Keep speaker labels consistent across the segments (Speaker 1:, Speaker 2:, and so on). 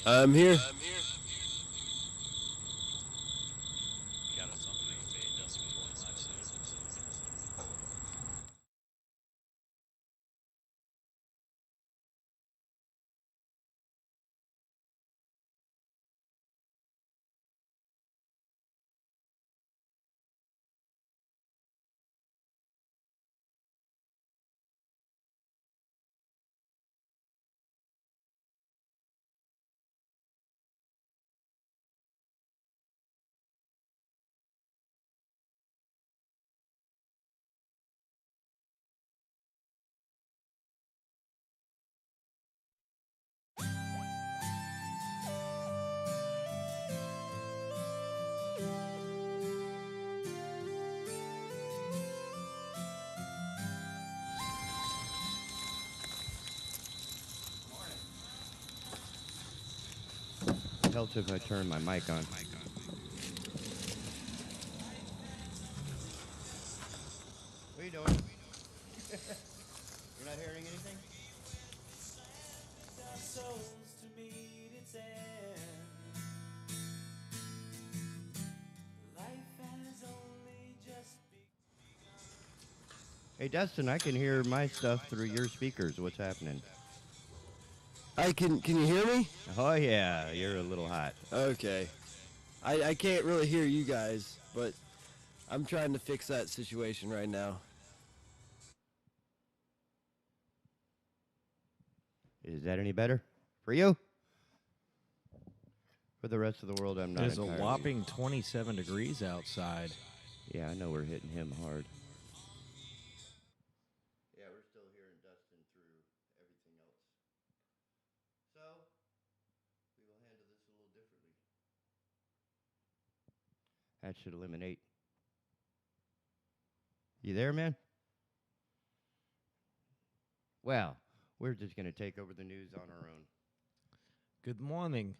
Speaker 1: I'm here.
Speaker 2: Got us on main feed. Dustin will be going live soon.
Speaker 3: It helps if I turn my mic on. What are you doing? You're not hearing anything? Hey, Dustin, I can hear my stuff through your speakers. What's happening?
Speaker 1: I can you hear me?
Speaker 3: Oh, yeah, you're a little hot.
Speaker 1: Okay. I can't really hear you guys, but I'm trying to fix that situation right now.
Speaker 3: Is that any better for you? For the rest of the world, I'm not
Speaker 2: It's a
Speaker 3: entirely.
Speaker 2: whopping 27 degrees outside.
Speaker 3: Yeah, I know we're hitting him hard. Yeah, we're still hearing Dustin through everything else. So, we will handle this a little differently. That should eliminate. You there, man? Well, we're just going to take over the news on our own.
Speaker 2: Good morning.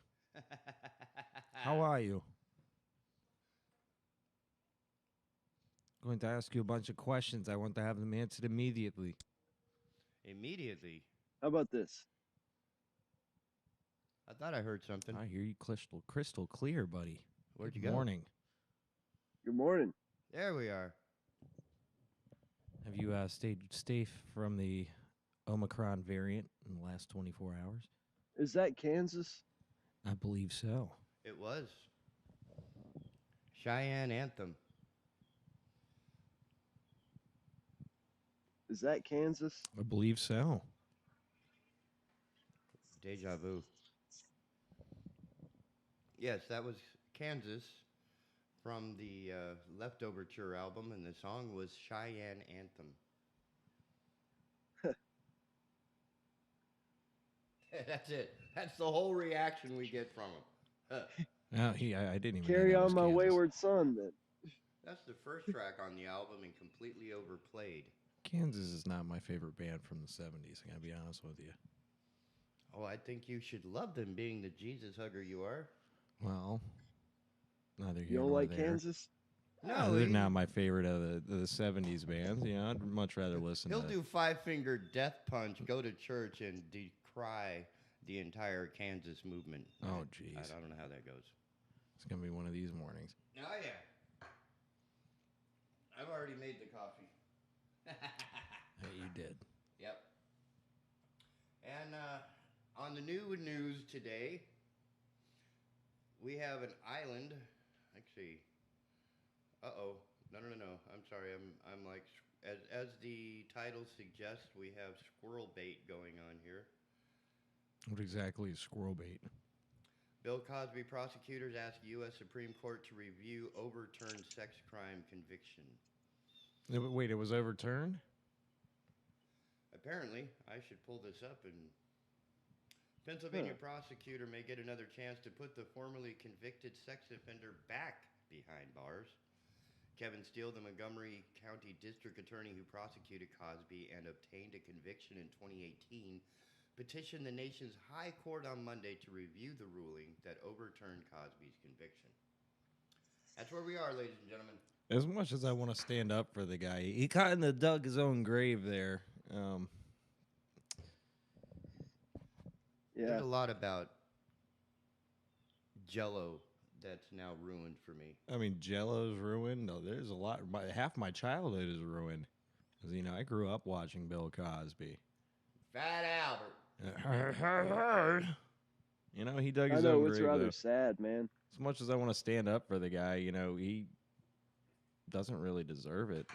Speaker 2: How are you? Going to ask you a bunch of questions. I want to have them answered immediately.
Speaker 3: Immediately.
Speaker 1: How about this?
Speaker 3: I thought I heard something.
Speaker 2: I hear you crystal clear, buddy.
Speaker 3: Where'd you
Speaker 2: Good
Speaker 3: go?
Speaker 2: morning.
Speaker 1: Good morning.
Speaker 3: There we are.
Speaker 2: Have you stayed safe from the Omicron variant in the last 24 hours?
Speaker 1: Is that Kansas?
Speaker 2: I believe so.
Speaker 3: It was. Cheyenne Anthem.
Speaker 1: Is that Kansas?
Speaker 2: I believe so.
Speaker 3: Deja vu. Yes, that was Kansas from the Leftoverture album, and the song was Cheyenne Anthem. That's it. That's the whole reaction we get from him.
Speaker 2: No, I didn't even
Speaker 1: Carry
Speaker 2: know that
Speaker 1: on
Speaker 2: was
Speaker 1: my
Speaker 2: Kansas.
Speaker 1: wayward son then.
Speaker 3: That's the first track on the album and completely overplayed.
Speaker 2: Kansas is not my favorite band from the 70s. I gotta be honest with you.
Speaker 3: Oh, I think you should love them, being the Jesus hugger you are.
Speaker 2: Well, neither
Speaker 1: You
Speaker 2: here
Speaker 1: don't
Speaker 2: nor
Speaker 1: like
Speaker 2: there.
Speaker 1: Kansas?
Speaker 2: No, they're not my favorite of the 70s bands. You know, I'd much rather listen
Speaker 3: He'll
Speaker 2: to...
Speaker 3: do Five Finger Death Punch, go to church, and decry the entire Kansas movement.
Speaker 2: Oh, jeez.
Speaker 3: I don't know how that goes.
Speaker 2: It's going to be one of these mornings.
Speaker 3: Oh, yeah. I've already made the coffee.
Speaker 2: Hey, you did.
Speaker 3: Yep. And on the new news today, we have an island. Actually, uh-oh. No. I'm sorry. I'm like, as the title suggests, we have squirrel bait going on here.
Speaker 2: What exactly is squirrel bait?
Speaker 3: Bill Cosby prosecutors ask U.S. Supreme Court to review overturned sex crime conviction.
Speaker 2: Wait, it was overturned?
Speaker 3: Apparently, I should pull this up, and Pennsylvania prosecutor may get another chance to put the formerly convicted sex offender back behind bars. Kevin Steele, the Montgomery County District Attorney who prosecuted Cosby and obtained a conviction in 2018, petitioned the nation's high court on Monday to review the ruling that overturned Cosby's conviction. That's where we are, ladies and gentlemen.
Speaker 2: As much as I want to stand up for the guy, he kind of dug his own grave there.
Speaker 3: There's a lot about Jello that's now ruined for me.
Speaker 2: I mean, Jello's ruined. No, there's a lot. Half my childhood is ruined. Because, I grew up watching Bill Cosby.
Speaker 3: Fat Albert.
Speaker 2: He dug
Speaker 1: I
Speaker 2: his
Speaker 1: know
Speaker 2: own
Speaker 1: it's
Speaker 2: grave,
Speaker 1: rather
Speaker 2: though.
Speaker 1: sad, man.
Speaker 2: As much as I want to stand up for the guy, he doesn't really deserve it.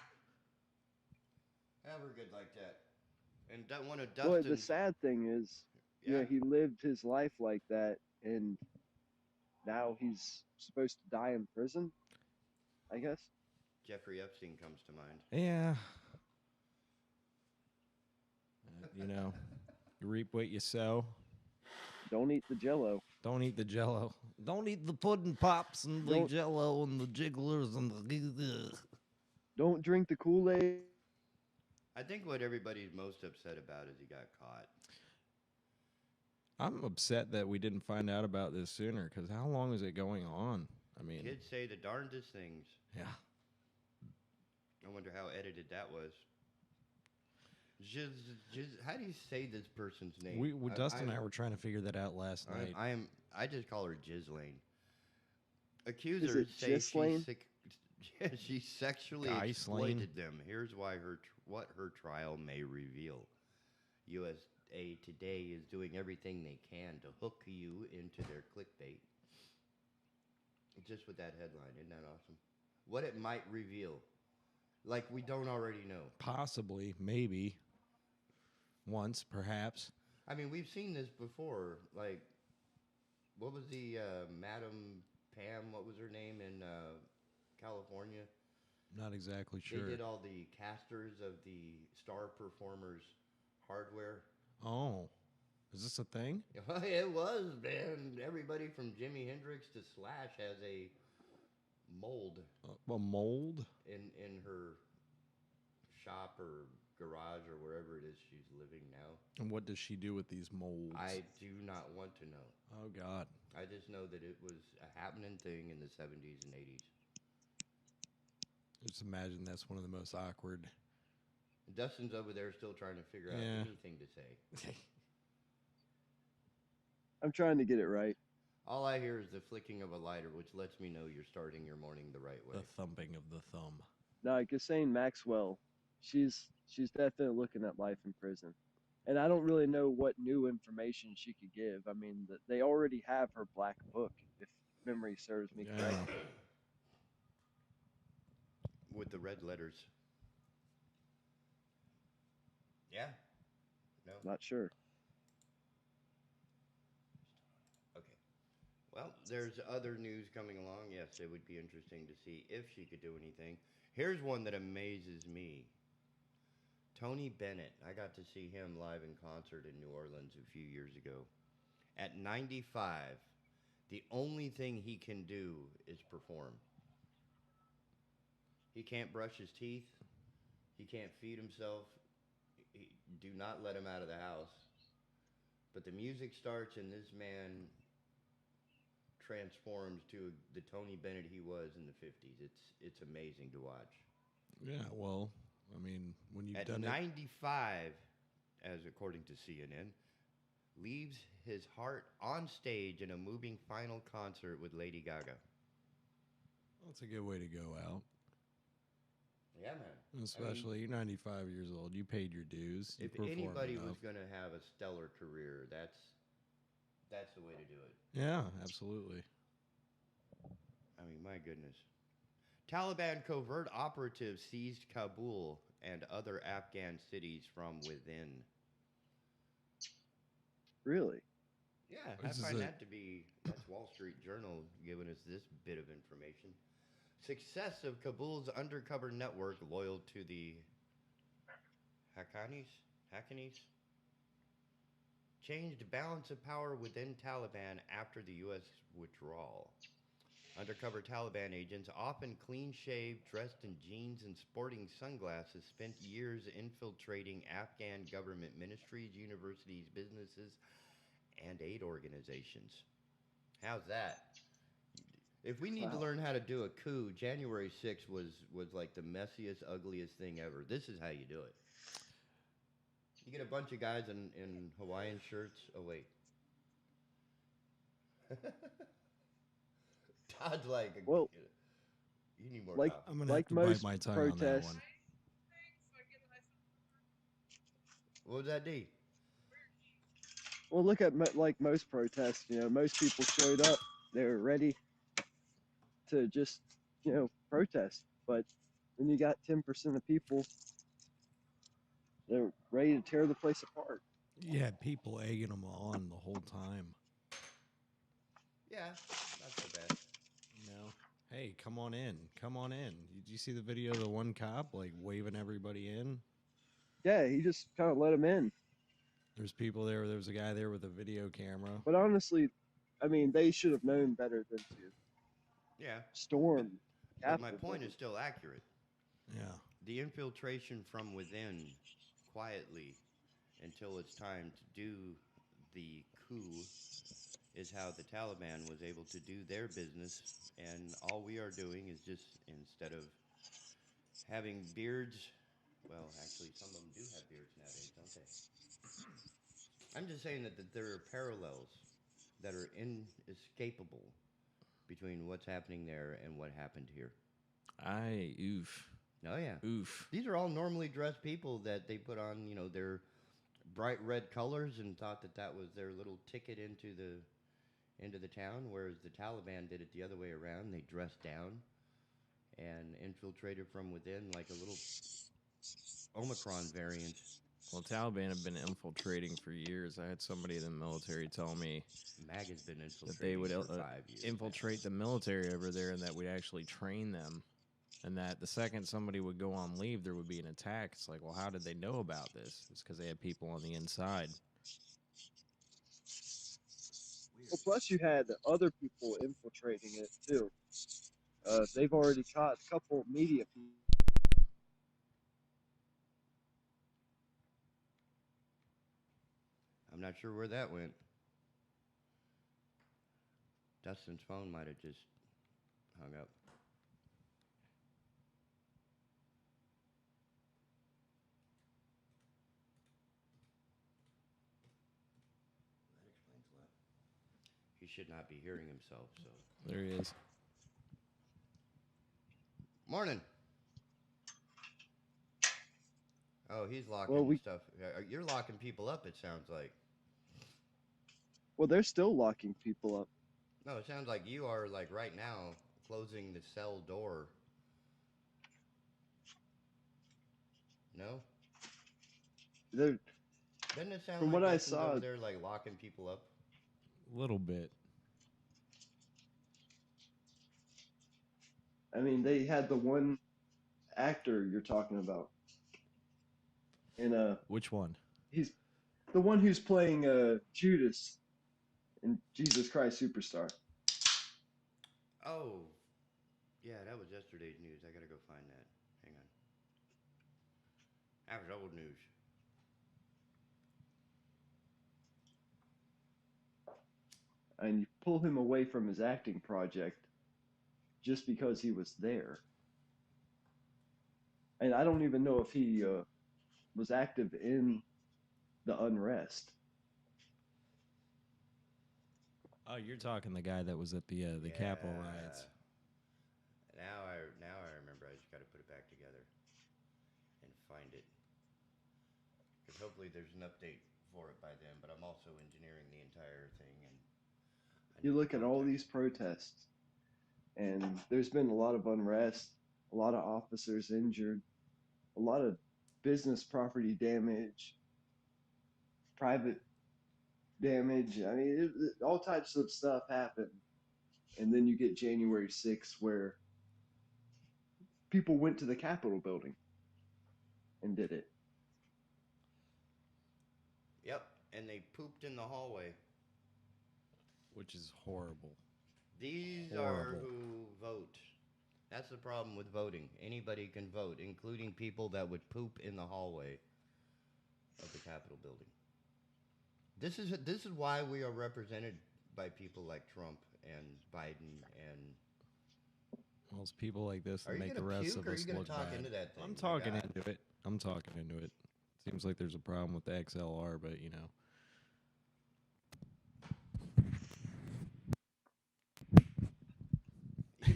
Speaker 3: Yeah, we're good like that. And one of
Speaker 1: Boy,
Speaker 3: Dustin's.
Speaker 1: the sad thing is,
Speaker 3: Yeah.
Speaker 1: he lived his life like that, and now he's supposed to die in prison, I guess.
Speaker 3: Jeffrey Epstein comes to mind.
Speaker 2: Yeah. You reap what you sow.
Speaker 1: Don't eat the Jello.
Speaker 2: Don't eat the Jello. Don't eat the pudding pops and the Jello and the jigglers and the.
Speaker 1: Don't drink the Kool-Aid.
Speaker 3: I think what everybody's most upset about is he got caught.
Speaker 2: I'm upset that we didn't find out about this sooner, because how long is it going on? I mean,
Speaker 3: Kids say the darndest things.
Speaker 2: yeah.
Speaker 3: I wonder how edited that was. How do you say this person's name?
Speaker 2: Dustin and I were trying to figure that out last night.
Speaker 3: I just call her Ghislaine.
Speaker 1: Is
Speaker 3: Accusers
Speaker 1: it
Speaker 3: say
Speaker 1: Ghislaine?
Speaker 3: she sexually
Speaker 2: Ghislaine?
Speaker 3: exploited them. Here's why what her trial may reveal. USA Today is doing everything they can to hook you into their clickbait. Just with that headline, isn't that awesome? What it might reveal, like we don't already know.
Speaker 2: Possibly, maybe, once, perhaps.
Speaker 3: I mean, we've seen this before. Like, what was the Madam Pam? What was her name in California?
Speaker 2: Not exactly sure.
Speaker 3: They did all the casters of the star performers' hardware.
Speaker 2: Oh, is this a thing?
Speaker 3: It was, man. Everybody from Jimi Hendrix to Slash has a mold.
Speaker 2: A mold?
Speaker 3: In her shop or garage or wherever it is she's living now.
Speaker 2: And what does she do with these molds?
Speaker 3: I do not want to know.
Speaker 2: Oh, God.
Speaker 3: I just know that it was a happening thing in the 70s and 80s.
Speaker 2: Just imagine that's one of the most awkward.
Speaker 3: Dustin's over there still trying to figure out anything to say.
Speaker 1: I'm trying to get it right.
Speaker 3: All I hear is the flicking of a lighter, which lets me know you're starting your morning the right way.
Speaker 2: The thumping of the thumb.
Speaker 1: No, Ghislaine Maxwell, she's definitely looking at life in prison. And I don't really know what new information she could give. I mean, they already have her black book, if memory serves me correctly.
Speaker 3: With the red letters. Yeah? No?
Speaker 1: Not sure.
Speaker 3: Okay. Well, there's other news coming along. Yes, it would be interesting to see if she could do anything. Here's one that amazes me. Tony Bennett. I got to see him live in concert in New Orleans a few years ago. At 95, the only thing he can do is perform. He can't brush his teeth. He can't feed himself. Do not let him out of the house. But the music starts and this man transforms to the Tony Bennett he was in the 50s. It's amazing to watch.
Speaker 2: Yeah, well, I mean, when you've done
Speaker 3: it. At 95, as according to CNN, leaves his heart on stage in a moving final concert with Lady Gaga.
Speaker 2: That's a good way to go out.
Speaker 3: Yeah, man.
Speaker 2: Especially, you're 95 years old. You paid your dues.
Speaker 3: If anybody was going to have a stellar career, that's the way to do it.
Speaker 2: Yeah, absolutely.
Speaker 3: I mean, my goodness. Taliban covert operatives seized Kabul and other Afghan cities from within.
Speaker 1: Really?
Speaker 3: Yeah, I find that to be, that's Wall Street Journal giving us this bit of information. Success of Kabul's undercover network loyal to the Haqqanis changed balance of power within Taliban after the U.S. withdrawal. Undercover Taliban agents, often clean-shaved, dressed in jeans and sporting sunglasses, spent years infiltrating Afghan government ministries, universities, businesses, and aid organizations. How's that? If we need to learn how to do a coup, January 6th was like the messiest, ugliest thing ever. This is how you do it. You get a bunch of guys in Hawaiian shirts. Oh, wait. Todd's like,
Speaker 1: Well,
Speaker 3: you need more
Speaker 1: like
Speaker 3: coffee.
Speaker 2: I'm gonna have
Speaker 1: like
Speaker 2: to bite
Speaker 1: most
Speaker 2: my tongue on that
Speaker 1: protests,
Speaker 2: one.
Speaker 3: What was that, D?
Speaker 1: well, look at like most protests. Most people showed up. They were ready to just protest. But then you got 10% of people they're ready to tear the place apart.
Speaker 2: You had people egging them on the whole time.
Speaker 3: Yeah, not so bad.
Speaker 2: You know, hey, come on in, come on in. Did you see the video of the one cop like waving everybody in?
Speaker 1: Yeah, he just kind of let them in.
Speaker 2: There's people there. There was a guy there with a video camera.
Speaker 1: But honestly, I mean, they should have known better than to
Speaker 3: Yeah, but
Speaker 1: storm
Speaker 3: but my
Speaker 1: Capitol
Speaker 3: point
Speaker 1: building.
Speaker 3: is still accurate.
Speaker 2: Yeah.
Speaker 3: The infiltration from within, quietly, until it's time to do the coup, is how the Taliban was able to do their business. And all we are doing is just, instead of having beards, well, actually, some of them do have beards nowadays, don't they? I'm just saying that there are parallels that are inescapable between what's happening there and what happened here.
Speaker 2: Oof.
Speaker 3: Oh, yeah.
Speaker 2: Oof.
Speaker 3: These are all normally dressed people that they put on, their bright red colors and thought that was their little ticket into the town, whereas the Taliban did it the other way around. They dressed down and infiltrated from within like a little Omicron variant.
Speaker 2: Well, Taliban have been infiltrating for years. I had somebody in the military tell me
Speaker 3: MAG has been
Speaker 2: that they
Speaker 3: infiltrating
Speaker 2: would
Speaker 3: for 5 years
Speaker 2: infiltrate the military over there and that we'd actually train them. And that the second somebody would go on leave, there would be an attack. It's like, well, how did they know about this? It's because they had people on the inside.
Speaker 1: Well, plus you had other people infiltrating it too. They've already caught a couple media people.
Speaker 3: I'm not sure where that went. Dustin's phone might have just hung up. That explains a lot. He should not be hearing himself, so.
Speaker 2: There he is.
Speaker 3: Morning. Oh, he's locking
Speaker 1: Well,
Speaker 3: stuff. You're locking people up, it sounds like.
Speaker 1: they're still locking people up.
Speaker 3: No, it sounds like you are, like, right now, closing the cell door. No?
Speaker 1: They're,
Speaker 3: Doesn't it sound
Speaker 1: from
Speaker 3: like
Speaker 1: what I
Speaker 3: Dustin's
Speaker 1: saw,
Speaker 3: over there, like, locking people up?
Speaker 2: A little bit.
Speaker 1: I mean, they had the one actor you're talking about, and
Speaker 2: Which one?
Speaker 1: he's the one who's playing Judas in Jesus Christ Superstar.
Speaker 3: Oh. Yeah, that was yesterday's news. I gotta go find that. Hang on. That was old news.
Speaker 1: And you pull him away from his acting project just because he was there. And I don't even know if he was active in the unrest.
Speaker 2: Oh, you're talking the guy that was at the Capitol riots.
Speaker 3: Now I remember. I just got to put it back together and find it. Because hopefully there's an update for it by then. But I'm also engineering the entire thing, and
Speaker 1: You look at all these protests, and there's been a lot of unrest, a lot of officers injured, a lot of business property damage, private damage. I mean, all types of stuff happen. And then you get January 6th, where people went to the Capitol building and did it.
Speaker 3: Yep, and they pooped in the hallway.
Speaker 2: Which is horrible.
Speaker 3: These are who vote. That's the problem with voting. Anybody can vote, including people that would poop in the hallway of the Capitol building. This is why we are represented by people like Trump and Biden and.
Speaker 2: Well, it's people like this that make the
Speaker 3: gonna
Speaker 2: rest
Speaker 3: puke,
Speaker 2: of
Speaker 3: or are
Speaker 2: us
Speaker 3: you gonna
Speaker 2: look
Speaker 3: talk
Speaker 2: bad.
Speaker 3: into that thing?
Speaker 2: I'm
Speaker 3: My
Speaker 2: talking
Speaker 3: God.
Speaker 2: into it. I'm talking into it. Seems like there's a problem with the XLR, but you know.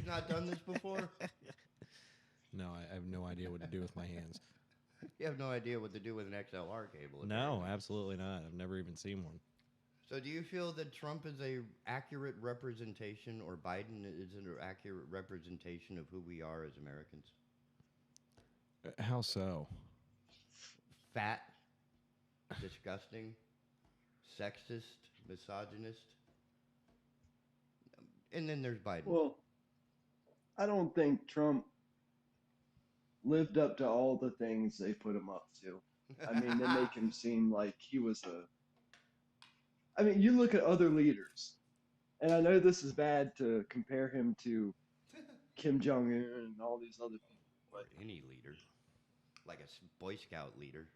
Speaker 3: You've not done this before?
Speaker 2: No, I have no idea what to do with my hands.
Speaker 3: You have no idea what to do with an XLR cable.
Speaker 2: No,
Speaker 3: apparently.
Speaker 2: absolutely not. I've never even seen one.
Speaker 3: So do you feel that Trump is a accurate representation, or Biden is an accurate representation of who we are as Americans?
Speaker 2: How so?
Speaker 3: Fat, disgusting, sexist, misogynist. And then there's Biden.
Speaker 1: Well, I don't think Trump lived up to all the things they put him up to. I mean, they make him seem like he was a. I mean, you look at other leaders, and I know this is bad to compare him to Kim Jong Un and all these other people,
Speaker 3: Or
Speaker 1: but
Speaker 3: any leader, like a Boy Scout leader.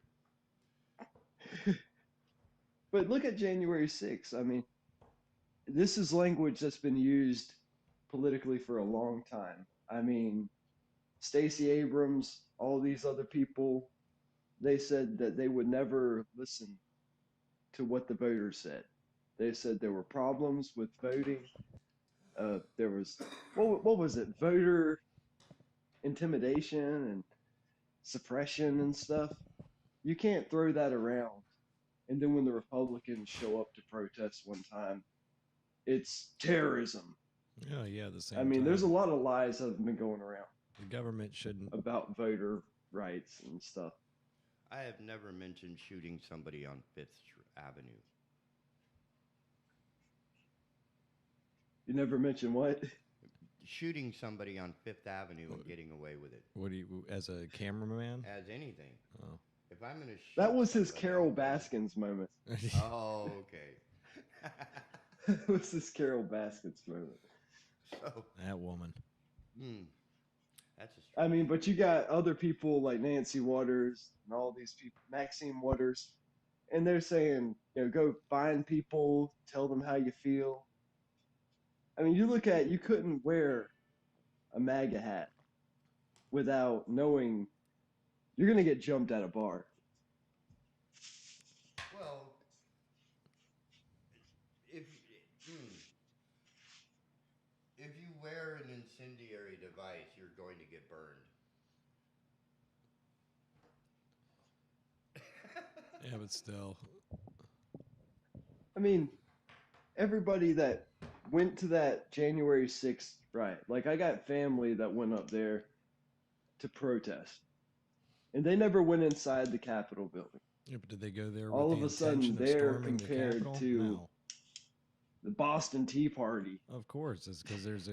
Speaker 1: but look at January 6th. I mean, this is language that's been used politically for a long time. I mean, Stacey Abrams, all these other people, they said that they would never listen to what the voters said. They said there were problems with voting. There was what was it? Voter intimidation and suppression and stuff. You can't throw that around. And then when the Republicans show up to protest one time, it's terrorism.
Speaker 2: Oh, yeah, the same
Speaker 1: I mean,
Speaker 2: time.
Speaker 1: there's a lot of lies that have been going around
Speaker 2: The government shouldn't.
Speaker 1: about voter rights and stuff.
Speaker 3: I have never mentioned shooting somebody on Fifth Avenue.
Speaker 1: You never mentioned what?
Speaker 3: Shooting somebody on Fifth Avenue and getting away with it.
Speaker 2: What do you, as a cameraman?
Speaker 3: As anything.
Speaker 2: Oh.
Speaker 3: If I'm going to shoot
Speaker 1: That was his
Speaker 3: somebody,
Speaker 1: Carol
Speaker 3: I'm gonna-
Speaker 1: Baskins moment.
Speaker 3: Oh, okay.
Speaker 1: That was his Carol Baskins moment.
Speaker 3: So,
Speaker 2: That woman.
Speaker 3: that's a stretch.
Speaker 1: I mean, but you got other people like Nancy Waters and all these people, Maxine Waters, and they're saying, go find people, tell them how you feel. I mean, you couldn't wear a MAGA hat without knowing you're going to get jumped at a bar.
Speaker 3: Well, if if you wear an incendiary device, you're going to get burned.
Speaker 2: Yeah, but still.
Speaker 1: I mean, everybody that went to that January 6th riot, like I got family that went up there to protest, and they never went inside the Capitol building.
Speaker 2: Yeah, but did they go there
Speaker 1: All
Speaker 2: with
Speaker 1: of
Speaker 2: the
Speaker 1: a sudden,
Speaker 2: intention of
Speaker 1: they're
Speaker 2: storming the
Speaker 1: compared
Speaker 2: Capitol?
Speaker 1: to
Speaker 2: No.
Speaker 1: the Boston Tea Party.
Speaker 2: Of course, it's because there's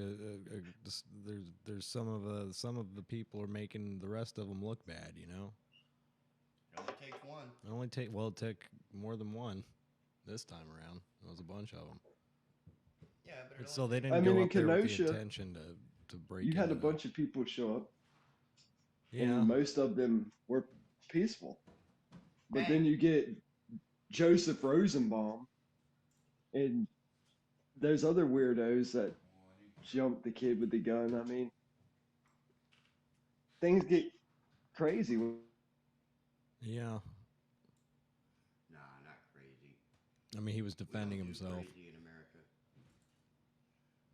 Speaker 2: there's some of the people are making the rest of them look bad. You know.
Speaker 3: It only takes one.
Speaker 2: It took more than one this time around. There was a bunch of them.
Speaker 3: Yeah, but
Speaker 2: But
Speaker 3: it
Speaker 2: still,
Speaker 3: only
Speaker 2: they
Speaker 3: takes-
Speaker 2: didn't
Speaker 1: I mean,
Speaker 2: go
Speaker 1: in
Speaker 2: up there with the
Speaker 1: Kenosha,
Speaker 2: intention to break.
Speaker 1: You had a
Speaker 2: into the-
Speaker 1: bunch of people show up,
Speaker 2: Yeah.
Speaker 1: and most of them were peaceful. But
Speaker 3: Hey.
Speaker 1: then you get Joseph Rosenbaum, and there's other weirdos that jump the kid with the gun. I mean, things get crazy.
Speaker 2: Yeah.
Speaker 3: Nah, not crazy.
Speaker 2: I mean, he was
Speaker 3: We
Speaker 2: defending
Speaker 3: don't do
Speaker 2: himself.
Speaker 3: Crazy in America.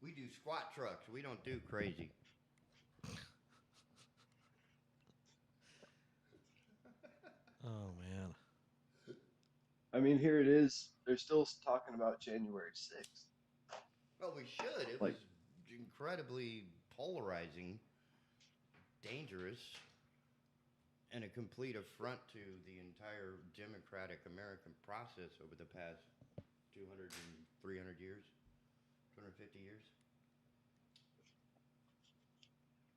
Speaker 3: We do squat trucks. We don't do crazy.
Speaker 2: Oh man.
Speaker 1: I mean, here it is. They're still talking about January 6th.
Speaker 3: Well, we should. It
Speaker 1: Like-
Speaker 3: was incredibly polarizing, dangerous, and a complete affront to the entire democratic American process over the past 200 and 300 years, 250 years.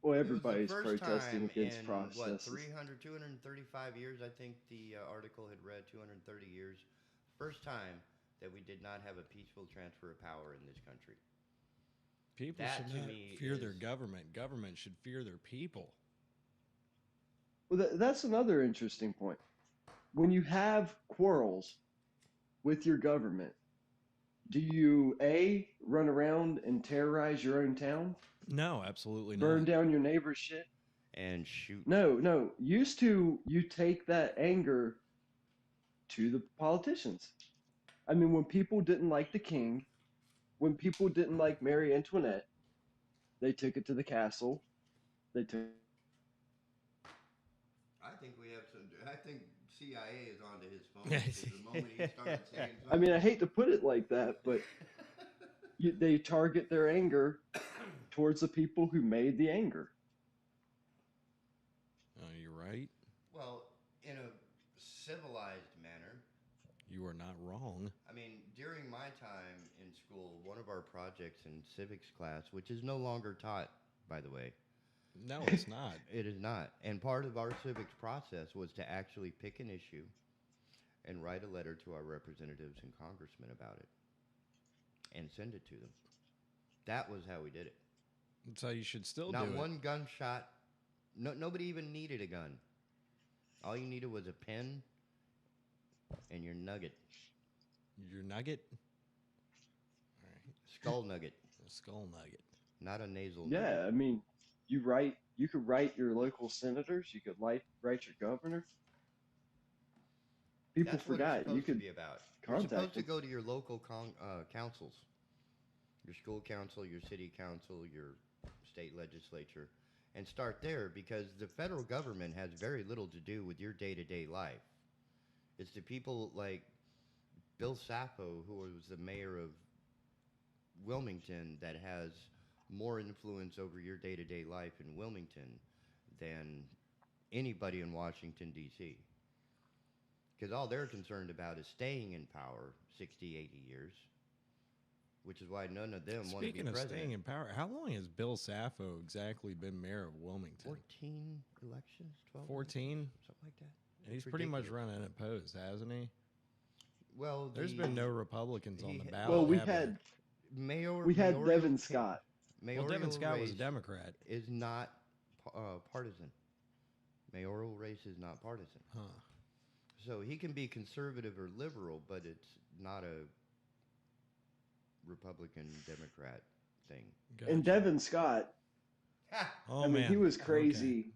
Speaker 1: Well,
Speaker 3: It was the
Speaker 1: everybody's
Speaker 3: first
Speaker 1: protesting
Speaker 3: time
Speaker 1: against
Speaker 3: in,
Speaker 1: processes.
Speaker 3: 235 years, I think the article had read, 230 years. First time that we did not have a peaceful transfer of power in this country.
Speaker 2: People
Speaker 3: That,
Speaker 2: should
Speaker 3: to
Speaker 2: not
Speaker 3: me,
Speaker 2: fear their
Speaker 3: is-
Speaker 2: government. Government should fear their people.
Speaker 1: Well, that's another interesting point. When you have quarrels with your government, do you A, run around and terrorize your own town?
Speaker 2: No, absolutely
Speaker 1: Burn
Speaker 2: not.
Speaker 1: down your neighbor's shit?
Speaker 3: And shoot.
Speaker 1: No. Used to, you take that anger to the politicians. I mean, when people didn't like the king, when people didn't like Mary Antoinette, They took it to the castle. They took.
Speaker 3: I think we have some. I think CIA is onto his phone because the moment he started saying
Speaker 1: I mean, I
Speaker 3: something.
Speaker 1: hate to put it like that, but they target their anger towards the people who made the anger.
Speaker 2: Oh, you're right.
Speaker 3: Well, in a civilized manner.
Speaker 2: You are not wrong.
Speaker 3: I mean, during my time in school, one of our projects in civics class, which is no longer taught, by the way,
Speaker 2: No, it's not.
Speaker 3: it is not. And part of our civics process was to actually pick an issue and write a letter to our representatives and congressmen about it and send it to them. That was how we did it.
Speaker 2: That's how you should still
Speaker 3: Not
Speaker 2: do
Speaker 3: one gunshot. No, nobody even needed a gun. All you needed was a pen and your nugget.
Speaker 2: it. Your nugget? All right.
Speaker 3: Skull nugget,
Speaker 2: A skull nugget.
Speaker 3: not a nasal
Speaker 1: Yeah,
Speaker 3: nugget.
Speaker 1: I mean, you could write your local senators, you could write your governor. People
Speaker 3: That's what it's
Speaker 1: forgot you
Speaker 3: supposed to
Speaker 1: could
Speaker 3: be about. You're
Speaker 1: contact
Speaker 3: supposed to
Speaker 1: them.
Speaker 3: go to your local councils, your school council, your city council, your state legislature, and start there because the federal government has very little to do with your day-to-day life. It's the people like Bill Sappho, who was the mayor of Wilmington, that has more influence over your day-to-day life in Wilmington than anybody in Washington, D.C. Because all they're concerned about is staying in power 60, 80 years, which is why none of them want to be
Speaker 2: Speaking of
Speaker 3: president.
Speaker 2: staying in power, how long has Bill Sappho exactly been mayor of Wilmington?
Speaker 3: 14 elections, 12?
Speaker 2: 14?
Speaker 3: Something like that.
Speaker 2: And he's
Speaker 3: It's
Speaker 2: pretty much
Speaker 3: ridiculous.
Speaker 2: run unopposed, hasn't he?
Speaker 3: Well,
Speaker 2: There's been no Republicans on the ballot.
Speaker 1: Well, we
Speaker 2: have there?
Speaker 1: had
Speaker 3: mayoral
Speaker 1: Devin Scott.
Speaker 2: Well, Devin Scott was a
Speaker 3: race
Speaker 2: Democrat.
Speaker 3: is not partisan. Mayoral race is not partisan.
Speaker 2: Huh.
Speaker 3: So he can be conservative or liberal, but it's not a Republican Democrat thing.
Speaker 1: And
Speaker 2: Gotcha.
Speaker 1: Devin Scott,
Speaker 2: Oh,
Speaker 1: I mean,
Speaker 2: man.
Speaker 1: he was
Speaker 2: Okay.
Speaker 1: crazy.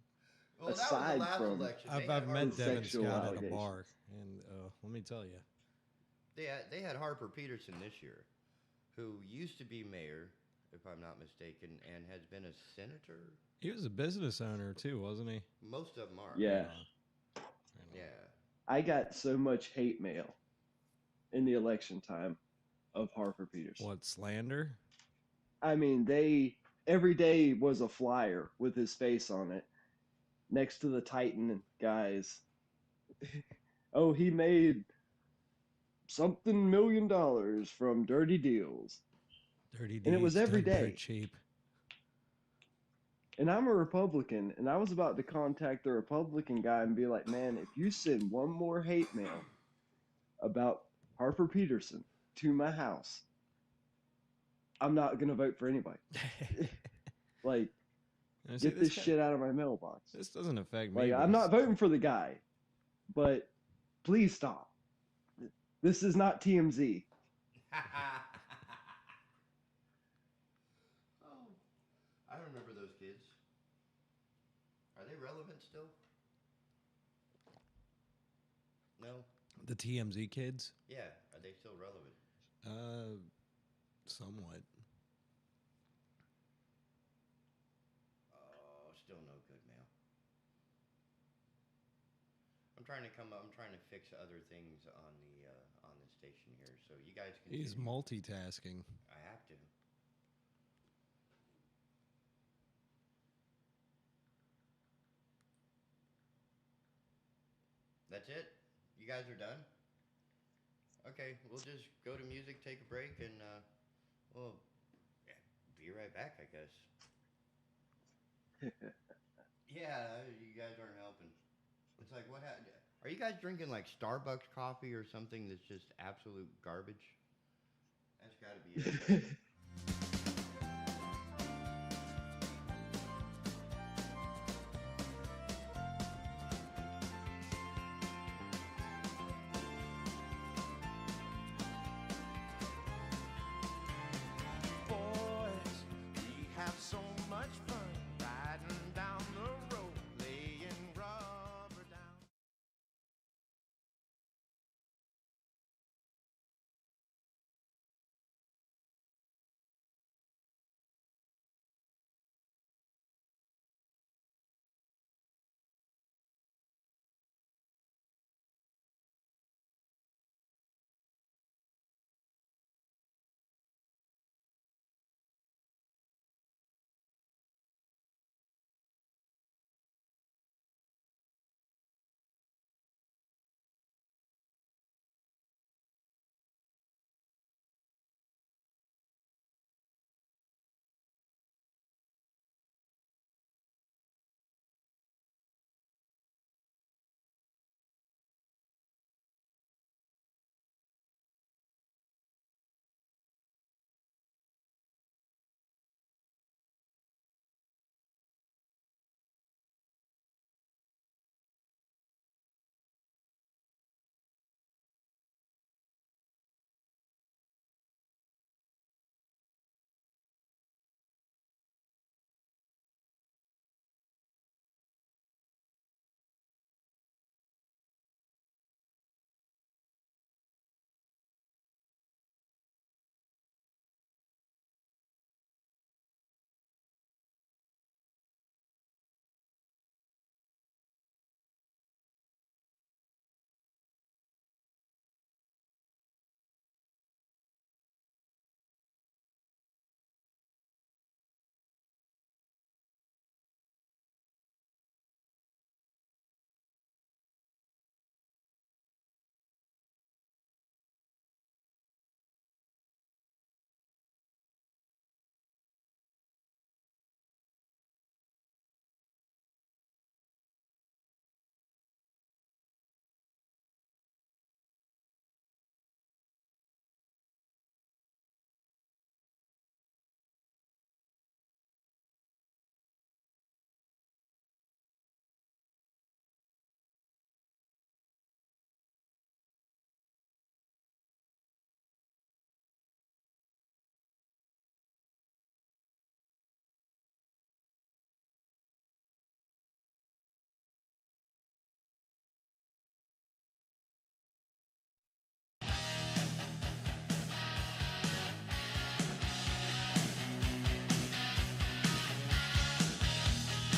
Speaker 3: Well,
Speaker 1: Aside from
Speaker 3: election.
Speaker 2: I've met Devin
Speaker 1: sexual
Speaker 2: Scott at a
Speaker 1: allegations.
Speaker 2: bar, and let me tell you.
Speaker 3: They had Harper Peterson this year, who used to be mayor, if I'm not mistaken, and has been a senator.
Speaker 2: He was a business owner, too, wasn't he?
Speaker 3: Most of them are.
Speaker 1: Yeah.
Speaker 3: Yeah.
Speaker 1: I got so much hate mail in the election time of Harper Peterson.
Speaker 2: What, slander?
Speaker 1: I mean, every day was a flyer with his face on it next to the Titan guys. Oh, he made something $1 million from dirty deals.
Speaker 2: Dirty
Speaker 1: And it was
Speaker 2: deeds
Speaker 1: every
Speaker 2: done dirt
Speaker 1: day.
Speaker 2: cheap.
Speaker 1: And I'm a Republican, and I was about to contact the Republican guy and be like, man, if you send one more hate mail about Harper Peterson to my house, I'm not going to vote for anybody. Like,
Speaker 2: Now, see,
Speaker 1: get this shit out of my mailbox.
Speaker 2: This doesn't affect me.
Speaker 1: Like, I'm not voting for the guy, but please stop. This is not TMZ.
Speaker 3: Oh, I remember those kids. Are they relevant still? No?
Speaker 2: The TMZ kids?
Speaker 3: Yeah, are they still relevant?
Speaker 2: Somewhat.
Speaker 3: Oh, still no good mail. I'm trying to fix other things on the station here, so you guys can.
Speaker 2: He's multitasking.
Speaker 3: I have to. That's it? You guys are done? Okay, we'll just go to music, take a break, and we'll be right back, I guess. Yeah, you guys aren't helping. It's like, what happened? Are you guys drinking like Starbucks coffee or something that's just absolute garbage? That's got to be it.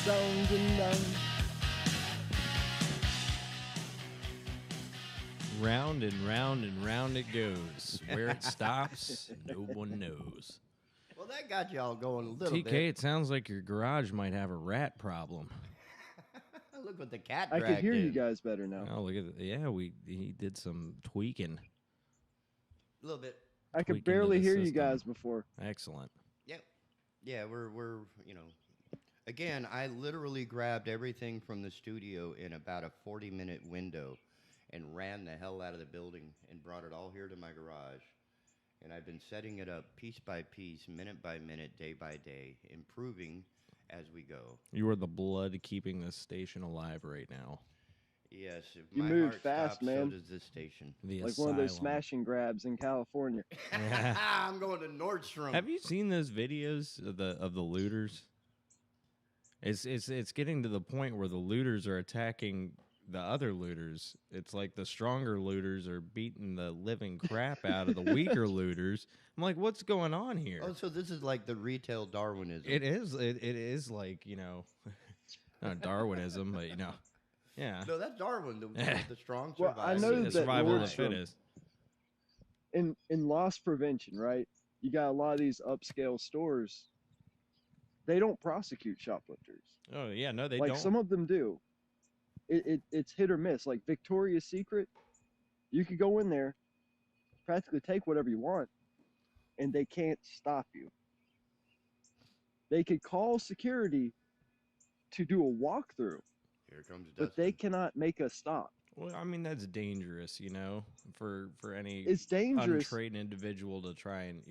Speaker 1: Round and round.
Speaker 2: Round and round and round it goes. Where it stops, no one knows.
Speaker 3: Well, that got y'all going a little
Speaker 2: TK,
Speaker 3: bit.
Speaker 2: it sounds like your garage might have a rat problem.
Speaker 3: Look what the cat
Speaker 1: I
Speaker 3: dragged
Speaker 1: could hear
Speaker 3: in.
Speaker 1: you guys better now.
Speaker 2: Oh, look at that. Yeah, he did some tweaking.
Speaker 3: A little bit.
Speaker 1: I could
Speaker 2: tweak into
Speaker 1: barely
Speaker 2: the
Speaker 1: hear you
Speaker 2: system.
Speaker 1: guys before.
Speaker 2: Excellent.
Speaker 3: Yep. Yeah, we're again, I literally grabbed everything from the studio in about a 40-minute window and ran the hell out of the building and brought it all here to my garage. And I've been setting it up piece by piece, minute by minute, day by day, improving as we go.
Speaker 2: You are the blood keeping this station alive right now.
Speaker 3: Yes, if
Speaker 1: You
Speaker 3: my
Speaker 1: moved
Speaker 3: heart
Speaker 1: fast,
Speaker 3: stops,
Speaker 1: man.
Speaker 3: so does this station.
Speaker 2: The
Speaker 1: Like
Speaker 2: asylum.
Speaker 1: one of those smash and grabs in California.
Speaker 3: I'm going to Nordstrom.
Speaker 2: Have you seen those videos of the looters? It's getting to the point where the looters are attacking the other looters. It's like the stronger looters are beating the living crap out of the weaker looters. I'm like, what's going on here?
Speaker 3: Oh, so this is like the retail Darwinism.
Speaker 2: It is. It is like, not Darwinism, but yeah.
Speaker 3: No, that's Darwin. The strong
Speaker 1: Well,
Speaker 3: survive.
Speaker 1: I know
Speaker 2: The
Speaker 1: that
Speaker 2: survival of the
Speaker 1: Nordstrom-
Speaker 2: fittest.
Speaker 1: in loss prevention, right? You got a lot of these upscale stores. They don't prosecute shoplifters.
Speaker 2: Oh yeah, no, they
Speaker 1: Like
Speaker 2: don't.
Speaker 1: some of them do. It's hit or miss. Like Victoria's Secret, you could go in there, practically take whatever you want, and they can't stop you. They could call security to do a walkthrough,
Speaker 3: Here comes Dustin.
Speaker 1: but they cannot make a stop.
Speaker 2: Well, I mean that's dangerous, for any
Speaker 1: It's dangerous.
Speaker 2: untrained individual to try and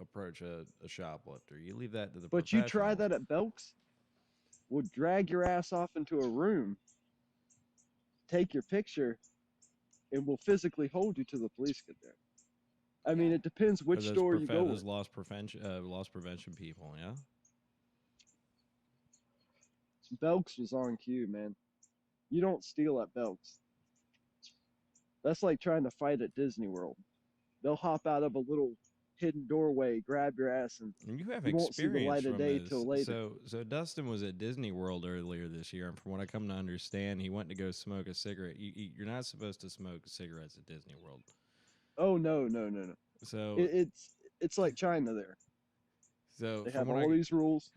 Speaker 2: approach a shoplifter. You leave that to the.
Speaker 1: But you try
Speaker 2: professionals.
Speaker 1: that at Belk's, we'll drag your ass off into a room, take your picture, and we'll physically hold you till the police get there. I mean, it depends which
Speaker 2: Those
Speaker 1: store you go
Speaker 2: Those
Speaker 1: in.
Speaker 2: loss prevention people, yeah.
Speaker 1: Belk's was on cue, man. You don't steal at Belk's. That's like trying to fight at Disney World. They'll hop out of a little hidden doorway, grab your ass, and
Speaker 2: And you have
Speaker 1: You won't see the
Speaker 2: experience
Speaker 1: light of
Speaker 2: from
Speaker 1: day
Speaker 2: this.
Speaker 1: till later.
Speaker 2: So Dustin was at Disney World earlier this year, and from what I come to understand, he went to go smoke a cigarette. You're not supposed to smoke cigarettes at Disney World.
Speaker 1: oh no.
Speaker 2: So
Speaker 1: It's like China there.
Speaker 2: so
Speaker 1: They
Speaker 2: from
Speaker 1: have
Speaker 2: what
Speaker 1: all these rules.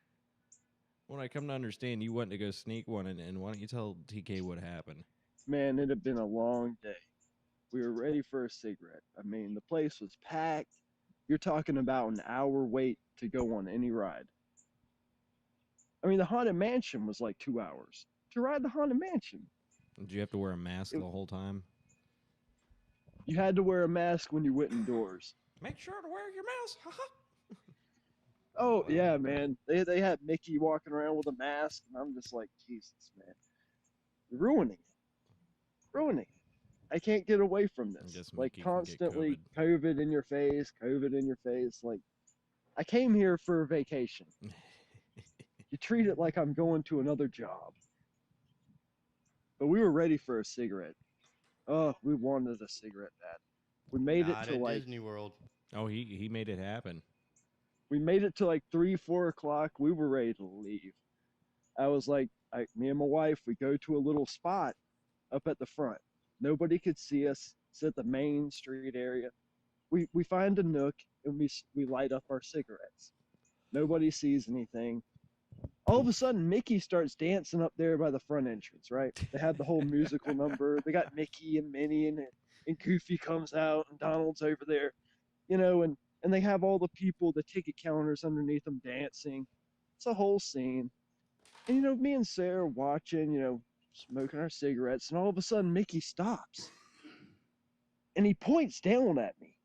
Speaker 2: When I come to understand, you went to go sneak one, and why don't you tell TK what happened?
Speaker 1: Man, it had been a long day. We were ready for a cigarette. I mean, the place was packed. You're talking about an hour wait to go on any ride. I mean, the Haunted Mansion was like 2 hours. To ride the Haunted Mansion,
Speaker 2: Did you have to wear a mask the whole time?
Speaker 1: you had to wear a mask when you went indoors.
Speaker 2: Make sure to wear your mask.
Speaker 1: Oh, yeah, man. They had Mickey walking around with a mask, and I'm just like, Jesus, man. You're ruining it. Ruining it. I can't get away from
Speaker 2: I
Speaker 1: this.
Speaker 2: guess
Speaker 1: Like,
Speaker 2: Mickey can get
Speaker 1: constantly COVID in your face, COVID in your face. Like, I came here for a vacation. You treat it like I'm going to another job. But we were ready for a cigarette. Oh, we wanted a cigarette bad. We made
Speaker 3: Not
Speaker 1: it to
Speaker 3: at
Speaker 1: like
Speaker 3: Disney World.
Speaker 2: Oh, he made it happen.
Speaker 1: we made it to like 3-4 o'clock. We were ready to leave. I was like, me and my wife, we go to a little spot up at the front. Nobody could see us. It's at the main street area. We find a nook and we light up our cigarettes. Nobody sees anything. All of a sudden, Mickey starts dancing up there by the front entrance, right? They have the whole musical number. They got Mickey and Minnie, and Goofy comes out, and Donald's over there, and they have all the people, the ticket counters underneath them dancing. It's a whole scene. And, me and Sarah watching, smoking our cigarettes, and all of a sudden, Mickey stops. And he points down at me.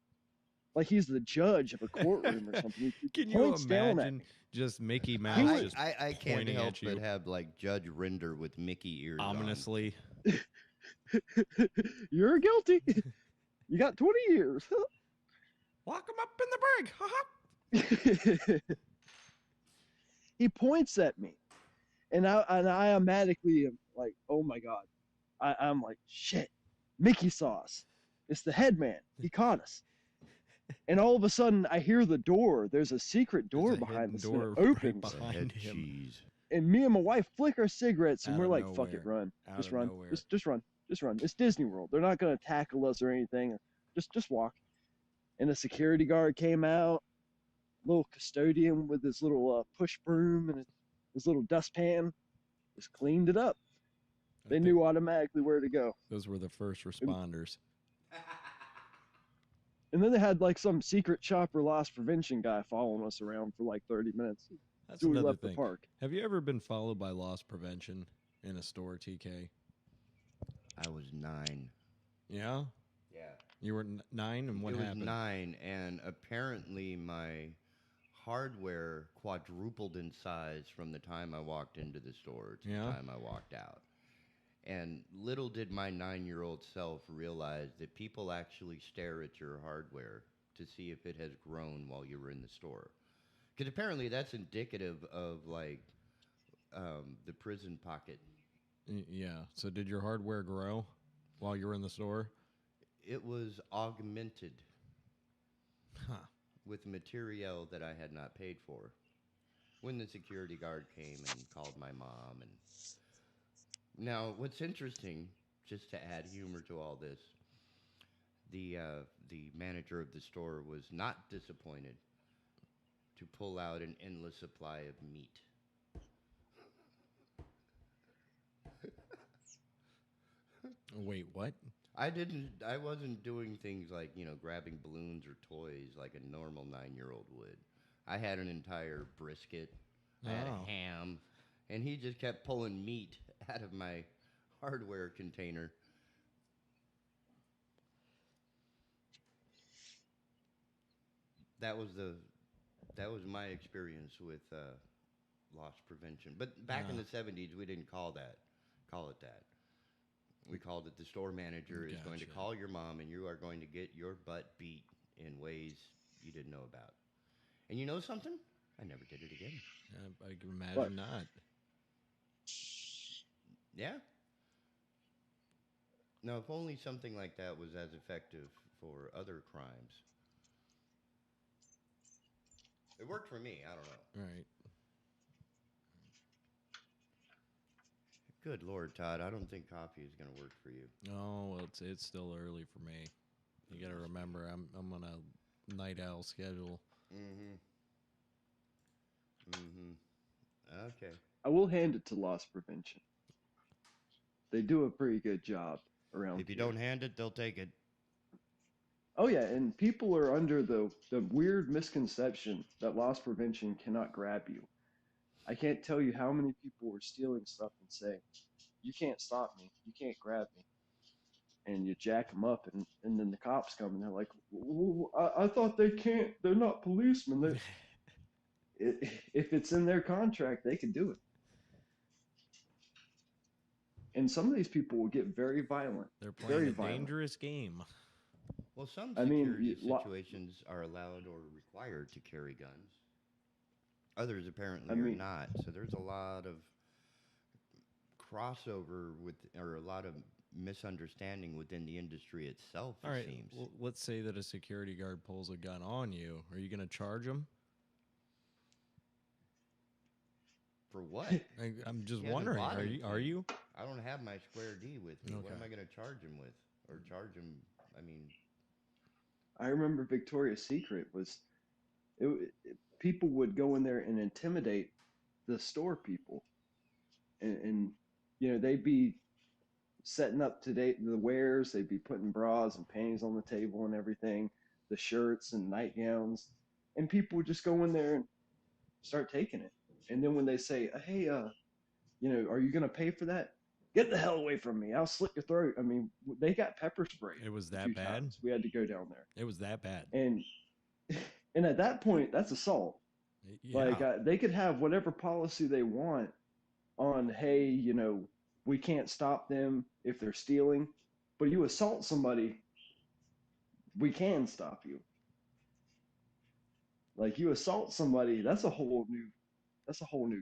Speaker 1: Like he's the judge of a courtroom or something. He
Speaker 2: Can you
Speaker 1: points down at
Speaker 2: imagine
Speaker 1: me.
Speaker 2: just Mickey Mouse
Speaker 3: I,
Speaker 2: just
Speaker 3: I, I can't
Speaker 2: pointing
Speaker 3: help
Speaker 2: at you
Speaker 3: but have like Judge Rinder with Mickey ears on.
Speaker 2: ominously?
Speaker 1: You're guilty. You got 20 years.
Speaker 2: Lock him up in the brig.
Speaker 1: He points at me, and I automatically am like, oh my god. I'm like, shit, Mickey saw us. It's the head man. He caught us. And all of a sudden, I hear the door. There's a secret door
Speaker 2: There's a
Speaker 1: behind
Speaker 2: hidden
Speaker 1: us.
Speaker 2: door
Speaker 1: And it
Speaker 2: right
Speaker 1: opens.
Speaker 2: behind him.
Speaker 3: Cheese.
Speaker 1: and me and my wife flick our cigarettes, and
Speaker 2: Out
Speaker 1: we're
Speaker 2: of
Speaker 1: like, "Fuck it,
Speaker 2: nowhere.
Speaker 1: run,
Speaker 2: Out
Speaker 1: just
Speaker 2: of
Speaker 1: run,
Speaker 2: nowhere.
Speaker 1: just run, just run. It's Disney World. They're not gonna tackle us or anything. Just walk." And the security guard came out, little custodian with his little push broom and his little dustpan, just cleaned it up. They knew automatically where to go.
Speaker 2: Those were the first responders.
Speaker 1: And then they had like some secret shopper loss prevention guy following us around for like 30 minutes.
Speaker 2: That's
Speaker 1: So we
Speaker 2: another
Speaker 1: left
Speaker 2: thing.
Speaker 1: the park.
Speaker 2: Have you ever been followed by loss prevention in a store, TK?
Speaker 3: I was 9.
Speaker 2: Yeah?
Speaker 3: Yeah.
Speaker 2: You were 9, and what
Speaker 3: it was
Speaker 2: happened?
Speaker 3: 9, and apparently my hardware quadrupled in size from the time I walked into the store to the time I walked out. And little did my 9-year-old self realize that people actually stare at your hardware to see if it has grown while you were in the store. Because apparently that's indicative of, like, the prison pocket.
Speaker 2: Yeah. So did your hardware grow while you were in the store?
Speaker 3: It was augmented
Speaker 2: Huh.
Speaker 3: with material that I had not paid for. When the security guard came and called my mom. And now, what's interesting, just to add humor to all this, the manager of the store was not disappointed to pull out an endless supply of meat.
Speaker 2: Wait, what?
Speaker 3: I wasn't doing things like, grabbing balloons or toys like a normal 9-year-old would. I had an entire brisket, I had a ham, and he just kept pulling meat out of my hardware container. That was my experience with loss prevention. But back in the 70s, we didn't call it that. We called it the store manager is going to call your mom, and you are going to get your butt beat in ways you didn't know about. And you know something? I never did it again.
Speaker 2: I can imagine not.
Speaker 3: Yeah. Now, if only something like that was as effective for other crimes. It worked for me. I don't know.
Speaker 2: Right.
Speaker 3: Good Lord, Todd. I don't think coffee is going to work for you.
Speaker 2: Oh, well, it's still early for me. You got to remember, I'm on a night owl schedule.
Speaker 3: Okay.
Speaker 1: I will hand it to loss prevention. They do a pretty good job around
Speaker 3: If you
Speaker 1: here.
Speaker 3: don't hand it, they'll take it.
Speaker 1: Oh yeah, and people are under the weird misconception that loss prevention cannot grab you. I can't tell you how many people were stealing stuff and saying, "You can't stop me. You can't grab me." And you jack them up, and then the cops come and they're like, I thought they can't. They're not policemen. If it's in their contract, they can do it. And some of these people will get very violent.
Speaker 2: They're playing
Speaker 1: very
Speaker 2: a
Speaker 1: violent.
Speaker 2: dangerous game.
Speaker 3: Well, some security situations are allowed or required to carry guns. Others apparently are not. So there's a lot of crossover or a lot of misunderstanding within the industry itself, it seems.
Speaker 2: Well, let's say that a security guard pulls a gun on you. Are you going to charge him?
Speaker 3: For what?
Speaker 2: I'm just wondering. Are you?
Speaker 3: I don't have my Square D with me.
Speaker 2: Okay.
Speaker 3: What am I going to charge him with? Or charge him,
Speaker 1: I remember Victoria's Secret was, people would go in there and intimidate the store people. And they'd be setting up the wares. They'd be putting bras and panties on the table and everything, the shirts and nightgowns. And people would just go in there and start taking it. And then when they say, "Hey, are you going to pay for that?" "Get the hell away from me. I'll slit your throat." I mean, they got pepper spray.
Speaker 2: It was that bad?
Speaker 1: Times. We had to go down there.
Speaker 2: It was that bad.
Speaker 1: And at that point, that's assault.
Speaker 2: Yeah.
Speaker 1: Like, they could have whatever policy they want on, hey, we can't stop them if they're stealing. But you assault somebody, we can stop you. Like, you assault somebody, that's a whole new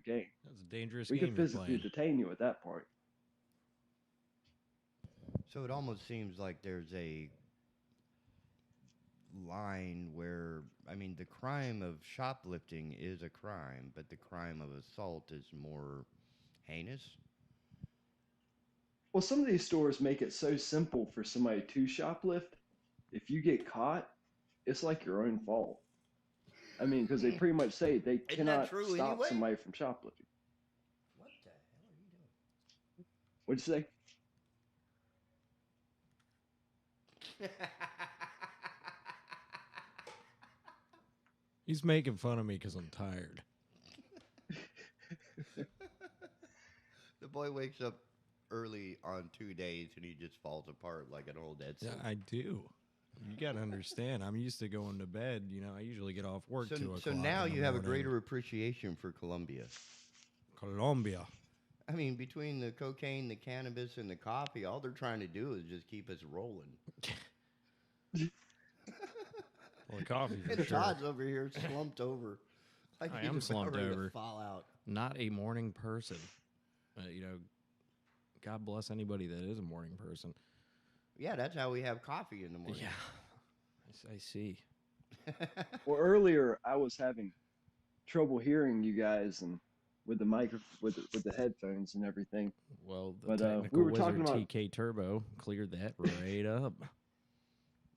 Speaker 1: game.
Speaker 2: That's a dangerous
Speaker 1: we
Speaker 2: game.
Speaker 1: could physically detain you at that point.
Speaker 3: So it almost seems like there's a line where, I mean, the crime of shoplifting is a crime, but the crime of assault is more heinous?
Speaker 1: Well, some of these stores make it so simple for somebody to shoplift. If you get caught, it's like your own fault. I mean, because they pretty much say they
Speaker 3: Isn't that
Speaker 1: cannot
Speaker 3: true
Speaker 1: stop
Speaker 3: anyway?
Speaker 1: somebody from shoplifting.
Speaker 3: What the hell are you
Speaker 1: What'd you say?
Speaker 3: doing?
Speaker 2: He's making fun of me because I'm tired.
Speaker 3: The boy wakes up early on 2 days and he just falls apart like an old Edson.
Speaker 2: Yeah, I do. You got to understand. I'm used to going to bed. You know, I usually get off work 2 o'clock.
Speaker 3: So now
Speaker 2: in the
Speaker 3: you have a
Speaker 2: morning.
Speaker 3: greater appreciation for Colombia.
Speaker 2: Colombia.
Speaker 3: I mean, between the cocaine, the cannabis, and the coffee, all they're trying to do is just keep us rolling.
Speaker 2: Well, the coffee for
Speaker 3: And
Speaker 2: sure.
Speaker 3: Todd's over here slumped over. Like
Speaker 2: I
Speaker 3: he's
Speaker 2: am
Speaker 3: about
Speaker 2: slumped
Speaker 3: ready to
Speaker 2: over.
Speaker 3: fall out.
Speaker 2: Not a morning person. You know, God bless anybody that is a morning person.
Speaker 3: Yeah, that's how we have coffee in the morning.
Speaker 2: Yeah, I see.
Speaker 1: Well, earlier I was having trouble hearing you guys and with the mic with the headphones and everything.
Speaker 2: Well, the
Speaker 1: But,
Speaker 2: technical
Speaker 1: we were
Speaker 2: wizard
Speaker 1: talking about-
Speaker 2: TK Turbo cleared that right up.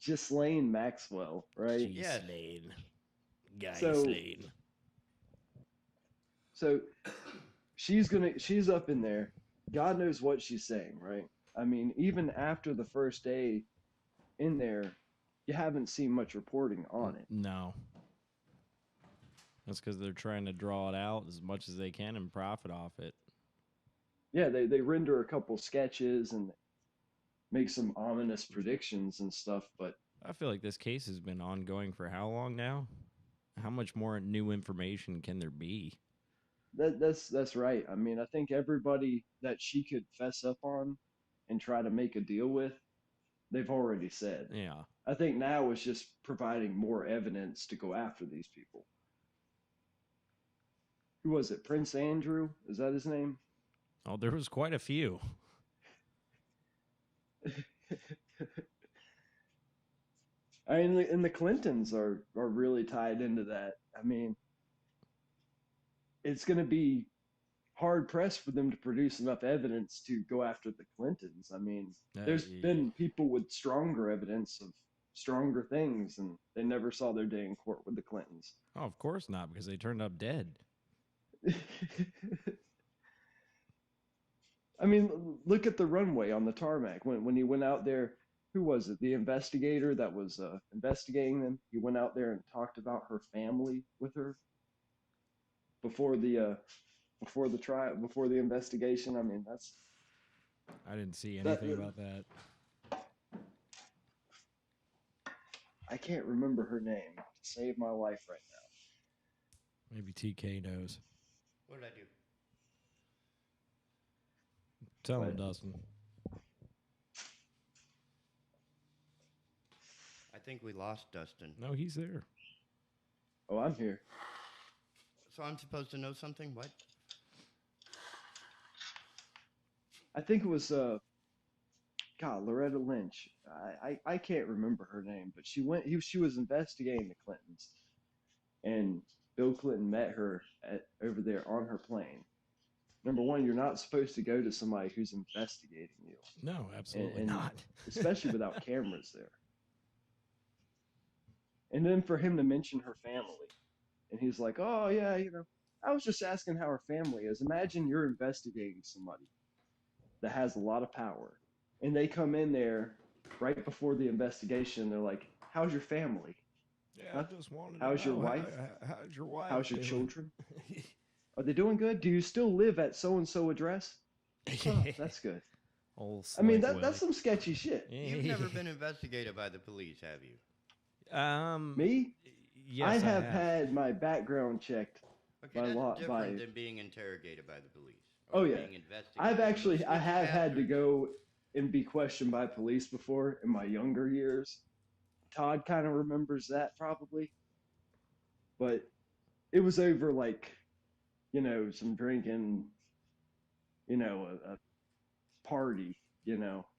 Speaker 1: Ghislaine Maxwell, right?
Speaker 3: Yes.
Speaker 2: Slane. Guy
Speaker 1: So-
Speaker 2: Slane.
Speaker 1: So she's up in there. God knows what she's saying, right? I mean, even after the first day in there, you haven't seen much reporting on it.
Speaker 2: No. That's because they're trying to draw it out as much as they can and profit off it.
Speaker 1: Yeah, they render a couple sketches and make some ominous predictions and stuff, but
Speaker 2: I feel like this case has been ongoing for how long now? How much more new information can there be?
Speaker 1: that's right. I mean, I think everybody that she could fess up on and try to make a deal with, they've already said.
Speaker 2: Yeah.
Speaker 1: I think now it's just providing more evidence to go after these people. Who was it? Prince Andrew? Is that his name?
Speaker 2: Oh, there was quite a few.
Speaker 1: I mean, and the Clintons are really tied into that. I mean, it's going to be hard pressed for them to produce enough evidence to go after the Clintons. I mean, there's been people with stronger evidence of stronger things, and they never saw their day in court with the Clintons.
Speaker 2: Oh, of course not, because they turned up dead.
Speaker 1: I mean, look at the runway on the tarmac. When he went out there, who was it? The investigator that was investigating them. He went out there and talked about her family with her before the trial, before the investigation. I mean, that's.
Speaker 2: I didn't see anything about that.
Speaker 1: I can't remember her name to save my life right now.
Speaker 2: Maybe TK knows.
Speaker 3: What did I do?
Speaker 2: Tell him,
Speaker 1: What?
Speaker 2: Dustin.
Speaker 3: I think we lost Dustin.
Speaker 2: No, he's there.
Speaker 1: Oh, I'm here.
Speaker 3: So I'm supposed to know something? What?
Speaker 1: I think it was God, Loretta Lynch. I can't remember her name, but she was investigating the Clintons, and Bill Clinton met her over there on her plane. Number one, you're not supposed to go to somebody who's investigating you.
Speaker 2: No, absolutely
Speaker 1: and
Speaker 2: not.
Speaker 1: Especially without cameras there. And then for him to mention her family, and he's like, "Oh yeah, I was just asking how her family is. Imagine you're investigating somebody that has a lot of power, and they come in there right before the investigation. They're like, "How's your family?
Speaker 2: Yeah,
Speaker 1: Huh?
Speaker 2: I just wanted
Speaker 1: How's your wife?
Speaker 2: How's your wife?
Speaker 1: How's your
Speaker 2: doing?"
Speaker 1: children? Are they doing good? Do you still live at so and so address? Oh, that's good.
Speaker 2: Old
Speaker 1: I mean,
Speaker 2: Slick
Speaker 1: that's some sketchy shit.
Speaker 2: Willie.
Speaker 3: You've never been investigated by the police, have you?
Speaker 1: Me?
Speaker 2: Yes,
Speaker 1: I have had my background checked.
Speaker 3: Okay,
Speaker 1: By
Speaker 3: that's
Speaker 1: law-
Speaker 3: different
Speaker 1: by-
Speaker 3: than being interrogated by the police.
Speaker 1: Oh,
Speaker 3: or
Speaker 1: yeah.
Speaker 3: Being investigated.
Speaker 1: I have had to
Speaker 3: Hazards.
Speaker 1: go and be questioned by police before in my younger years. Todd kind of remembers that probably. But it was over some drinking, a party,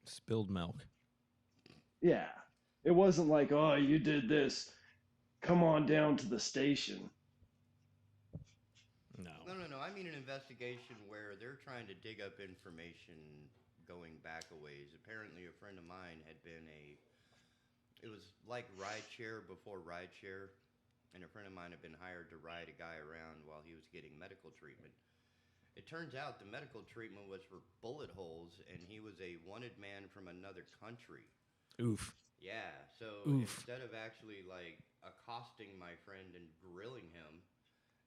Speaker 2: Spilled milk.
Speaker 1: Yeah. It wasn't like, oh, you did this. Come on down to the station.
Speaker 2: No.
Speaker 3: No. I mean an investigation where they're trying to dig up information going back a ways. Apparently, a friend of mine had been it was like rideshare before rideshare, and a friend of mine had been hired to ride a guy around while he was getting medical treatment. It turns out the medical treatment was for bullet holes, and he was a wanted man from another country.
Speaker 2: Oof.
Speaker 3: Yeah, so
Speaker 2: Oof.
Speaker 3: instead of actually like accosting my friend and grilling him,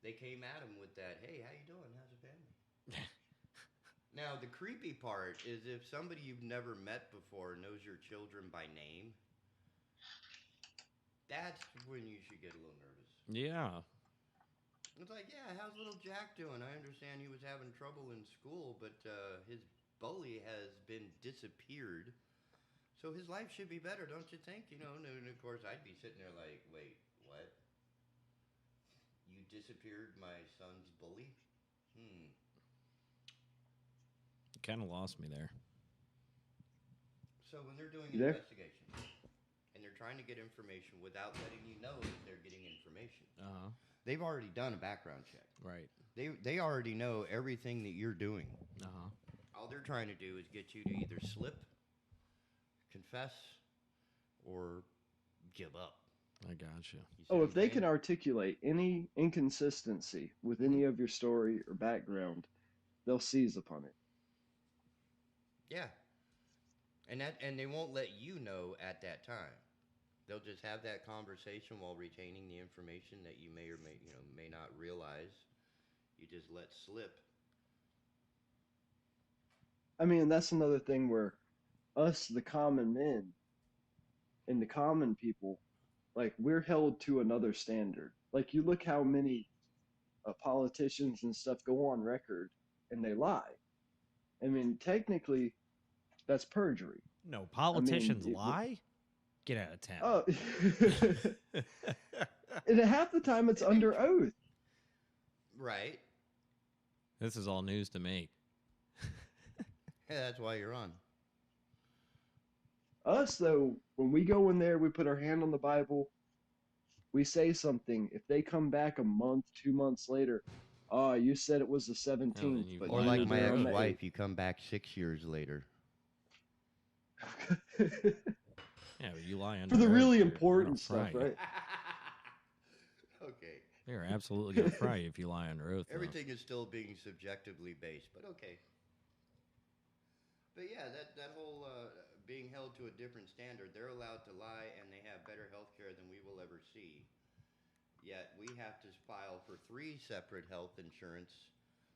Speaker 3: they came at him with that, "Hey, how you doing? How's the family?" Now, the creepy part is if somebody you've never met before knows your children by name, that's when you should get a little nervous.
Speaker 2: Yeah.
Speaker 3: It's like, yeah, how's little Jack doing? I understand he was having trouble in school, but his bully has been disappeared. So his life should be better, don't you think? You know, and of course I'd be sitting there like, wait, what? You disappeared my son's bully?
Speaker 2: You kind of lost me there.
Speaker 3: So when they're doing
Speaker 1: You
Speaker 3: an
Speaker 1: there?
Speaker 3: investigation and they're trying to get information without letting you know that they're getting information, they've already done a background check.
Speaker 2: Right.
Speaker 3: They already know everything that you're doing.
Speaker 2: Uh-huh.
Speaker 3: All they're trying to do is get you to either slip, confess, or give up.
Speaker 2: I gotcha.
Speaker 1: Oh, if they can articulate any inconsistency with any of your story or background, they'll seize upon it.
Speaker 3: Yeah. And they won't let you know at that time. They'll just have that conversation while retaining the information that you may or may not realize. You just let slip.
Speaker 1: I mean, that's another thing where us, the common men, and the common people, like we're held to another standard. Like you look how many politicians and stuff go on record and they lie. I mean, technically, that's perjury.
Speaker 2: No, politicians lie? Get out of town.
Speaker 1: Oh, and half the time it's under oath.
Speaker 3: Right.
Speaker 2: This is all news to me.
Speaker 3: Yeah, that's why you're on.
Speaker 1: Us, though, when we go in there, we put our hand on the Bible, we say something. If they come back a month, 2 months later, oh, you said it was the 17th, but
Speaker 3: or
Speaker 1: you
Speaker 3: like
Speaker 1: were
Speaker 3: my
Speaker 1: there on the
Speaker 3: ex-wife,
Speaker 1: 8th.
Speaker 3: you come back 6 years later.
Speaker 2: Yeah, but you lie under
Speaker 1: For the
Speaker 2: oath,
Speaker 1: really
Speaker 2: you're
Speaker 1: important
Speaker 2: gonna
Speaker 1: stuff,
Speaker 2: fry.
Speaker 1: right?
Speaker 3: Okay.
Speaker 2: You're absolutely going to fry you if you lie under oath.
Speaker 3: Everything is still being subjectively based, but okay. But yeah, that whole being held to a different standard, they're allowed to lie and they have better health care than we will ever see. Yet we have to file for 3 separate health insurance,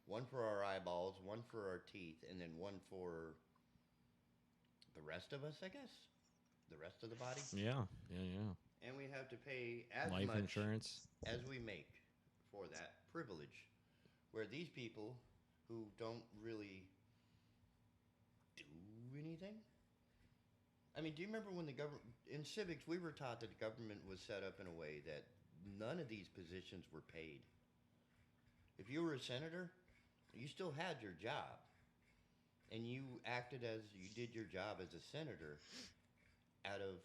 Speaker 3: one for our eyeballs, one for our teeth, and then one for the rest of us, I guess? The rest of the body?
Speaker 2: Yeah.
Speaker 3: And we have to pay as
Speaker 2: Life
Speaker 3: much
Speaker 2: insurance
Speaker 3: as we make for that privilege. Where these people who don't really do anything? I mean, do you remember when the government, in civics, we were taught that the government was set up in a way that none of these positions were paid. If you were a senator, you still had your job. And you did your job as a senator out of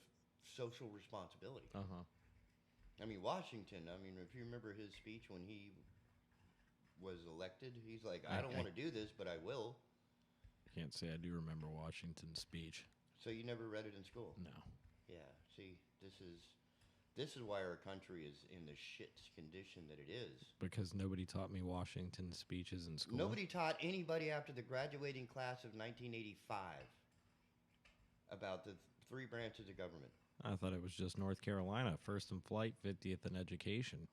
Speaker 3: social responsibility. I mean, Washington, if you remember his speech when he was elected, he's like, I don't want to do this, but I will.
Speaker 2: I can't say I do remember Washington's speech.
Speaker 3: So you never read it in school?
Speaker 2: No.
Speaker 3: Yeah, see, this is why our country is in the shit condition that it is.
Speaker 2: Because nobody taught me Washington's speeches in school?
Speaker 3: Nobody taught anybody after the graduating class of 1985 about the 3 branches of government.
Speaker 2: I thought it was just North Carolina, first in flight, 50th in education.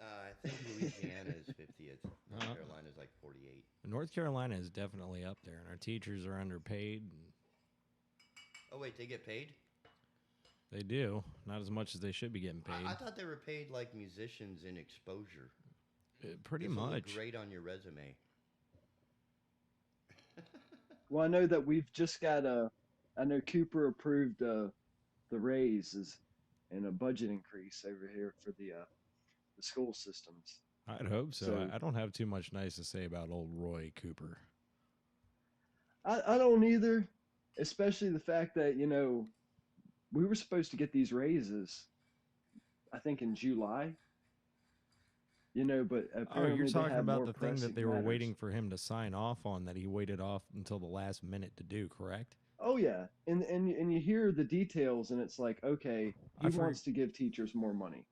Speaker 3: I think Louisiana is 50th. North Carolina is like 48.
Speaker 2: North Carolina is definitely up there, and our teachers are underpaid.
Speaker 3: Oh, wait, they get paid?
Speaker 2: They do. Not as much as they should be getting paid.
Speaker 3: I thought they were paid like musicians in exposure.
Speaker 2: Pretty
Speaker 3: This will
Speaker 2: much.
Speaker 3: look great on your resume.
Speaker 1: Well, I know that we've just got I know Cooper approved the raises and a budget increase over here for the school systems.
Speaker 2: I'd hope so. I don't have too much nice to say about old Roy Cooper.
Speaker 1: I don't either, especially the fact that, we were supposed to get these raises, I think in July, but
Speaker 2: Oh, you're
Speaker 1: apparently they
Speaker 2: talking
Speaker 1: had
Speaker 2: about
Speaker 1: more
Speaker 2: the thing that
Speaker 1: pressing
Speaker 2: they were
Speaker 1: matters.
Speaker 2: waiting for him to sign off on that he waited off until the last minute to do, correct?
Speaker 1: Oh yeah, and you hear the details, and it's like, okay,
Speaker 2: I
Speaker 1: he
Speaker 2: forget.
Speaker 1: wants to give teachers more money.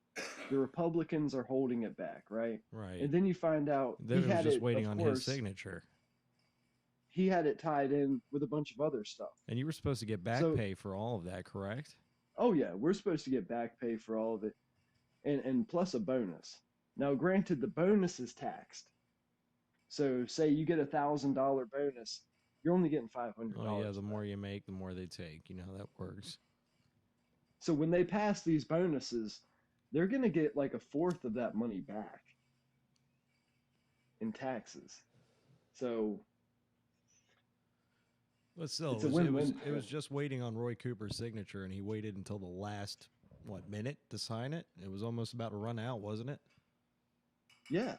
Speaker 1: The Republicans are holding it back, right?
Speaker 2: Right.
Speaker 1: And then you find out
Speaker 2: Then it was just waiting on his signature.
Speaker 1: He had it tied in with a bunch of other stuff.
Speaker 2: And you were supposed to get back
Speaker 1: So,
Speaker 2: pay for all of that, correct?
Speaker 1: oh yeah, we're supposed to get back pay for all of it, and plus a bonus. Now, granted, the bonus is taxed. So, say you get $1,000 bonus, you're only getting $500.
Speaker 2: Oh, yeah, the
Speaker 1: back.
Speaker 2: more you make, the more they take. You know how that works.
Speaker 1: So, when they pass these bonuses, they're going to get like a fourth of that money back in taxes. So,
Speaker 2: But still,
Speaker 1: it's a
Speaker 2: it
Speaker 1: win-win.
Speaker 2: was just waiting on Roy Cooper's signature, and he waited until the last, minute to sign it? It was almost about to run out, wasn't it?
Speaker 1: Yeah.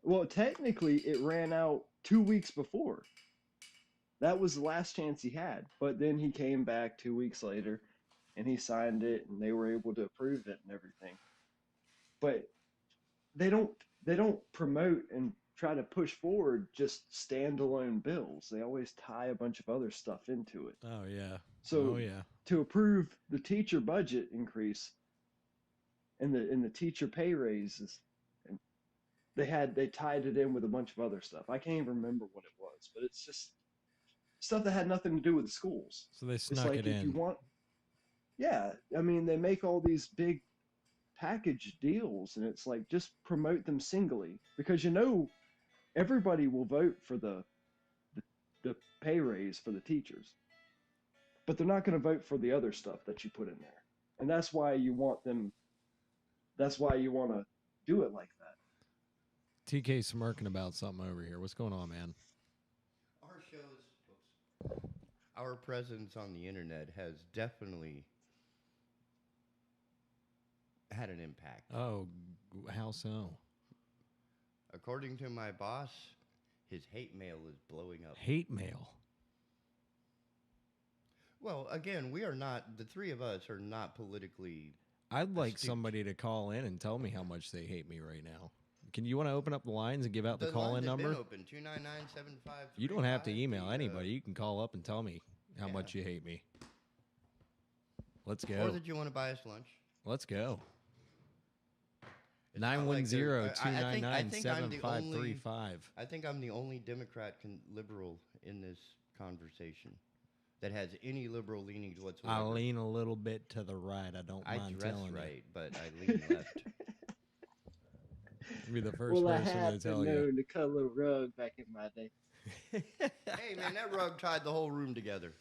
Speaker 1: Well, technically, it ran out 2 weeks before. That was the last chance he had. But then he came back 2 weeks later, and he signed it, and they were able to approve it and everything. But they don't promote and try to push forward just standalone bills. They always tie a bunch of other stuff into it.
Speaker 2: Oh, yeah.
Speaker 1: So to approve the teacher budget increase and the teacher pay raises, and they tied it in with a bunch of other stuff. I can't even remember what it was, but it's just stuff that had nothing to do with the schools.
Speaker 2: So they
Speaker 1: It's
Speaker 2: snuck
Speaker 1: like
Speaker 2: it
Speaker 1: if
Speaker 2: in.
Speaker 1: you want, yeah, I mean they make all these big package deals, and it's like just promote them singly, because everybody will vote for the pay raise for the teachers, but they're not going to vote for the other stuff that you put in there, and that's why you want them. That's why you want to do it like that.
Speaker 2: TK smirking about something over here. What's going on, man?
Speaker 3: Our presence on the internet has definitely had an impact.
Speaker 2: Oh, how so?
Speaker 3: According to my boss, his hate mail is blowing up.
Speaker 2: Hate mail?
Speaker 3: Well, again, the three of us are not politically
Speaker 2: I'd like
Speaker 3: astute.
Speaker 2: somebody to call in and tell me how much they hate me right now. You want to open up the lines and give out the call-in number?
Speaker 3: Been open, 299-7535.
Speaker 2: You don't have to email anybody. You can call up and tell me how much you hate me. Let's go.
Speaker 3: Or that you want to buy us lunch.
Speaker 2: Let's go. 910-299-7535.
Speaker 3: I think I'm the only Democrat liberal in this conversation that has any liberal leanings whatsoever.
Speaker 2: I lean a little bit to the right. I don't mind telling you.
Speaker 3: I dress right, but I lean left.
Speaker 2: Be the first person to tell you.
Speaker 1: To cut a little rug back in my day.
Speaker 3: Hey, man, that rug tied the whole room together.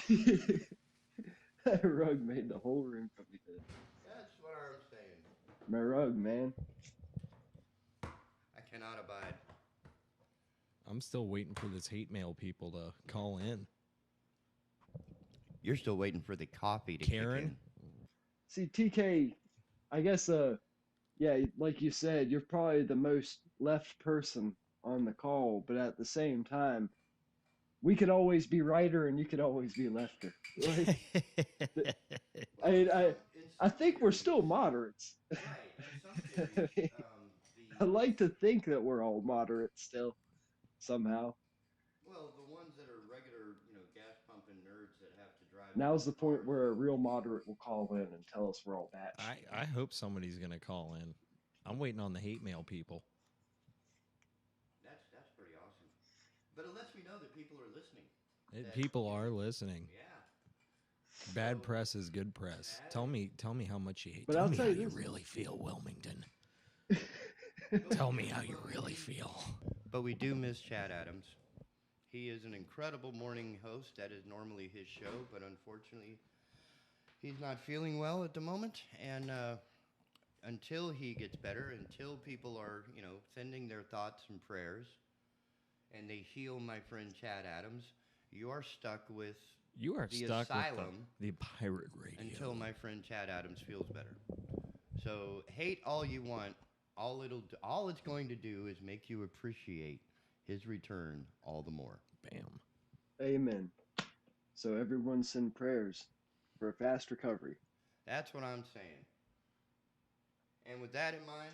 Speaker 1: That rug made the whole room come together.
Speaker 3: That's what I'm saying.
Speaker 1: My rug, man.
Speaker 3: I cannot abide.
Speaker 2: I'm still waiting for this hate mail people to call in.
Speaker 3: You're still waiting for the coffee to
Speaker 2: Karen?
Speaker 1: See, TK, I guess, yeah, like you said, you're probably the most left person on the call, but at the same time, we could always be righter and you could always be lefter. Like, I think we're still moderates.
Speaker 3: Right.
Speaker 1: I like to think that we're all moderates still, somehow.
Speaker 3: Well, the ones that are regular, gas pumping nerds that have to drive.
Speaker 1: Now's the point where a real moderate will call in and tell us we're all bad.
Speaker 2: I hope somebody's going to call in. I'm waiting on the hate mail people.
Speaker 3: That's pretty awesome. But it lets me know that people are listening.
Speaker 2: People are listening.
Speaker 3: Yeah.
Speaker 2: Bad press is good press. Tell me how much you hate.
Speaker 1: But
Speaker 2: Tell
Speaker 1: I'll
Speaker 2: me
Speaker 1: tell
Speaker 2: how
Speaker 1: you
Speaker 2: you
Speaker 1: this.
Speaker 2: really feel, Wilmington. Tell me how you really feel.
Speaker 3: But we do miss Chad Adams. He is an incredible morning host. That is normally his show, but unfortunately, he's not feeling well at the moment. And until he gets better, until people are, sending their thoughts and prayers, and they heal my friend Chad Adams, you are stuck with the asylum
Speaker 2: with the pirate radio
Speaker 3: until my friend Chad Adams feels better. So hate all you want. All it's going to do is make you appreciate his return all the more.
Speaker 2: Bam.
Speaker 1: Amen. So everyone send prayers for a fast recovery.
Speaker 3: That's what I'm saying. And with that in mind,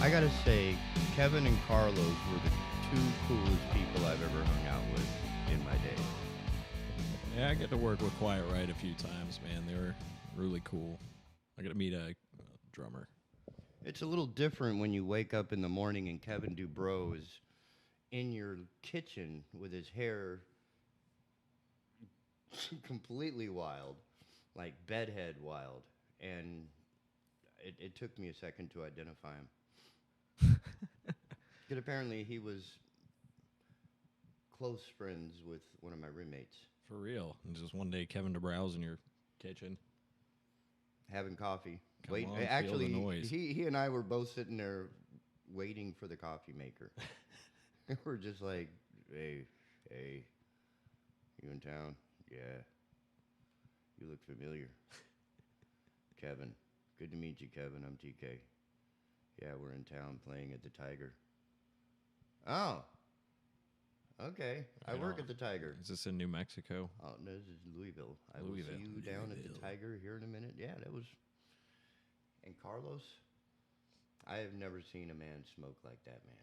Speaker 3: I gotta say, Kevin and Carlos were the two coolest people I've ever hung out with in my day.
Speaker 2: Yeah, I get to work with Quiet Riot a few times, man. They were really cool. I got to meet a drummer.
Speaker 3: It's a little different when you wake up in the morning and Kevin Dubrow is in your kitchen with his hair completely wild, like bedhead wild. And it took me a second to identify him. Because apparently he was close friends with one of my roommates.
Speaker 2: For real. And just one day, Kevin DeBrow's in your kitchen.
Speaker 3: having coffee.
Speaker 2: Come
Speaker 3: Wait,
Speaker 2: on, feel the
Speaker 3: actually,
Speaker 2: noise.
Speaker 3: he and I were both sitting there waiting for the coffee maker. We're just like, hey, you in town? Yeah. You look familiar. Kevin. Good to meet you, Kevin. I'm TK. Yeah, we're in town playing at the Tiger. Oh. Okay. I work at the Tiger.
Speaker 2: Is this in New Mexico?
Speaker 3: Oh, no, this is Louisville. I will
Speaker 2: Louisville.
Speaker 3: see you down at the Tiger here in a minute. Yeah, that was... And Carlos, I have never seen a man smoke like that, man.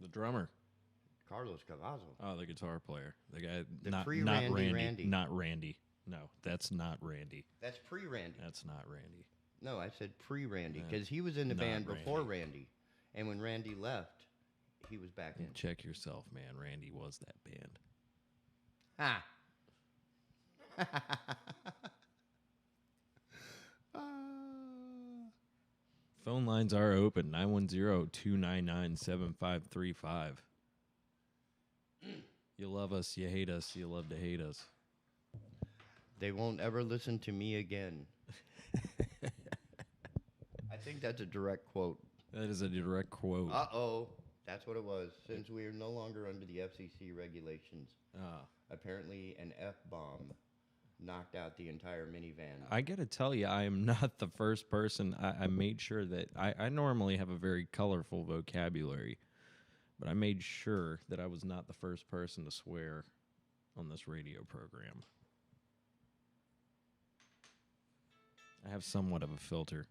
Speaker 2: The drummer.
Speaker 3: Carlos Cavazo.
Speaker 2: Oh, the guitar player. The guy,
Speaker 3: The
Speaker 2: not
Speaker 3: pre-Randy
Speaker 2: Randy.
Speaker 3: Randy.
Speaker 2: Not Randy. No, that's not Randy.
Speaker 3: That's pre-Randy.
Speaker 2: That's not Randy.
Speaker 3: No, I said pre-Randy because he was in the band before Randy. And when Randy left, he was back in.
Speaker 2: Check yourself, man. Randy was that band. Phone lines are open. 910-299-7535. You love us, you hate us, you love to hate us.
Speaker 3: They won't ever listen to me again. I think that's a direct quote.
Speaker 2: That is a direct quote.
Speaker 3: Uh-oh. That's what it was. Since we are no longer under the FCC regulations, apparently an F-bomb knocked out the entire minivan.
Speaker 2: I got to tell you, I am not the first person. I made sure that I normally have a very colorful vocabulary, but I made sure that I was not the first person to swear on this radio program. I have somewhat of a filter.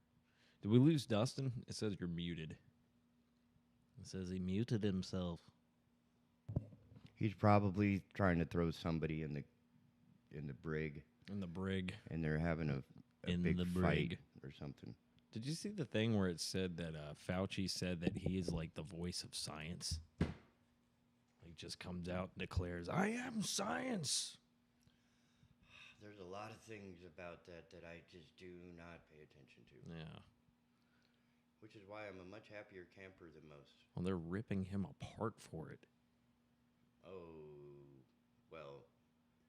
Speaker 2: Did we lose Dustin? It says you're muted. It says he muted himself.
Speaker 3: He's probably trying to throw somebody in the brig.
Speaker 2: In the brig.
Speaker 3: And they're having a big fight or something.
Speaker 2: Did you see the thing where it said that Fauci said that he is like the voice of science? He just comes out and declares, I am science.
Speaker 3: There's a lot of things about that I just do not pay attention to.
Speaker 2: Yeah.
Speaker 3: Which is why I'm a much happier camper than most.
Speaker 2: Well, they're ripping him apart for it.
Speaker 3: Oh, well.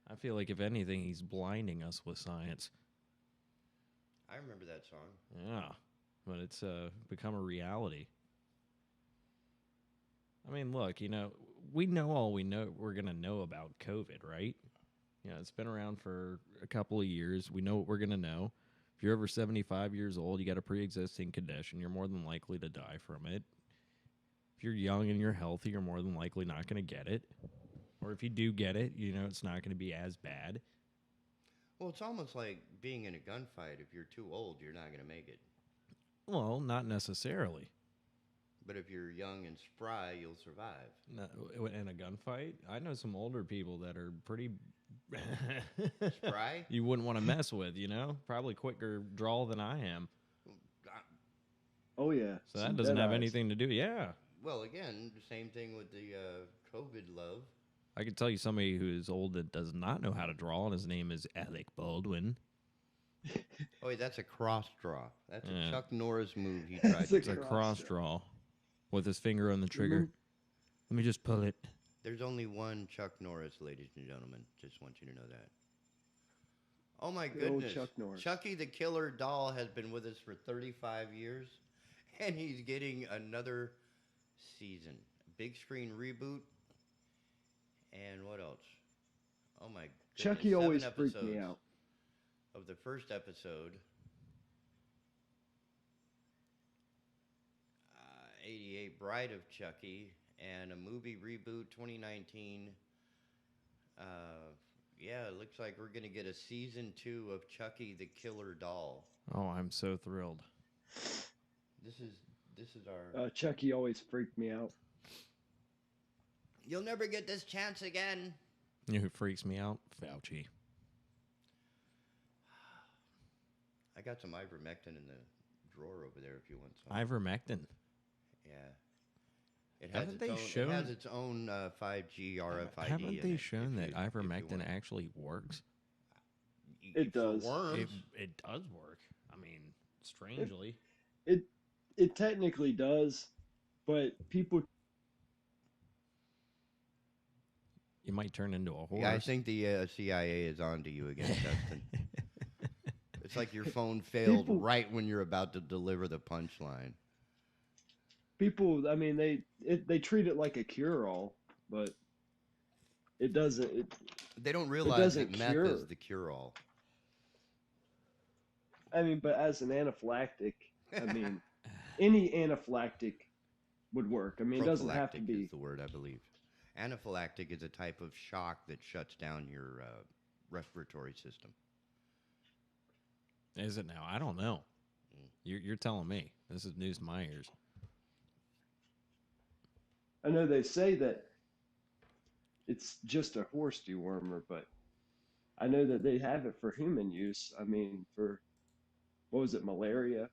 Speaker 2: I feel like, if anything, he's blinding us with science.
Speaker 3: I remember that song.
Speaker 2: Yeah, but it's become a reality. I mean, look, we know all we're going to know about COVID, right? It's been around for a couple of years. We know what we're going to know. If you're over 75 years old, you got a pre-existing condition, you're more than likely to die from it. If you're young and you're healthy, you're more than likely not going to get it. Or if you do get it, it's not going to be as bad.
Speaker 3: Well, it's almost like being in a gunfight. If you're too old, you're not going to make it.
Speaker 2: Well, not necessarily.
Speaker 3: But if you're young and spry, you'll survive.
Speaker 2: In a gunfight? I know some older people that are pretty...
Speaker 3: Spry?
Speaker 2: You wouldn't want to mess with, Probably quicker draw than I am.
Speaker 1: Oh, yeah.
Speaker 2: So that doesn't have anything to do... Yeah.
Speaker 3: Well, again, the same thing with the COVID love.
Speaker 2: I can tell you somebody who is old that does not know how to draw, and his name is Alec Baldwin.
Speaker 3: Oh, wait, that's a cross draw. That's a Chuck Norris move he tried.
Speaker 2: It's a cross draw with his finger on the trigger. Mm-hmm. Let me just pull it.
Speaker 3: There's only one Chuck Norris, ladies and gentlemen. Just want you to know that. Oh, my goodness.
Speaker 1: Chuck Norris.
Speaker 3: Chucky the Killer Doll has been with us for 35 years, and he's getting another season. Big screen reboot. And what else? Oh, my goodness.
Speaker 1: Chucky always freaked me out.
Speaker 3: Of the first episode, 88 Bride of Chucky, and a movie reboot 2019. Yeah, it looks like we're going to get a season 2 of Chucky the Killer Doll.
Speaker 2: Oh, I'm so thrilled.
Speaker 3: This is our...
Speaker 1: Chucky always freaked me out.
Speaker 3: You'll never get this chance again.
Speaker 2: You know who freaks me out? Fauci.
Speaker 3: I got some ivermectin in the drawer over there if you want some.
Speaker 2: Ivermectin?
Speaker 3: Yeah. It has its own 5G RFID.
Speaker 2: Haven't they shown that ivermectin actually works?
Speaker 1: It does.
Speaker 2: It does work. I mean, strangely.
Speaker 1: It technically does, but people...
Speaker 2: You might turn into a horse.
Speaker 3: Yeah, I think the CIA is on to you again, Dustin. It's like your phone failed
Speaker 1: people,
Speaker 3: right when you're about to deliver the punchline.
Speaker 1: people. I mean, they treat it like a cure-all, but it doesn't.
Speaker 3: They don't
Speaker 1: It
Speaker 3: realize that
Speaker 1: doesn't
Speaker 3: meth is
Speaker 1: cure.
Speaker 3: the cure-all.
Speaker 1: I mean, but as an anaphylactic, I mean, any anaphylactic would work. I mean, it doesn't have to
Speaker 3: Prophylactic is
Speaker 1: be.
Speaker 3: the word, I believe. Anaphylactic is a type of shock that shuts down your respiratory system.
Speaker 2: Is it now? I don't know.
Speaker 3: Mm.
Speaker 2: You're telling me. This is news to my ears.
Speaker 1: I know they say that it's just a horse dewormer, but I know that they have it for human use. I mean, for what was it, malaria,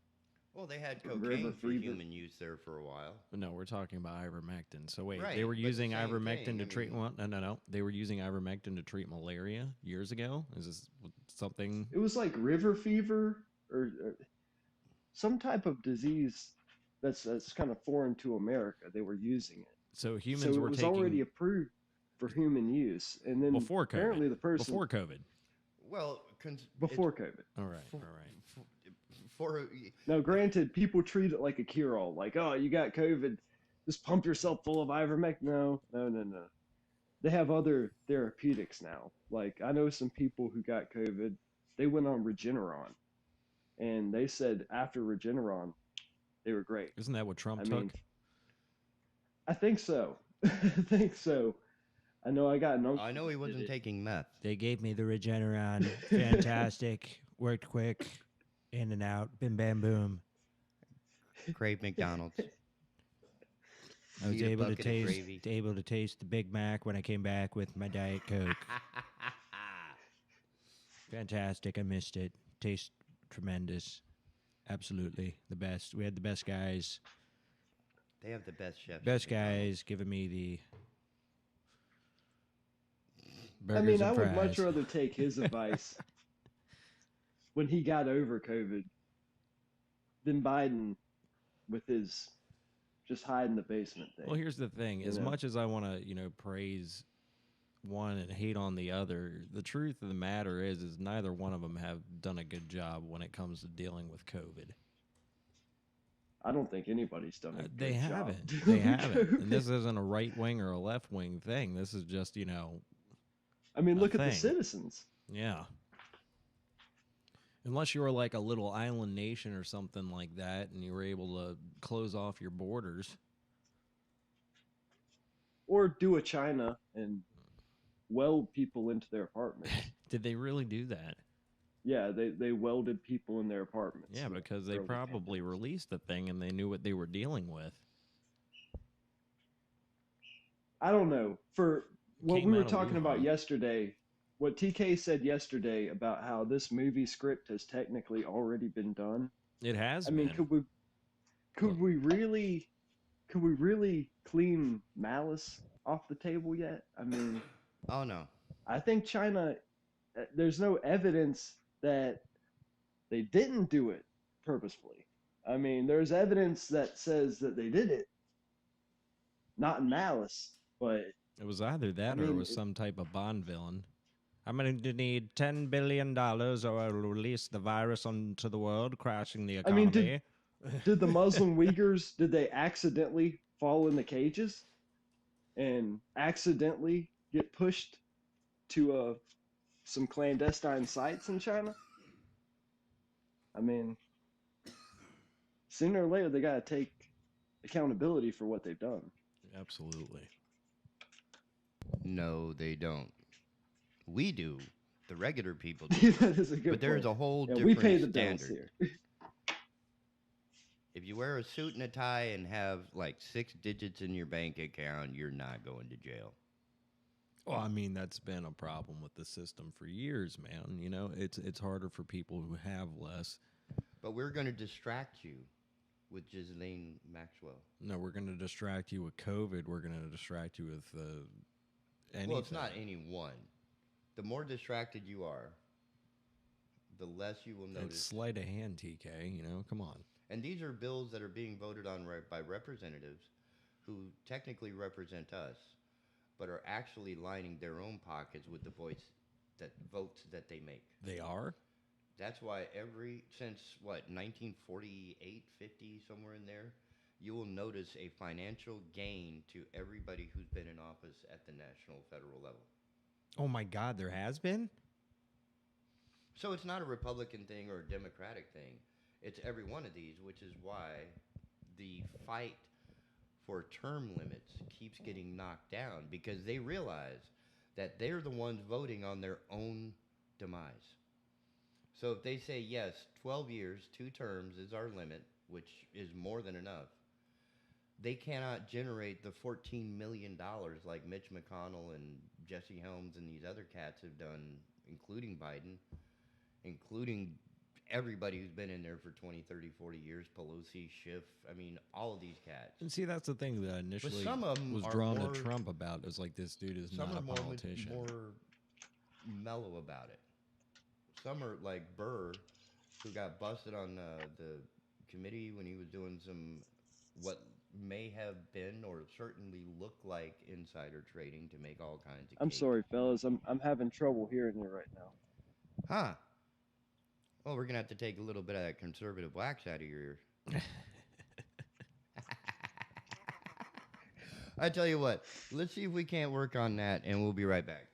Speaker 3: Well, they had
Speaker 1: river
Speaker 3: cocaine for
Speaker 1: fever.
Speaker 3: human use there for a while.
Speaker 2: No, we're talking about ivermectin. So wait,
Speaker 3: Right,
Speaker 2: they were
Speaker 3: but the
Speaker 2: using
Speaker 3: same
Speaker 2: ivermectin
Speaker 3: thing,
Speaker 2: to
Speaker 3: I
Speaker 2: treat
Speaker 3: mean-
Speaker 2: what? No. They were using ivermectin to treat malaria years ago. Is this something?
Speaker 1: It was like river fever or some type of disease that's kind of foreign to America. They were using it,
Speaker 2: So
Speaker 1: so
Speaker 2: humans
Speaker 1: it
Speaker 2: were
Speaker 1: was already
Speaker 2: taking
Speaker 1: approved for human use. And then
Speaker 2: before COVID.
Speaker 1: apparently the person
Speaker 2: Before COVID.
Speaker 3: Well,
Speaker 1: before COVID.
Speaker 2: All right.
Speaker 3: For-
Speaker 2: All right.
Speaker 3: for
Speaker 1: Now, granted, people treat it like a cure-all, like, oh, you got COVID, just pump yourself full of ivermectin. No. They have other therapeutics now. Like, I know some people who got COVID, they went on Regeneron, and they said after Regeneron, they were great.
Speaker 2: Isn't that what Trump
Speaker 1: I
Speaker 2: took?
Speaker 1: mean, I think so. I think so. I know I got an uncle.
Speaker 3: I know he
Speaker 1: that did
Speaker 3: wasn't
Speaker 1: it.
Speaker 3: taking meth.
Speaker 4: They gave me the Regeneron. Fantastic. Worked quick. In and out. Bim bam boom.
Speaker 3: Crave McDonald's.
Speaker 4: I was
Speaker 3: Need a
Speaker 4: able to
Speaker 3: bucket of gravy.
Speaker 4: taste the Big Mac when I came back with my Diet Coke. Fantastic. I missed it. Tastes tremendous. Absolutely. The best. We had the best guys.
Speaker 3: They have the best chefs. at
Speaker 4: Best
Speaker 3: McDonald's.
Speaker 4: guys giving me the
Speaker 1: I
Speaker 4: burgers
Speaker 1: mean,
Speaker 4: and
Speaker 1: I would
Speaker 4: fries.
Speaker 1: much rather take his advice when he got over COVID than Biden with his just hide in the basement thing.
Speaker 2: Well, here's the thing.
Speaker 1: You
Speaker 2: As
Speaker 1: know?
Speaker 2: much as I want to, praise one and hate on the other, the truth of the matter is neither one of them have done a good job when it comes to dealing with COVID.
Speaker 1: I don't think anybody's done a good
Speaker 2: They
Speaker 1: job
Speaker 2: haven't.
Speaker 1: dealing
Speaker 2: They
Speaker 1: with
Speaker 2: haven't.
Speaker 1: COVID.
Speaker 2: And this isn't a right wing or a left wing thing. This is just,
Speaker 1: I mean,
Speaker 2: a
Speaker 1: look at the
Speaker 2: thing.
Speaker 1: citizens.
Speaker 2: yeah. Unless you were like a little island nation or something like that and you were able to close off your borders.
Speaker 1: Or do a China and weld people into their apartments.
Speaker 2: Did they really do that?
Speaker 1: Yeah, they welded people in their apartments.
Speaker 2: Yeah,
Speaker 1: in the
Speaker 2: because they
Speaker 1: early
Speaker 2: probably released the thing and they knew what they were dealing with.
Speaker 1: I don't know. For what
Speaker 2: Came
Speaker 1: we were
Speaker 2: out of
Speaker 1: talking about
Speaker 2: Wuhan.
Speaker 1: yesterday, what TK said yesterday about how this movie script has technically already been done.
Speaker 2: It has
Speaker 1: I mean,
Speaker 2: been.
Speaker 1: could we really clean malice off the table yet? I mean,
Speaker 3: Oh no.
Speaker 1: I think China, there's no evidence that they didn't do it purposefully. I mean, there's evidence that says that they did it, not in malice, but
Speaker 2: It was either that or it
Speaker 1: mean,
Speaker 2: was some type of Bond villain. I'm going to need $10 billion or I'll release the virus onto the world, crashing the
Speaker 1: I
Speaker 2: economy.
Speaker 1: mean, did the Muslim Uyghurs, did they accidentally fall in the cages and accidentally get pushed to some clandestine sites in China? I mean, sooner or later they got to take accountability for what they've done.
Speaker 2: Absolutely.
Speaker 3: No, they don't. We do. The regular people do.
Speaker 1: That is a good
Speaker 3: But there's
Speaker 1: point.
Speaker 3: a whole
Speaker 1: Yeah,
Speaker 3: different
Speaker 1: we pay the bills
Speaker 3: standard.
Speaker 1: here.
Speaker 3: If you wear a suit and a tie and have like 6 digits in your bank account, you're not going to jail.
Speaker 2: Well, I mean, that's been a problem with the system for years, man. It's harder for people who have less.
Speaker 3: But we're going to distract you with Ghislaine Maxwell.
Speaker 2: No, we're going to distract you with COVID. We're going to distract you with anything.
Speaker 3: Well, it's not any one. The more distracted you are, the less you will
Speaker 2: It's
Speaker 3: notice.
Speaker 2: sleight of hand, TK. Come on.
Speaker 3: And these are bills that are being voted on by representatives who technically represent us, but are actually lining their own pockets with the votes that they make.
Speaker 2: They are?
Speaker 3: That's why since what, 1948, 50, somewhere in there, you will notice a financial gain to everybody who's been in office at the national federal level.
Speaker 4: Oh my God, there has been?
Speaker 3: So it's not a Republican thing or a Democratic thing. It's every one of these, which is why the fight for term limits keeps getting knocked down, because they realize that they're the ones voting on their own demise. So if they say, yes, 12 years, 2 terms is our limit, which is more than enough, they cannot generate the $14 million like Mitch McConnell and Jesse Helms and these other cats have done, including Biden, including everybody who's been in there for 20, 30, 40 years, Pelosi, Schiff, I mean, all of these cats.
Speaker 4: And see, that's the thing that initially
Speaker 3: some of 'em
Speaker 4: was
Speaker 3: are
Speaker 4: drawn
Speaker 3: more-
Speaker 4: to Trump about is like, this dude is
Speaker 3: Some
Speaker 4: not
Speaker 3: are
Speaker 4: a
Speaker 3: more
Speaker 4: politician.
Speaker 3: more mellow about it. Some are like Burr, who got busted on the committee when he was doing some what may have been or certainly looked like insider trading to make all kinds of
Speaker 1: I'm
Speaker 3: cake.
Speaker 1: sorry, fellas. I'm having trouble hearing you right now.
Speaker 3: Huh. Well, we're going to have to take a little bit of that conservative wax out of your ear. I tell you what, let's see if we can't work on that, and we'll be right back.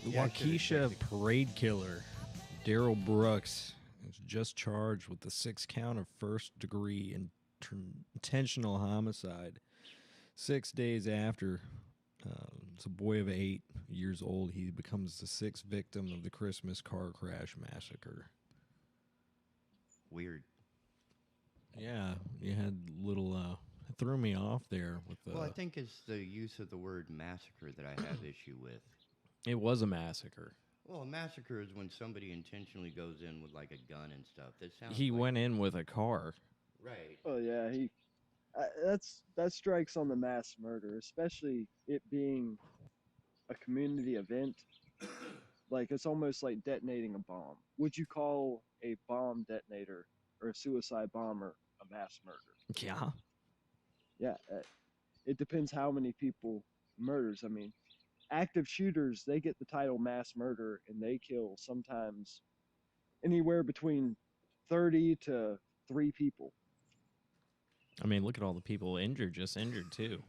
Speaker 3: Yeah, I should've
Speaker 2: Waukesha
Speaker 3: checked
Speaker 2: parade killer Daryl Brooks is just charged with the 6 count of first-degree intentional homicide. 6 days after, it's a boy of 8 years old. He becomes the 6th victim of the Christmas car crash massacre.
Speaker 3: Weird.
Speaker 2: Yeah, you had little. It threw me off there with the.
Speaker 3: Well, I think it's the use of the word massacre that I have issue with.
Speaker 2: It was a massacre.
Speaker 3: Well, a massacre is when somebody intentionally goes in with like a gun and stuff. That sounds.
Speaker 2: He
Speaker 3: like,
Speaker 2: went in with a car.
Speaker 3: right.
Speaker 1: Oh yeah, that strikes on the mass murder, especially it being a community event. Like it's almost like detonating a bomb. Would you call a bomb detonator or a suicide bomber a mass murder?
Speaker 2: Yeah.
Speaker 1: Yeah, it depends how many people murders. I mean, active shooters, they get the title mass murder and they kill sometimes anywhere between 30 to 3 people.
Speaker 2: I mean, look at all the people injured, just injured too.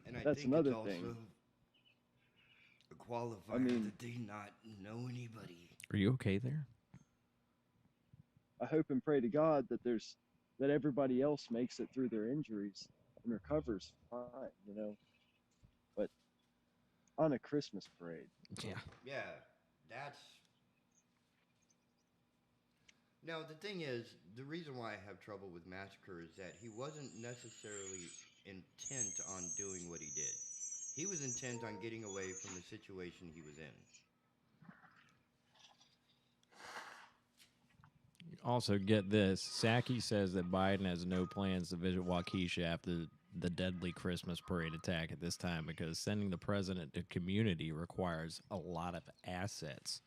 Speaker 3: And I
Speaker 1: That's
Speaker 3: think
Speaker 1: another
Speaker 3: it's also
Speaker 1: thing.
Speaker 3: a qualifier
Speaker 1: I mean-
Speaker 3: that they not know anybody.
Speaker 2: Are you okay there?
Speaker 1: I hope and pray to God that everybody else makes it through their injuries and recovers fine. But on a Christmas parade,
Speaker 2: Yeah.
Speaker 3: Yeah, that's. Now, the thing is, the reason why I have trouble with Massacre is that he wasn't necessarily intent on doing what he did. He was intent on getting away from the situation he was in.
Speaker 2: Also, get this. Psaki says that Biden has no plans to visit Waukesha after the deadly Christmas parade attack at this time because sending the president to community requires a lot of assets.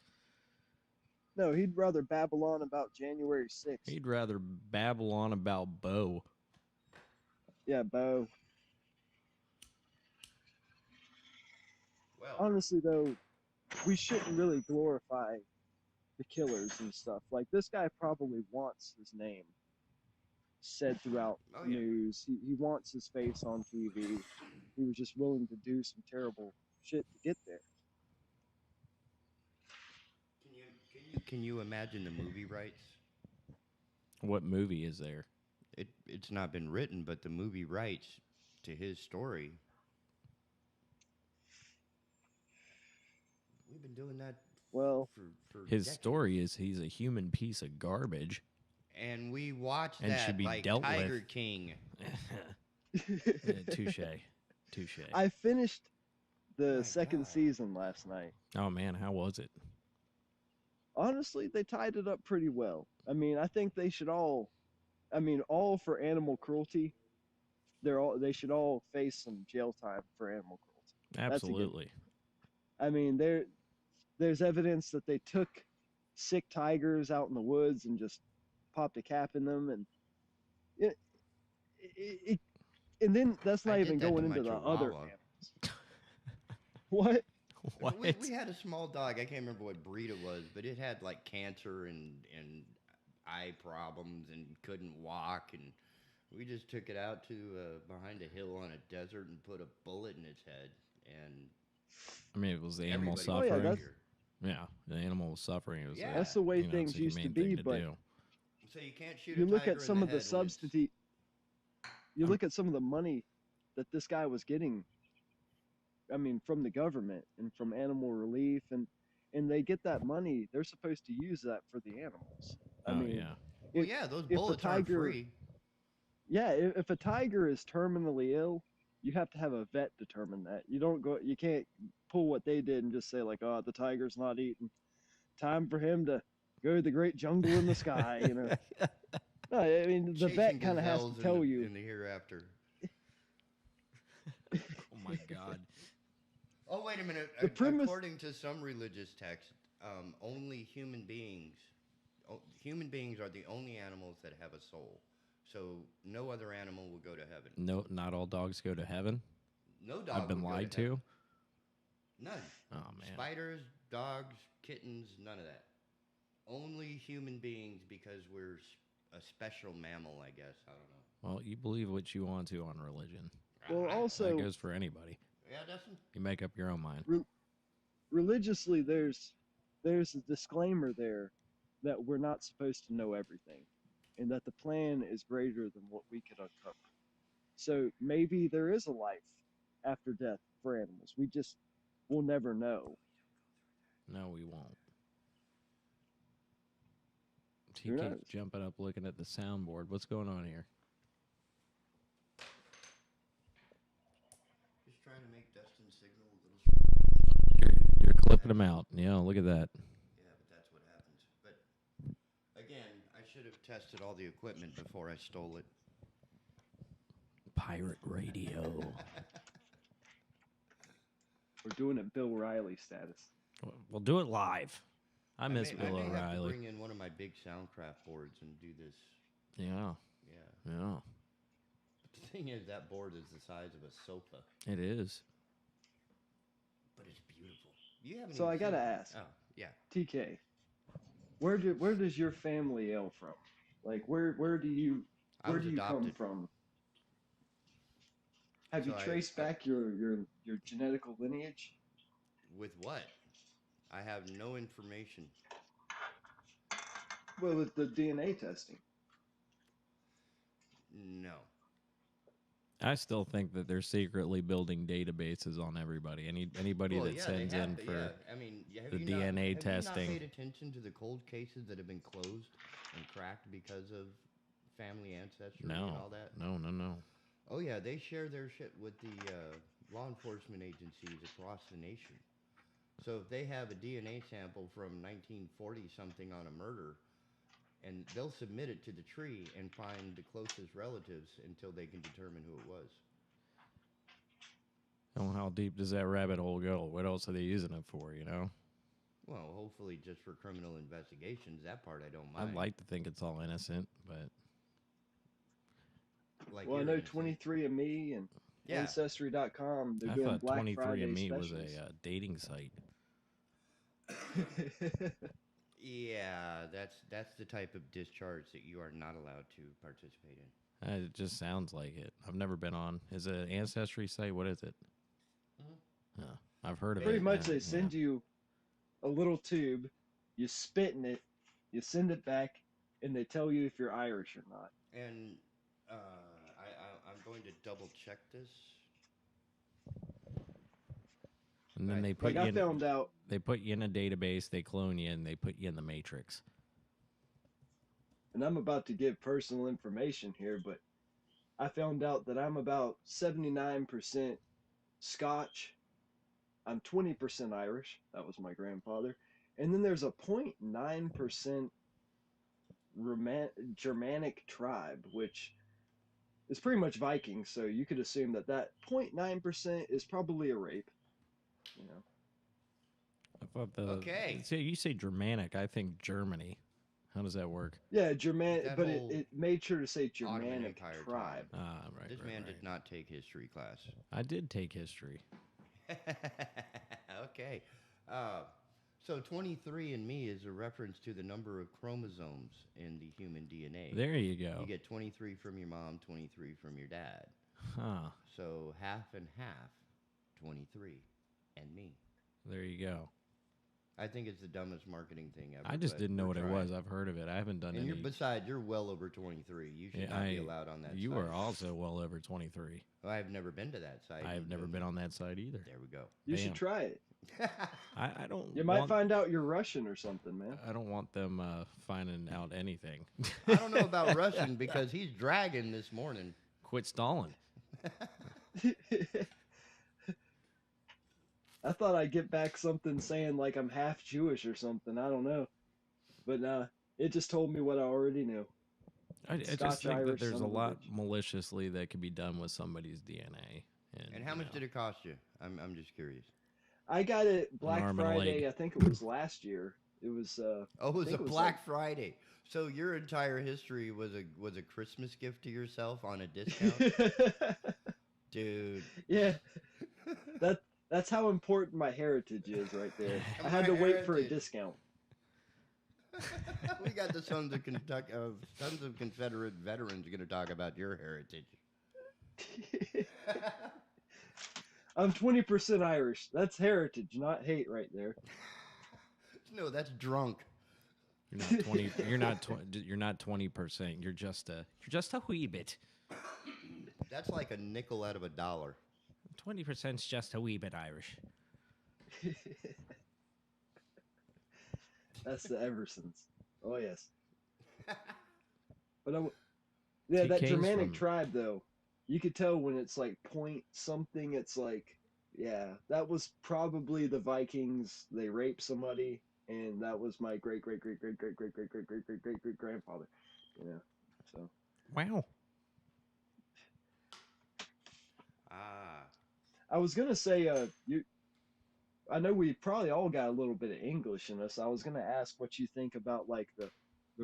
Speaker 1: no, he'd rather babble on about January 6th.
Speaker 2: He'd rather babble on about Bo.
Speaker 1: Yeah, Bo.
Speaker 3: Well,
Speaker 1: Honestly, though, we shouldn't really glorify the killers and stuff. Like, this guy probably wants his name said throughout
Speaker 3: Oh,
Speaker 1: the
Speaker 3: yeah.
Speaker 1: news. He wants his face on TV. He was just willing to do some terrible shit to get there.
Speaker 3: can you imagine the movie rights?
Speaker 2: What movie is there?
Speaker 3: It's not been written, but the movie rights to his story. We've been doing that
Speaker 1: Well,
Speaker 3: for
Speaker 2: His
Speaker 3: decades.
Speaker 2: story is he's a human piece of garbage.
Speaker 3: And we watched
Speaker 2: And
Speaker 3: that
Speaker 2: should be
Speaker 3: like
Speaker 2: dealt with.
Speaker 3: Tiger King.
Speaker 2: Touche. Touche.
Speaker 1: I finished the
Speaker 3: My
Speaker 1: second
Speaker 3: God.
Speaker 1: season last night.
Speaker 2: Oh, man, how was it?
Speaker 1: Honestly, they tied it up pretty well. I mean, I think they should all, all for animal cruelty. They should all face some jail time for animal cruelty.
Speaker 2: Absolutely.
Speaker 1: I mean, there's evidence that they took sick tigers out in the woods and just popped a cap in them, and and then that's
Speaker 3: I
Speaker 1: not
Speaker 3: did
Speaker 1: even
Speaker 3: that to
Speaker 1: going
Speaker 3: my
Speaker 1: into the
Speaker 3: Chihuahua.
Speaker 1: other animals. What?
Speaker 2: What?
Speaker 3: We had a small dog. I can't remember what breed it was, but it had like cancer and eye problems and couldn't walk. And we just took it out to behind a hill on a desert and put a bullet in its head. And
Speaker 2: I mean, it was the animal
Speaker 3: everybody
Speaker 2: suffering.
Speaker 1: yeah,
Speaker 3: was
Speaker 1: that's-
Speaker 3: here.
Speaker 2: Yeah, the animal was suffering. It was
Speaker 3: Yeah.
Speaker 1: That's the way
Speaker 2: it's
Speaker 1: things
Speaker 2: a
Speaker 1: used to
Speaker 2: humane
Speaker 1: be,
Speaker 2: thing to
Speaker 1: but
Speaker 2: do.
Speaker 3: So you can't shoot.
Speaker 1: you
Speaker 3: a
Speaker 1: look
Speaker 3: tiger
Speaker 1: at some
Speaker 3: in
Speaker 1: of the
Speaker 3: head when it's-
Speaker 1: substitute. You look at some of the money that this guy was getting. I mean, from the government and from animal relief, and they get that money. They're supposed to use that for the animals. I
Speaker 2: Oh,
Speaker 1: mean,
Speaker 2: yeah.
Speaker 3: Well,
Speaker 1: if-
Speaker 3: yeah, those
Speaker 1: if a
Speaker 3: bullets aren't
Speaker 1: tiger-
Speaker 3: free.
Speaker 1: yeah. If a tiger is terminally ill, you have to have a vet determine that. You can't pull what they did and just say like, oh, the tiger's not eating. Time for him to go to the great jungle in the sky. No, I mean the vet
Speaker 3: Chasing
Speaker 1: kind of has to
Speaker 3: gazelles
Speaker 1: tell
Speaker 3: in
Speaker 1: you.
Speaker 3: in the hereafter.
Speaker 2: Oh my God.
Speaker 3: Oh, wait a minute.
Speaker 1: The premise-
Speaker 3: According to some religious texts, only human beings are the only animals that have a soul. So no other animal will go to heaven.
Speaker 2: No, not all dogs go to heaven.
Speaker 3: No dog.
Speaker 2: I've been
Speaker 3: will go
Speaker 2: lied
Speaker 3: to. heaven.
Speaker 2: to.
Speaker 3: None.
Speaker 2: Oh man.
Speaker 3: Spiders, dogs, kittens, none of that. Only human beings because we're a special mammal, I guess. I don't know.
Speaker 2: Well, you believe what you want to on religion.
Speaker 1: Well,
Speaker 3: I-
Speaker 1: also,
Speaker 2: That goes for anybody.
Speaker 3: Yeah, Dustin?
Speaker 2: You make up your own mind.
Speaker 1: Religiously, there's a disclaimer there that we're not supposed to know everything, and that the plan is greater than what we could uncover. So maybe there is a life after death for animals. We just will never know.
Speaker 2: No, we won't. He
Speaker 1: Who
Speaker 2: keeps
Speaker 1: knows?
Speaker 2: jumping up looking at the soundboard. What's going on here?
Speaker 3: Just trying to make Dustin's signal a little stronger.
Speaker 2: You're clipping them out. Yeah, look at that.
Speaker 3: Yeah, but that's what happens. But again, I should have tested all the equipment before I stole it.
Speaker 2: Pirate radio.
Speaker 1: We're doing it Bill Riley status.
Speaker 2: We'll do it live. I miss
Speaker 3: I
Speaker 2: Bill
Speaker 3: may have to
Speaker 2: O'Reilly.
Speaker 3: bring in one of my big Soundcraft boards and do this.
Speaker 2: Yeah,
Speaker 3: Yeah.
Speaker 2: yeah,
Speaker 3: But the thing is, that board is the size of a sofa,
Speaker 2: it is.
Speaker 3: but it's beautiful. You haven't.
Speaker 1: So
Speaker 3: even
Speaker 1: I gotta
Speaker 3: seen it.
Speaker 1: ask,
Speaker 3: Oh, yeah.
Speaker 1: TK, where does your family hail from? Like where do you
Speaker 3: I was
Speaker 1: come
Speaker 3: adopted.
Speaker 1: from? Have
Speaker 3: So
Speaker 1: you traced back your genetical lineage?
Speaker 3: With what? I have no information.
Speaker 1: Well, with the DNA testing.
Speaker 3: No.
Speaker 2: I still think that they're secretly building databases on everybody. Anybody
Speaker 3: Well,
Speaker 2: that
Speaker 3: yeah,
Speaker 2: sends
Speaker 3: they have,
Speaker 2: in
Speaker 3: but
Speaker 2: for
Speaker 3: yeah, I mean, have
Speaker 2: the
Speaker 3: you
Speaker 2: DNA
Speaker 3: not, have
Speaker 2: testing.
Speaker 3: You not paid attention to the cold cases that have been closed and cracked because of family ancestry and all that?
Speaker 2: No.
Speaker 3: Oh yeah, they share their shit with the law enforcement agencies across the nation. So if they have a DNA sample from 1940 something on a murder, and they'll submit it to the tree and find the closest relatives until they can determine who it was.
Speaker 2: Oh, how deep does that rabbit hole go? What else are they using it for, you know?
Speaker 3: Well, hopefully just for criminal investigations. That part I don't mind.
Speaker 2: I'd like to think it's all innocent, but
Speaker 3: Like
Speaker 1: Well, I
Speaker 3: you're
Speaker 1: know
Speaker 3: innocent.
Speaker 1: 23andMe and
Speaker 3: Yeah.
Speaker 1: Ancestry.com, they're
Speaker 2: I
Speaker 1: doing
Speaker 2: thought
Speaker 1: Black
Speaker 2: 23andMe
Speaker 1: Friday
Speaker 2: was
Speaker 1: specials.
Speaker 2: a dating site.
Speaker 3: Yeah, that's the type of discharge that you are not allowed to participate in.
Speaker 2: It just sounds like it. I've never been on. Is it an ancestry site? What is it?
Speaker 3: Mhm.
Speaker 2: Oh, I've heard of
Speaker 1: Pretty
Speaker 2: it.
Speaker 1: much
Speaker 2: yeah,
Speaker 1: they send you a little tube, you spit in it, you send it back, and they tell you if you're Irish or not.
Speaker 3: And I'm going to double check this.
Speaker 2: And then
Speaker 3: Right.
Speaker 2: they put
Speaker 1: Like
Speaker 2: you
Speaker 1: I
Speaker 2: in.
Speaker 1: found out,
Speaker 2: They put you in a database. They clone you, and they put you in the matrix.
Speaker 1: and I'm about to give personal information here, but I found out that I'm about 79% Scotch. I'm 20% Irish. That was my grandfather. And then there's a 0.9% Germanic tribe, which is pretty much Vikings. So you could assume that 0.9% is probably a rape. You know.
Speaker 2: I thought
Speaker 3: Okay.
Speaker 2: See, you say Germanic. I think Germany. How does that work?
Speaker 1: Yeah, German,
Speaker 3: That
Speaker 1: but
Speaker 3: whole
Speaker 1: it made sure to say
Speaker 3: Ottoman
Speaker 1: Germanic
Speaker 3: Empire
Speaker 1: tribe.
Speaker 2: Ah, right.
Speaker 3: This
Speaker 2: right,
Speaker 3: man
Speaker 2: right.
Speaker 3: did not take history class.
Speaker 2: I did take history.
Speaker 3: Okay. So 23andMe is a reference to the number of chromosomes in the human DNA.
Speaker 2: There you go.
Speaker 3: You get 23 from your mom, 23 from your dad.
Speaker 2: Huh.
Speaker 3: So half and half, 23, and me.
Speaker 2: There you go.
Speaker 3: I think it's the dumbest marketing thing ever.
Speaker 2: I just
Speaker 3: but
Speaker 2: didn't know
Speaker 3: we're
Speaker 2: what it
Speaker 3: trying.
Speaker 2: was. I've heard of it. I haven't done
Speaker 3: And
Speaker 2: any.
Speaker 3: besides, you're well over 23. You should not be allowed on that
Speaker 2: You
Speaker 3: site.
Speaker 2: are also well over 23.
Speaker 3: Well, I've never been to that site.
Speaker 2: I've never been on that site either.
Speaker 3: There we go.
Speaker 1: You
Speaker 2: Bam.
Speaker 1: should try it.
Speaker 2: I don't.
Speaker 1: You might
Speaker 2: want,
Speaker 1: find out you're Russian or something, man.
Speaker 2: I don't want them finding out anything.
Speaker 3: I don't know about Russian because he's dragging this morning.
Speaker 2: Quit stalling.
Speaker 1: I thought I'd get back something saying like I'm half Jewish or something. I don't know, but it just told me what I already knew.
Speaker 2: I just
Speaker 1: Scotch,
Speaker 2: think that
Speaker 1: Irish,
Speaker 2: there's
Speaker 1: son
Speaker 2: a
Speaker 1: of a
Speaker 2: lot
Speaker 1: bitch.
Speaker 2: maliciously that could be done with somebody's DNA.
Speaker 3: And how much did it cost you? I'm just curious.
Speaker 1: I got it Black
Speaker 2: arm and a leg.
Speaker 1: Friday. I think it was last year. It was.
Speaker 3: Oh, it was a
Speaker 1: think it was
Speaker 3: Black Friday. So your entire history was a Christmas gift to yourself on a discount, dude.
Speaker 1: Yeah, that's how important my heritage is right there. I had
Speaker 3: My
Speaker 1: to wait for a
Speaker 3: heritage.
Speaker 1: discount.
Speaker 3: We got the Sons of Confederate Veterans going to talk about your heritage.
Speaker 1: I'm 20% Irish. That's heritage, not hate, right there.
Speaker 3: No, that's drunk.
Speaker 2: You're not 20. You're not. You're not 20%. You're just a. You're just a wee bit.
Speaker 3: That's like a nickel out of a dollar.
Speaker 2: 20%'s just a wee bit Irish.
Speaker 1: That's the Eversons. Oh yes. But yeah, that
Speaker 2: TK's
Speaker 1: Germanic
Speaker 2: from.
Speaker 1: tribe though, you could tell when it's like point something. It's like, yeah, that was probably the Vikings. They raped somebody, and that was my great great great great great great great great great great great great grandfather. You know, so.
Speaker 2: Wow.
Speaker 3: Ah.
Speaker 1: I was gonna say, I know we probably all got a little bit of English in us. I was gonna ask what you think about like the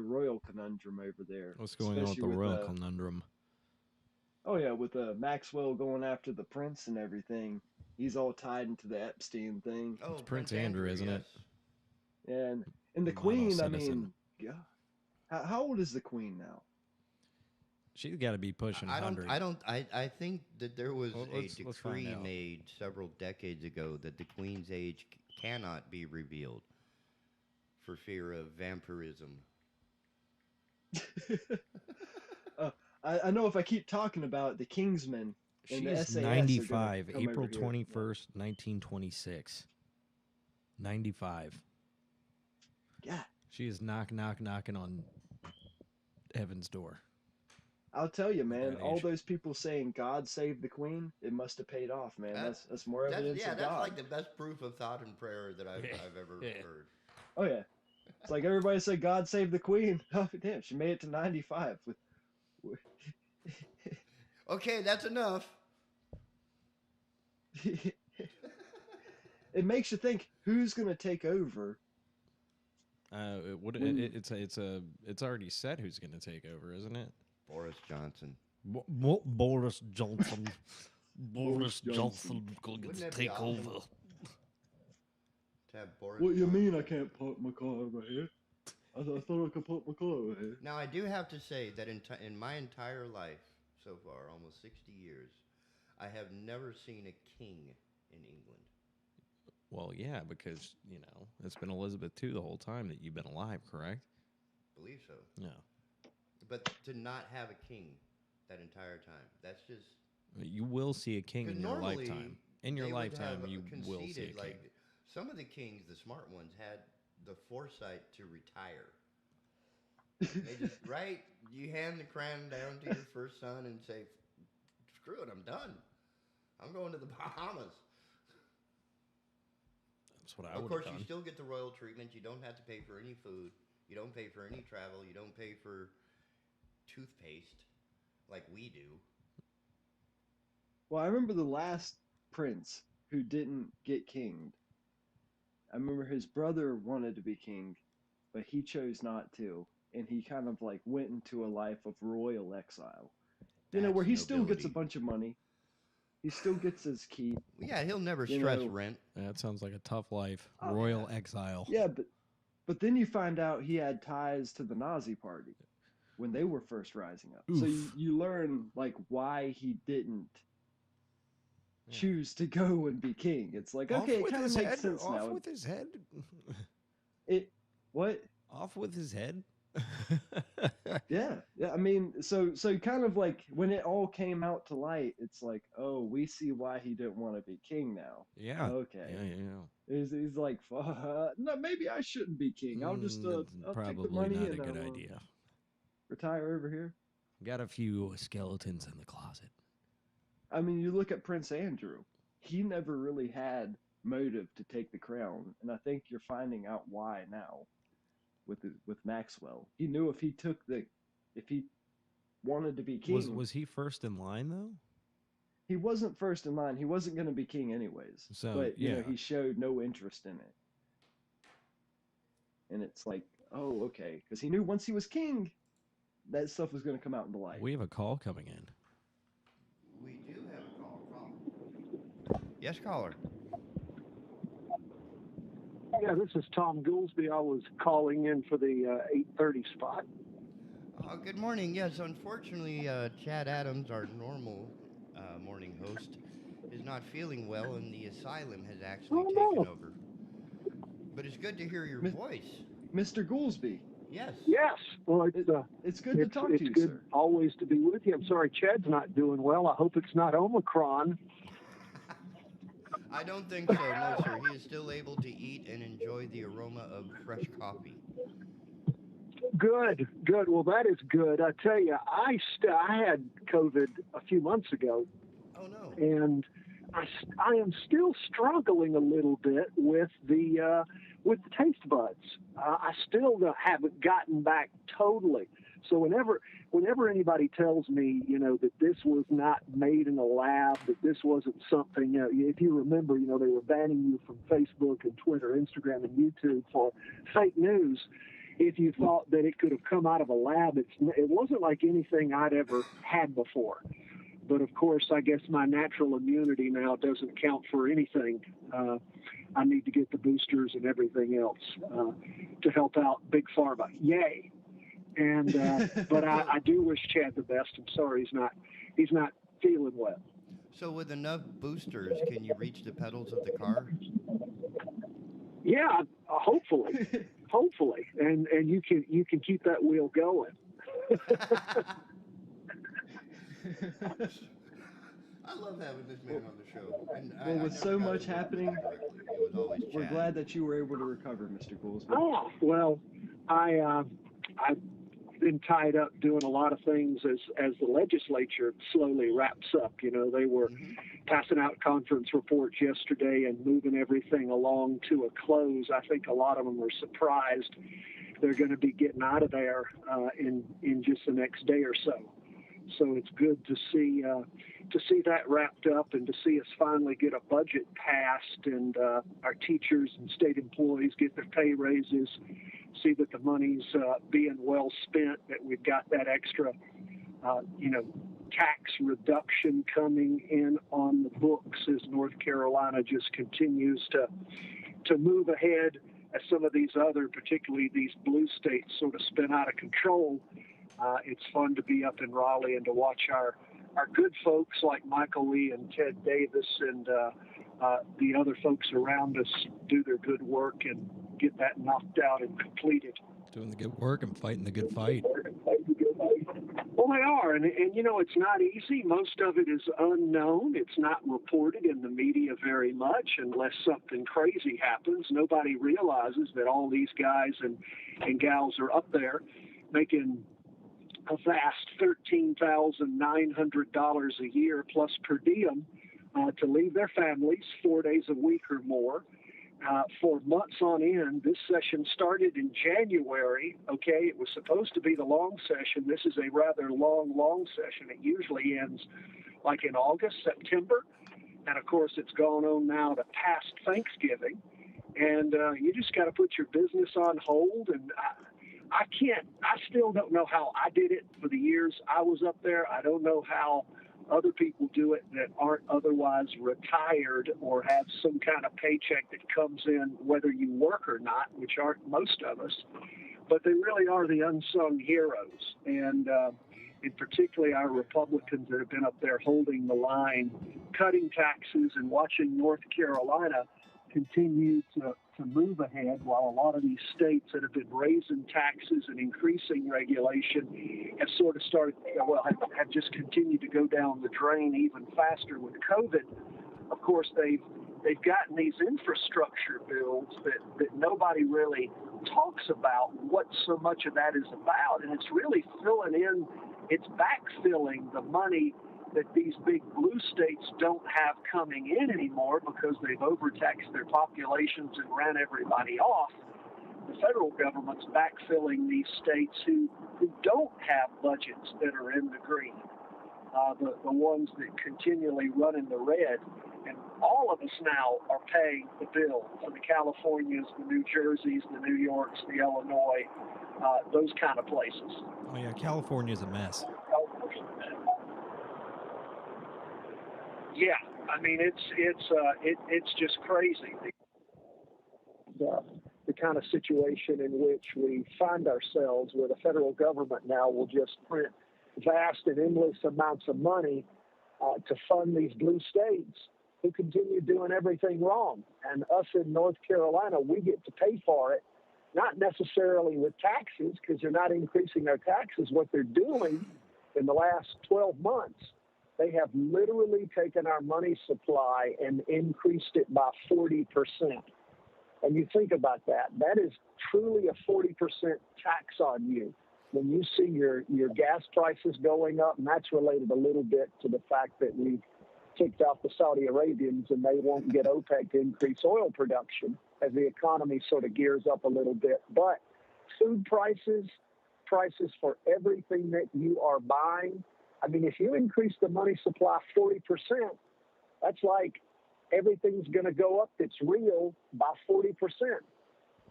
Speaker 1: royal conundrum over there,
Speaker 2: What's going on with
Speaker 1: especially
Speaker 2: the
Speaker 1: with
Speaker 2: royal conundrum?
Speaker 1: oh yeah, with Maxwell going after the prince and everything. He's all tied into the Epstein thing,
Speaker 3: Oh,
Speaker 2: It's Prince Andrew, isn't it?
Speaker 3: yes.
Speaker 1: and the
Speaker 2: Model
Speaker 1: queen. I
Speaker 2: citizen.
Speaker 1: mean, yeah, how old is the queen now?
Speaker 2: She's got to be pushing
Speaker 3: I don't.
Speaker 2: 100.
Speaker 3: I think that there was
Speaker 2: Well,
Speaker 3: a
Speaker 2: let's find
Speaker 3: decree
Speaker 2: out.
Speaker 3: made several decades ago that the queen's age cannot be revealed for fear of vampirism.
Speaker 1: uh, I know if I keep talking about it, the Kingsmen and
Speaker 2: She
Speaker 1: the
Speaker 2: is
Speaker 1: SAS are gonna
Speaker 2: 95.
Speaker 1: come
Speaker 2: April
Speaker 1: over here.
Speaker 2: 21st, 1926. 95.
Speaker 1: Yeah,
Speaker 2: She is knocking on heaven's door.
Speaker 1: I'll tell you, man.
Speaker 2: that
Speaker 1: All
Speaker 2: age.
Speaker 1: those people saying God save the Queen, it must have paid off, man. That's more evidence of
Speaker 3: That's
Speaker 1: God.
Speaker 3: like the best proof of thought and prayer that I've ever heard.
Speaker 1: Oh yeah, it's like everybody said God save the Queen. Oh damn, she made it to 95.
Speaker 3: Okay, that's enough.
Speaker 1: It makes you think who's gonna take over.
Speaker 2: It's already said who's going to take over, isn't it?
Speaker 3: Boris Johnson.
Speaker 2: Boris Johnson.
Speaker 1: Boris Johnson
Speaker 2: going
Speaker 3: Wouldn't that be awesome? To have Boris
Speaker 1: What you
Speaker 3: Johnson.
Speaker 1: mean I can't park my car over here? I thought I could park my car over here.
Speaker 3: Now, I do have to say that in my entire life so far, almost 60 years, I have never seen a king in England.
Speaker 2: Well, yeah, because, it's been Elizabeth II the whole time that you've been alive, correct?
Speaker 3: Believe so.
Speaker 2: Yeah.
Speaker 3: But to not have a king that entire time, that's just...
Speaker 2: You will see a king
Speaker 3: 'cause
Speaker 2: in your
Speaker 3: normally,
Speaker 2: lifetime. In your
Speaker 3: they would
Speaker 2: lifetime,
Speaker 3: have
Speaker 2: you will see a
Speaker 3: conceded,
Speaker 2: king.
Speaker 3: like, some of the kings, the smart ones, had the foresight to retire. They just, right? You hand the crown down to your first son and say, screw it, I'm done. I'm going to the Bahamas.
Speaker 2: That's what I
Speaker 3: Of
Speaker 2: would
Speaker 3: course,
Speaker 2: have
Speaker 3: you
Speaker 2: done.
Speaker 3: still get the royal treatment. You don't have to pay for any food. You don't pay for any travel. You don't pay for toothpaste like we do.
Speaker 1: Well, I remember the last prince who didn't get kinged. I remember his brother wanted to be king, but he chose not to, and he kind of like went into a life of royal exile.
Speaker 3: That's
Speaker 1: Where he still gets a
Speaker 3: nobility.
Speaker 1: bunch of money. He still gets his keep.
Speaker 3: Yeah, he'll never
Speaker 1: You
Speaker 3: stress
Speaker 1: know.
Speaker 3: rent.
Speaker 2: That sounds like a tough life.
Speaker 1: Oh,
Speaker 2: Royal exile.
Speaker 1: Yeah, but then you find out he had ties to the Nazi party when they were first rising up. So
Speaker 2: Oof.
Speaker 1: you learn like why he didn't
Speaker 2: Yeah.
Speaker 1: choose to go and be king. It's like, okay, it kind of makes sense now.
Speaker 2: Off with his head.
Speaker 1: What?
Speaker 2: Off with his head.
Speaker 1: Yeah. I mean, so kind of like when it all came out to light, it's like, oh, we see why he didn't want to be king now.
Speaker 2: Yeah.
Speaker 1: Okay.
Speaker 2: Yeah.
Speaker 1: He's like, no, maybe I shouldn't be king. I'll just
Speaker 2: That's
Speaker 1: I'll take the
Speaker 2: probably
Speaker 1: money
Speaker 2: not
Speaker 1: and
Speaker 2: a good
Speaker 1: I'll
Speaker 2: idea.
Speaker 1: retire over here.
Speaker 2: Got a few skeletons in the closet.
Speaker 1: I mean, you look at Prince Andrew. He never really had motive to take the crown, and I think you're finding out why now with Maxwell. He knew if he wanted to be king.
Speaker 2: Was he first in line though?
Speaker 1: He wasn't first in line. He wasn't going to be king anyways.
Speaker 2: So,
Speaker 1: but
Speaker 2: yeah.
Speaker 1: he showed no interest in it. And it's like, oh, okay, because he knew once he was king, that stuff was going to come out in the light.
Speaker 2: We have a call coming in.
Speaker 3: We do have a caller. Yes, caller.
Speaker 5: Yeah, this is Tom Goolsby. I was calling in for the 8:30 spot.
Speaker 3: Good morning. Yes, unfortunately, Chad Adams, our normal morning host, is not feeling well, and the asylum has actually
Speaker 5: Oh
Speaker 3: taken
Speaker 5: no.
Speaker 3: over. But it's good to hear your
Speaker 1: Mis-
Speaker 3: voice.
Speaker 1: Mr. Goolsby,
Speaker 3: Yes.
Speaker 5: Yes. Well,
Speaker 1: it's good to talk to you,
Speaker 5: good
Speaker 1: sir.
Speaker 5: always to be with you. I'm sorry Chad's not doing well. I hope it's not Omicron.
Speaker 3: I don't think so, no, sir. He is still able to eat and enjoy the aroma of fresh coffee.
Speaker 5: Good, good. Well, that is good. I tell you, I had COVID a few months ago,
Speaker 3: Oh, no.
Speaker 5: and I am still struggling a little bit with the taste buds. I still haven't gotten back totally. So whenever anybody tells me, that this was not made in a lab, that this wasn't something, if you remember, they were banning you from Facebook and Twitter, Instagram, and YouTube for fake news. If you thought that it could have come out of a lab, it wasn't like anything I'd ever had before. But of course, I guess my natural immunity now doesn't count for anything. I need to get the boosters and everything else to help out Big Pharma. Yay! And but I do wish Chad the best. I'm sorry he's not feeling well.
Speaker 3: So, with enough boosters, can you reach the pedals of the car?
Speaker 5: Yeah, hopefully, and you can keep that wheel going.
Speaker 3: I love having this man on the show. And
Speaker 1: Well,
Speaker 3: I
Speaker 1: with
Speaker 3: never
Speaker 1: so
Speaker 3: got
Speaker 1: much
Speaker 3: to work with him
Speaker 1: happening,
Speaker 3: directly. It was always
Speaker 1: we're
Speaker 3: Chad.
Speaker 1: glad that you were able to recover, Mr. Goolsby.
Speaker 5: Oh well, I've been tied up doing a lot of things as the legislature slowly wraps up. They were passing out conference reports yesterday and moving everything along to a close. I think a lot of them are surprised they're going to be getting out of there in just the next day or so. So it's good to see that wrapped up and to see us finally get a budget passed and our teachers and state employees get their pay raises, see that the money's being well spent, that we've got that extra, tax reduction coming in on the books as North Carolina just continues to move ahead as some of these other, particularly these blue states, sort of spin out of control. It's fun to be up in Raleigh and to watch our good folks like Michael Lee and Ted Davis and the other folks around us do their good work and get that knocked out and completed.
Speaker 4: Doing the good work and fighting the good fight.
Speaker 5: Well, they are, and it's not easy. Most of it is unknown. It's not reported in the media very much unless something crazy happens. Nobody realizes that all these guys and gals are up there making a vast $13,900 a year plus per diem to leave their families 4 days a week or more for months on end. This session started in January. Okay, it was supposed to be the long session. This is a rather long session. It usually ends like in August, September. And of course, it's gone on now to past Thanksgiving. And you just got to put your business on hold. And I still don't know how I did it for the years I was up there. I don't know how other people do it that aren't otherwise retired or have some kind of paycheck that comes in whether you work or not, which aren't most of us. But they really are the unsung heroes. And particularly our Republicans that have been up there holding the line, cutting taxes and watching North Carolina continue to move ahead while a lot of these states that have been raising taxes and increasing regulation have sort of started, have just continued to go down the drain even faster with COVID. Of course, they've gotten these infrastructure bills that nobody really talks about what so much of that is about, and it's really it's backfilling the money that these big blue states don't have coming in anymore because they've overtaxed their populations and ran everybody off. The federal government's backfilling these states who don't have budgets that are in the green, the ones that continually run in the red. And all of us now are paying the bill for the Californias, the New Jerseys, the New Yorks, the Illinois, those kind of places.
Speaker 4: Oh yeah, California's a mess.
Speaker 5: Yeah, I mean it's just crazy. The kind of situation in which we find ourselves, where the federal government now will just print vast and endless amounts of money to fund these blue states who continue doing everything wrong. And us in North Carolina, we get to pay for it, not necessarily with taxes, because they're not increasing our taxes. What they're doing in the last 12 months, they have literally taken our money supply and increased it by 40%. And you think about that, that is truly a 40% tax on you. When you see your gas prices going up, and that's related a little bit to the fact that we've kicked out the Saudi Arabians and they won't get OPEC to increase oil production as the economy sort of gears up a little bit. But food prices for everything that you are buying, I mean, if you increase the money supply 40%, that's like everything's going to go up that's real by 40%,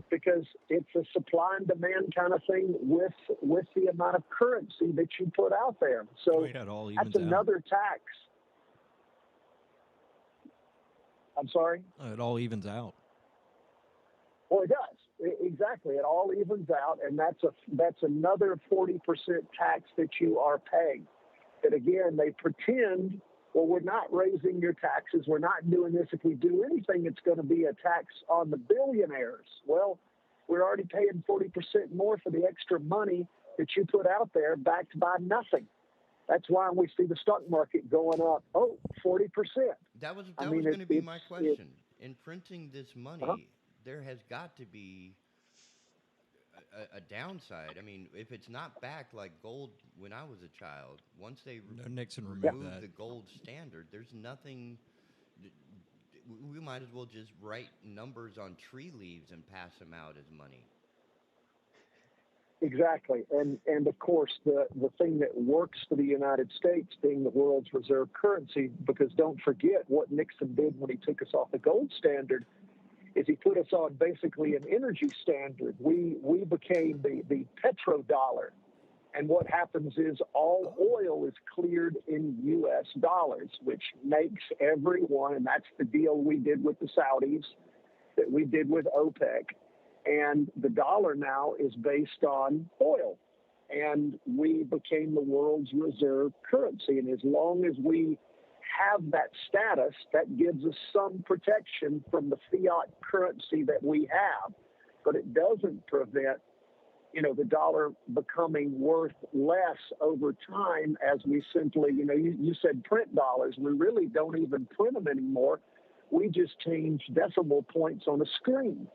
Speaker 5: because it's a supply and demand kind of thing with the amount of currency that you put out there. So that's another tax. I'm sorry?
Speaker 2: It all evens out.
Speaker 5: Well, it does. Exactly. It all evens out, and that's another 40% tax that you are paying. That, again, they pretend, well, we're not raising your taxes. We're not doing this. If we do anything, it's going to be a tax on the billionaires. Well, we're already paying 40% more for the extra money that you put out there backed by nothing. That's why we see the stock market going up, 40%.
Speaker 3: That was going to be my question. In printing this money, there has got to be a downside. I mean, if it's not backed like gold when I was a child, once they
Speaker 2: Nixon
Speaker 3: removed
Speaker 2: that.
Speaker 3: the gold standard, there's nothing. We might as well just write numbers on tree leaves and pass them out as money.
Speaker 5: Exactly. And of course, the thing that works for the United States being the world's reserve currency, because don't forget what Nixon did when he took us off the gold standard, is he put us on basically an energy standard. We became the petrodollar. And what happens is all oil is cleared in U.S. dollars, which makes everyone, and that's the deal we did with the Saudis, that we did with OPEC. And the dollar now is based on oil. And we became the world's reserve currency. And as long as we have that status, that gives us some protection from the fiat currency that we have. But it doesn't prevent, the dollar becoming worth less over time as we simply, you said print dollars. We really don't even print them anymore. We just change decimal points on a screen.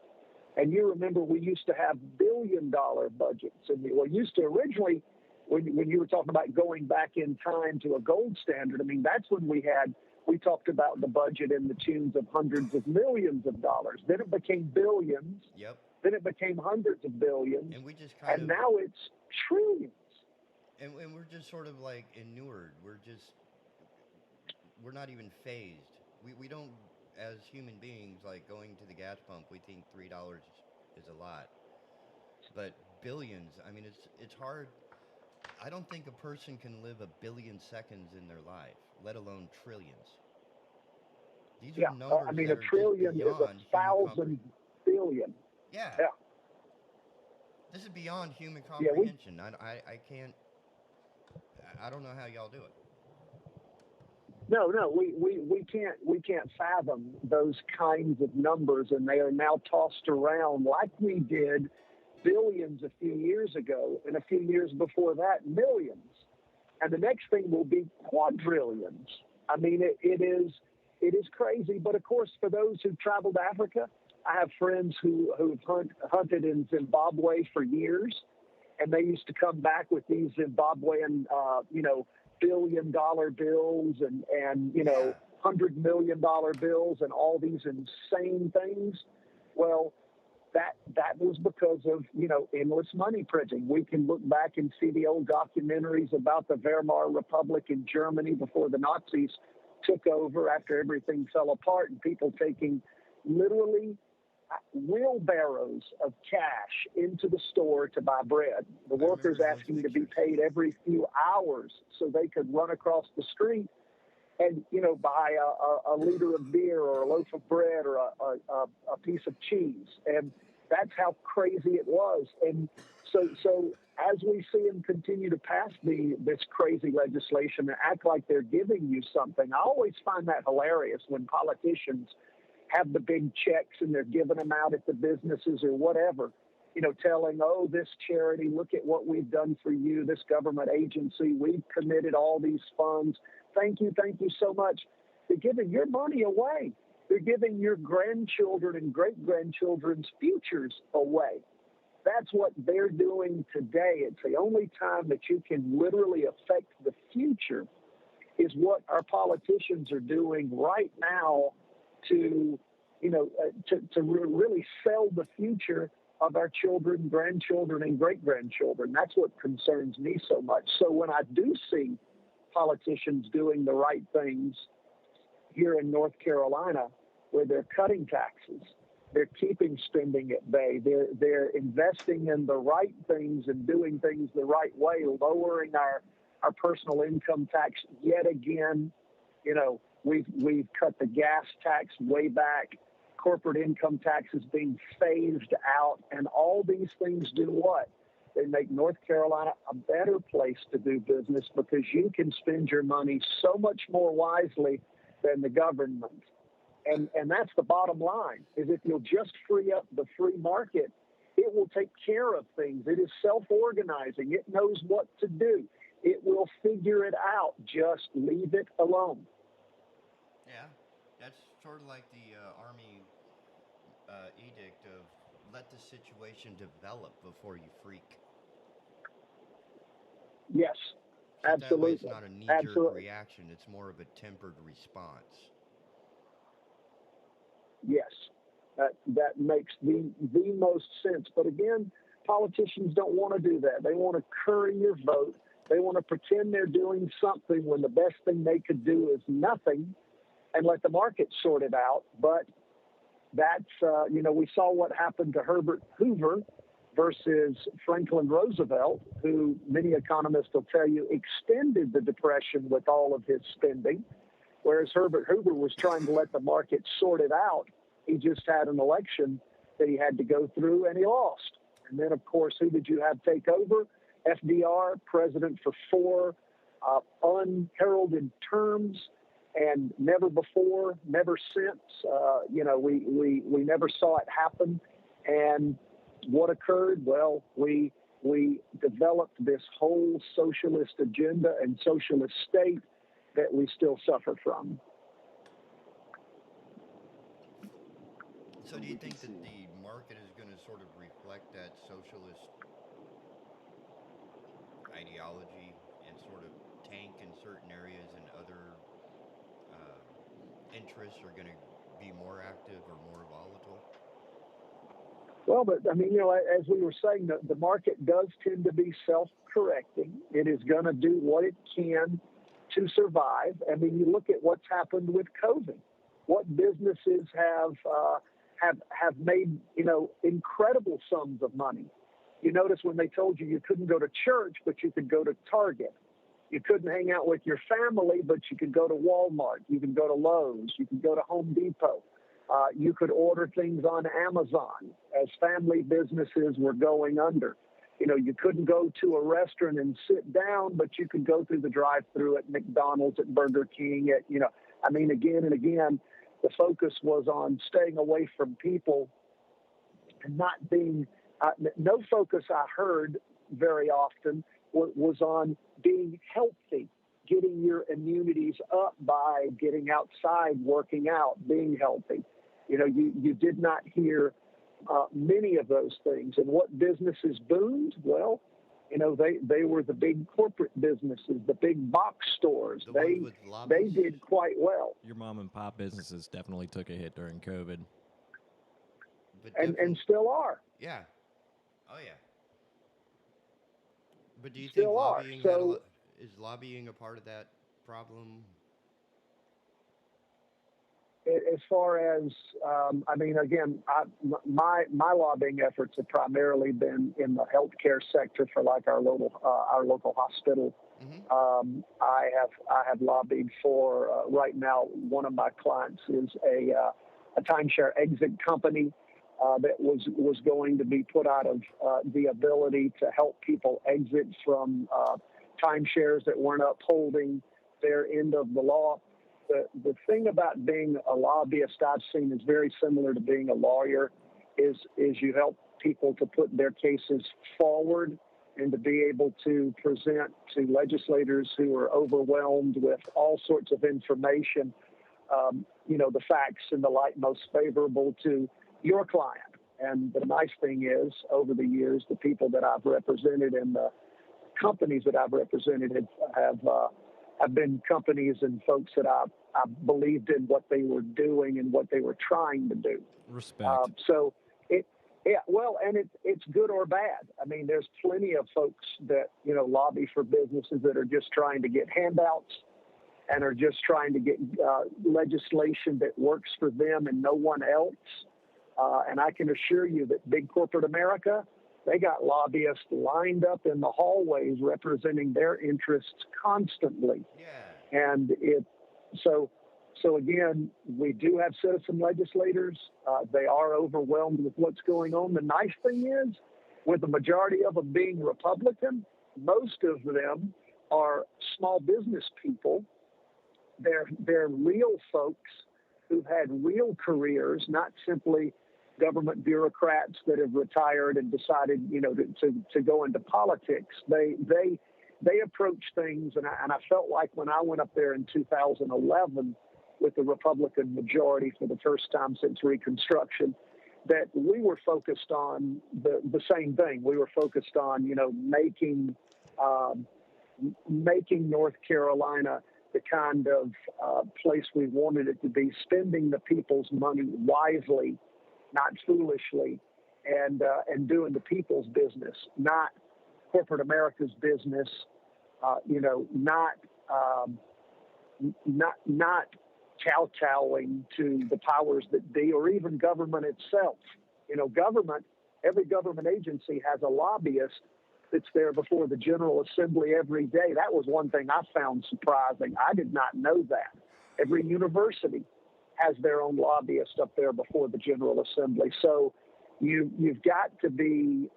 Speaker 5: And you remember we used to have billion-dollar budgets. And used to originally, when you were talking about going back in time to a gold standard, I mean, that's when we talked about the budget in the tunes of hundreds of millions of dollars. Then it became billions.
Speaker 3: Yep.
Speaker 5: Then it became hundreds of billions.
Speaker 3: And we just
Speaker 5: now it's trillions.
Speaker 3: And we're just sort of like inured. We're not even phased. We don't, as human beings, like going to the gas pump, we think $3 is a lot. But billions, I mean, it's hard. I don't think a person can live a billion seconds in their life, let alone trillions. These are numbers.
Speaker 5: I mean, a trillion is 1,000 billion.
Speaker 3: Yeah.
Speaker 5: Yeah.
Speaker 3: This is beyond human comprehension. I can't. I don't know how y'all do it.
Speaker 5: No, we can't fathom those kinds of numbers, and they are now tossed around like we did billions a few years ago, and a few years before that, millions. And the next thing will be quadrillions. I mean, it is crazy. But of course, for those who travel to Africa, I have friends who've hunted in Zimbabwe for years, and they used to come back with these Zimbabwean, billion-dollar bills and $100 million bills and all these insane things. Well, that was because of, endless money printing. We can look back and see the old documentaries about the Weimar Republic in Germany before the Nazis took over after everything fell apart, and people taking literally wheelbarrows of cash into the store to buy bread. The workers asking to be paid every few hours so they could run across the street and, buy a liter of beer or a loaf of bread or a piece of cheese. And that's how crazy it was. And so as we see them continue to pass this crazy legislation and act like they're giving you something, I always find that hilarious when politicians have the big checks and they're giving them out at the businesses or whatever, telling, oh, this charity, look at what we've done for you, this government agency, we've committed all these funds. Thank you so much. They're giving your money away. They're giving your grandchildren and great-grandchildren's futures away. That's what they're doing today. It's the only time that you can literally affect the future is what our politicians are doing right now to really sell the future of our children, grandchildren, and great-grandchildren. That's what concerns me so much. So when I do see politicians doing the right things here in North Carolina, where they're cutting taxes, they're keeping spending at bay, they're investing in the right things and doing things the right way, lowering our personal income tax yet again. We've cut the gas tax way back. Corporate income tax is being phased out, and all these things do what? They make North Carolina a better place to do business because you can spend your money so much more wisely than the government. And that's the bottom line, is if you'll just free up the free market, it will take care of things. It is self-organizing. It knows what to do. It will figure it out. Just leave it alone.
Speaker 3: Yeah, that's sort of like the Army edict of let the situation develop before you freak.
Speaker 5: Yes,
Speaker 3: So
Speaker 5: absolutely.
Speaker 3: that way it's not a knee-jerk reaction. It's more of a tempered response.
Speaker 5: Yes, that makes the most sense. But again, politicians don't want to do that. They want to curry your vote. They want to pretend they're doing something when the best thing they could do is nothing and let the market sort it out. But that's, we saw what happened to Herbert Hoover versus Franklin Roosevelt, who many economists will tell you extended the Depression with all of his spending, whereas Herbert Hoover was trying to let the market sort it out. He just had an election that he had to go through, and he lost. And then, of course, who did you have take over? FDR, president for 4 unheralded terms, and never before, never since. We never saw it happen. And what occurred? Well, we developed this whole socialist agenda and socialist state that we still suffer from.
Speaker 3: So do you think that the market is going to sort of reflect that socialist ideology and sort of tank in certain areas and other interests are going to be more active or more volatile?
Speaker 5: Well, but I mean, as we were saying, the market does tend to be self-correcting. It is going to do what it can to survive. I mean, you look at what's happened with COVID. What businesses have made, incredible sums of money. You notice when they told you couldn't go to church, but you could go to Target. You couldn't hang out with your family, but you could go to Walmart. You could go to Lowe's. You could go to Home Depot. You could order things on Amazon as family businesses were going under. You couldn't go to a restaurant and sit down, but you could go through the drive-thru at McDonald's, at Burger King, again and again, the focus was on staying away from people and not being, no focus I heard very often was on being healthy, getting your immunities up by getting outside, working out, being healthy. You did not hear many of those things. And what businesses boomed? Well, they were the big corporate businesses, the big box stores. They did quite well.
Speaker 2: Your mom and pop businesses definitely took a hit during COVID.
Speaker 5: And still are.
Speaker 3: Yeah. Oh, yeah. But do you
Speaker 5: still
Speaker 3: think is lobbying a part of that problem?
Speaker 5: As far as, again, my lobbying efforts have primarily been in the healthcare sector for like our local hospital. Mm-hmm. I have lobbied for right now. One of my clients is a timeshare exit company that was going to be put out of the ability to help people exit from timeshares that weren't upholding their end of the law. The thing about being a lobbyist I've seen is very similar to being a lawyer, is you help people to put their cases forward and to be able to present to legislators who are overwhelmed with all sorts of information, the facts in the light most favorable to your client. And the nice thing is, over the years, the people that I've represented and the companies that I've represented have been companies and folks that I believed in what they were doing and what they were trying to do.
Speaker 2: Respect.
Speaker 5: And it's good or bad. I mean, there's plenty of folks that, lobby for businesses that are just trying to get handouts and are just trying to get legislation that works for them and no one else. And I can assure you that big corporate America, they got lobbyists lined up in the hallways representing their interests constantly.
Speaker 3: Yeah.
Speaker 5: And so again, we do have citizen legislators. They are overwhelmed with what's going on. The nice thing is, with the majority of them being Republican, most of them are small business people. They're real folks who've had real careers, not simply government bureaucrats that have retired and decided, to go into politics. They approach things, and I felt like when I went up there in 2011 with the Republican majority for the first time since Reconstruction, that we were focused on the same thing. We were focused on, making North Carolina the kind of place we wanted it to be, spending the people's money wisely, not foolishly, and doing the people's business, not corporate America's business, not kowtowing to the powers that be, or even government itself. Every government agency has a lobbyist that's there before the General Assembly every day. That was one thing I found surprising. I did not know that. Every university has their own lobbyist up there before the General Assembly. So you've got to be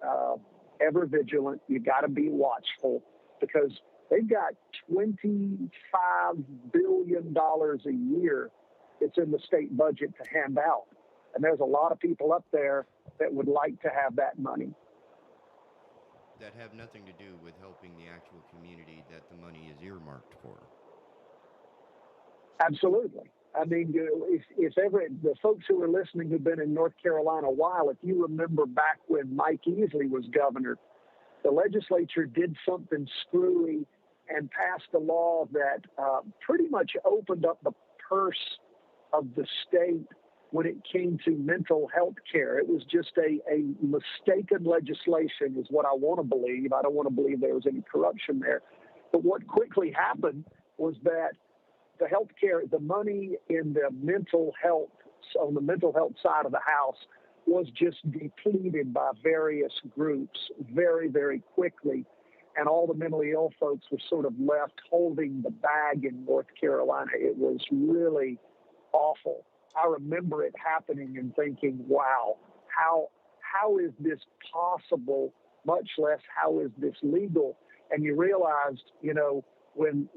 Speaker 5: ever vigilant. You've got to be watchful, because they've got $25 billion a year that's in the state budget to hand out. And there's a lot of people up there that would like to have that money.
Speaker 3: That have nothing to do with helping the actual community that the money is earmarked for.
Speaker 5: Absolutely. I mean, if ever the folks who are listening who've been in North Carolina a while, if you remember back when Mike Easley was governor, the legislature did something screwy and passed a law that pretty much opened up the purse of the state when it came to mental health care. It was just a mistaken legislation, is what I want to believe. I don't want to believe there was any corruption there. But what quickly happened was that the health care, the money in the mental health, on the mental health side of the house, was just depleted by various groups very, very quickly. And all the mentally ill folks were sort of left holding the bag in North Carolina. It was really awful. I remember it happening and thinking, wow, how is this possible, much less how is this legal? And you realized, when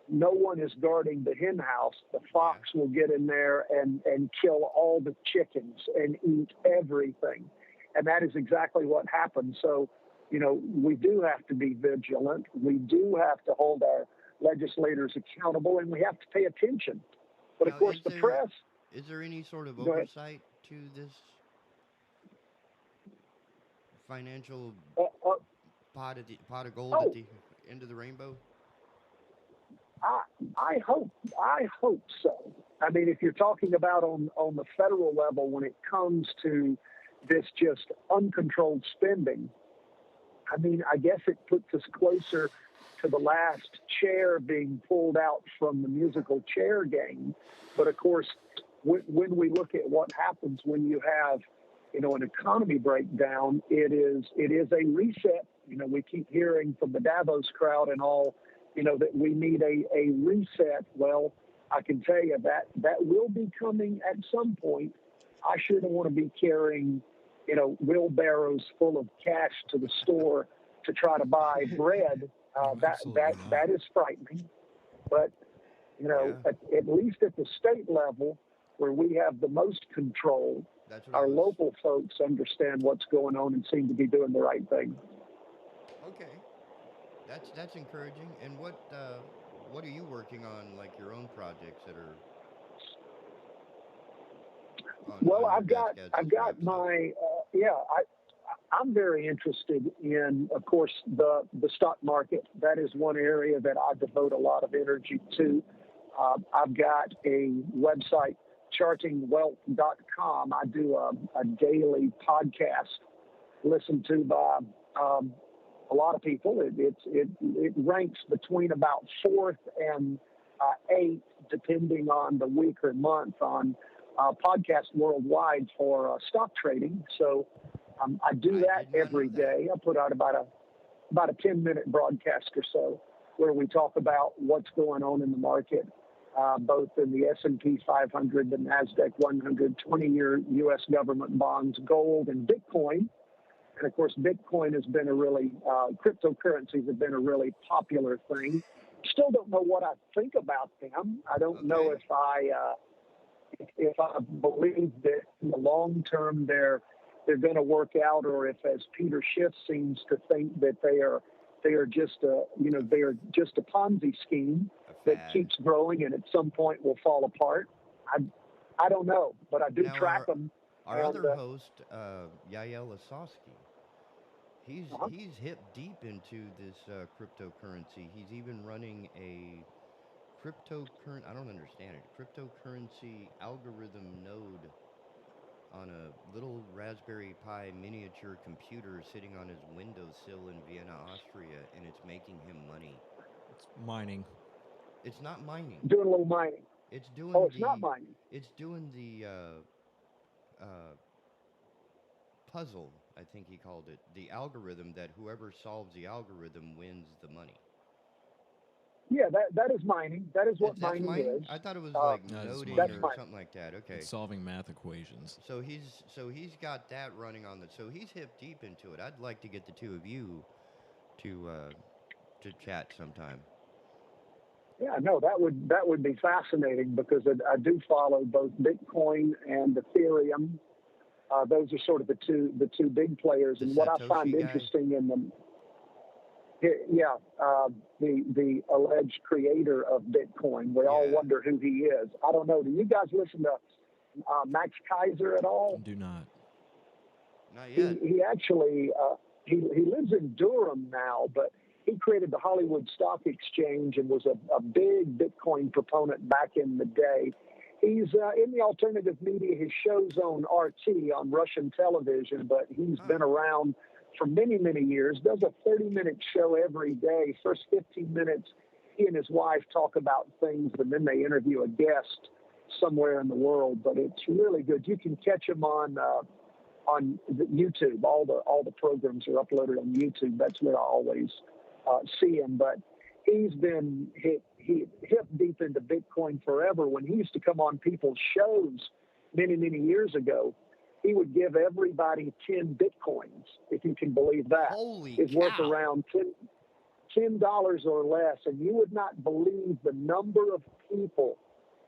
Speaker 5: no one is guarding the hen house, the fox will get in there and kill all the chickens and eat everything. And that is exactly what happened. So, we do have to be vigilant. We do have to hold our legislators accountable, and we have to pay attention. But
Speaker 3: now,
Speaker 5: of course, the press.
Speaker 3: Is there any sort of oversight to this financial pot of gold at the end of the rainbow?
Speaker 5: I hope so. I mean, if you're talking about on the federal level, when it comes to this just uncontrolled spending, I mean, I guess it puts us closer to the last chair being pulled out from the musical chair game. But of course, when we look at what happens when you have, an economy breakdown, it is a reset. We keep hearing from the Davos crowd and all, that we need a reset. Well, I can tell you that will be coming at some point. I sure don't want to be carrying, wheelbarrows full of cash to the store to try to buy bread.
Speaker 4: No, absolutely not.
Speaker 5: That is frightening. But
Speaker 3: Yeah.
Speaker 5: at least at the state level, where we have the most control,
Speaker 3: That's what I
Speaker 5: our
Speaker 3: was.
Speaker 5: local folks understand what's going on and seem to be doing the right thing.
Speaker 3: Okay. That's encouraging. And what are you working on, like your own projects that are
Speaker 5: Well,
Speaker 3: on your desk as
Speaker 5: I've
Speaker 3: this
Speaker 5: got
Speaker 3: wraps up?
Speaker 5: my I'm very interested in, of course, the stock market. That is one area that I devote a lot of energy to. I've got a website, chartingwealth.com. I do a daily podcast listened to by a lot of people. It ranks between about fourth and eighth, depending on the week or month on podcast worldwide for stock trading. So I do
Speaker 3: I
Speaker 5: that
Speaker 3: did not know
Speaker 5: every
Speaker 3: that.
Speaker 5: day. I put out about a 10-minute broadcast or so where we talk about what's going on in the market, both in the S&P 500, the NASDAQ 100, 20-year U.S. government bonds, gold, and Bitcoin. And of course, Bitcoin has been cryptocurrencies have been a really popular thing. Still don't know what I think about them. I don't know
Speaker 3: Okay.
Speaker 5: if I believe that in the long term they're going to work out, or if, as Peter Schiff seems to think, that they are just a Ponzi scheme
Speaker 3: A
Speaker 5: that
Speaker 3: fad.
Speaker 5: keeps growing and at some point will fall apart. I don't know, but I do
Speaker 3: Now
Speaker 5: track them.
Speaker 3: our
Speaker 5: And
Speaker 3: other host, Yael Lasowski,
Speaker 5: uh-huh.
Speaker 3: he's hip deep into this cryptocurrency. He's even running a cryptocurrency. I don't understand it. Cryptocurrency algorithm node on a little Raspberry Pi miniature computer sitting on his windowsill in Vienna, Austria, and it's making him money.
Speaker 4: It's mining.
Speaker 3: It's not mining.
Speaker 5: Doing a little mining.
Speaker 3: It's
Speaker 5: Oh,
Speaker 3: doing
Speaker 5: it's not
Speaker 3: the
Speaker 5: mining.
Speaker 3: uh, puzzle. I think he called it the algorithm that whoever solves the algorithm wins the money.
Speaker 5: Yeah, that is mining. That is what
Speaker 3: That's
Speaker 5: mining
Speaker 3: mining.
Speaker 5: is.
Speaker 3: I thought it was
Speaker 5: Uh,
Speaker 3: like
Speaker 2: That is
Speaker 3: noding
Speaker 5: that's
Speaker 2: mining.
Speaker 3: or
Speaker 5: mining.
Speaker 3: something like that. Okay.
Speaker 2: It's solving math equations.
Speaker 3: So he's got that running on the. So he's hip deep into it. I'd like to get the two of you to chat sometime.
Speaker 5: Yeah, no, that would be fascinating because I do follow both Bitcoin and Ethereum. Those are sort of the two big players.
Speaker 3: The
Speaker 5: And what I find
Speaker 3: Satoshi guy.
Speaker 5: interesting in them, the alleged creator of Bitcoin. We all
Speaker 3: Yeah.
Speaker 5: wonder who he is. I don't know. Do you guys listen to Max Kaiser at all?
Speaker 2: Do not.
Speaker 3: Not yet.
Speaker 5: He actually he lives in Durham now, but he created the Hollywood Stock Exchange and was a big Bitcoin proponent back in the day. He's in the alternative media. His show's on RT on Russian television, but he's been around for many, many years. Does a 30-minute show every day. First 15 minutes, he and his wife talk about things, and then they interview a guest somewhere in the world. But it's really good. You can catch him on YouTube. All the programs are uploaded on YouTube. That's where I always see him. But he's been hip deep into Bitcoin forever. When he used to come on people's shows many, many years ago, he would give everybody 10 Bitcoins, if you can believe that.
Speaker 3: Holy
Speaker 5: It's worth
Speaker 3: cow.
Speaker 5: around $10 or less. And you would not believe the number of people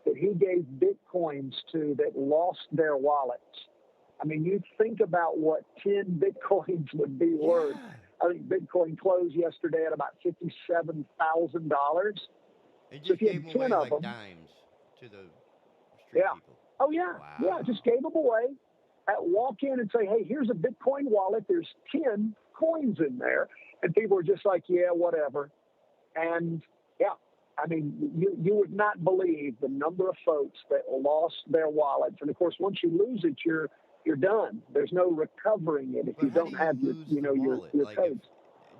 Speaker 5: that he gave Bitcoins to that lost their wallets. I mean, you think about what 10 Bitcoins would be worth.
Speaker 3: Yeah.
Speaker 5: I think Bitcoin closed yesterday at about $57,000.
Speaker 3: It
Speaker 5: So
Speaker 3: just
Speaker 5: if you
Speaker 3: gave
Speaker 5: had
Speaker 3: him
Speaker 5: 10
Speaker 3: away
Speaker 5: of
Speaker 3: like
Speaker 5: them,
Speaker 3: dimes to the street
Speaker 5: yeah.
Speaker 3: people.
Speaker 5: Oh, yeah.
Speaker 3: Wow.
Speaker 5: Yeah, just gave them away. Walk in and say, hey, here's a Bitcoin wallet. There's 10 coins in there. And people are just like, yeah, whatever. And, yeah, I mean, you would not believe the number of folks that lost their wallets. And, of course, once you lose it, you're done. There's no recovering it if
Speaker 3: But
Speaker 5: you
Speaker 3: how
Speaker 5: don't
Speaker 3: do you
Speaker 5: have
Speaker 3: lose the
Speaker 5: your
Speaker 3: wallet? Like, if
Speaker 5: codes.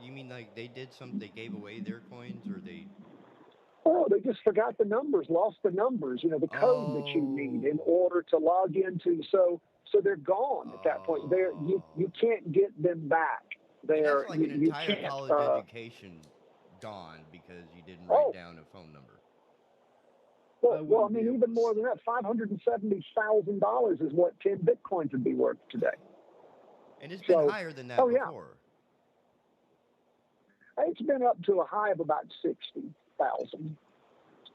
Speaker 3: you mean like they gave away their coins, or they?
Speaker 5: Oh, they just forgot the numbers, lost the numbers, the code that you need in
Speaker 3: Oh.
Speaker 5: order to log into. So they're gone at that point. You
Speaker 3: Oh.
Speaker 5: can't get them back.
Speaker 3: And that's
Speaker 5: They're
Speaker 3: like an
Speaker 5: you
Speaker 3: entire
Speaker 5: can't.
Speaker 3: college education gone because you didn't write
Speaker 5: Oh,
Speaker 3: down a phone number.
Speaker 1: I
Speaker 5: Well, I
Speaker 1: wouldn't be
Speaker 5: mean,
Speaker 1: able
Speaker 5: even
Speaker 1: to.
Speaker 5: more than that, $570,000 is what 10 bitcoins would be worth today.
Speaker 3: And it's been
Speaker 5: So,
Speaker 3: higher than that
Speaker 5: oh yeah,
Speaker 3: before.
Speaker 5: it's been up to a high of about 60,000.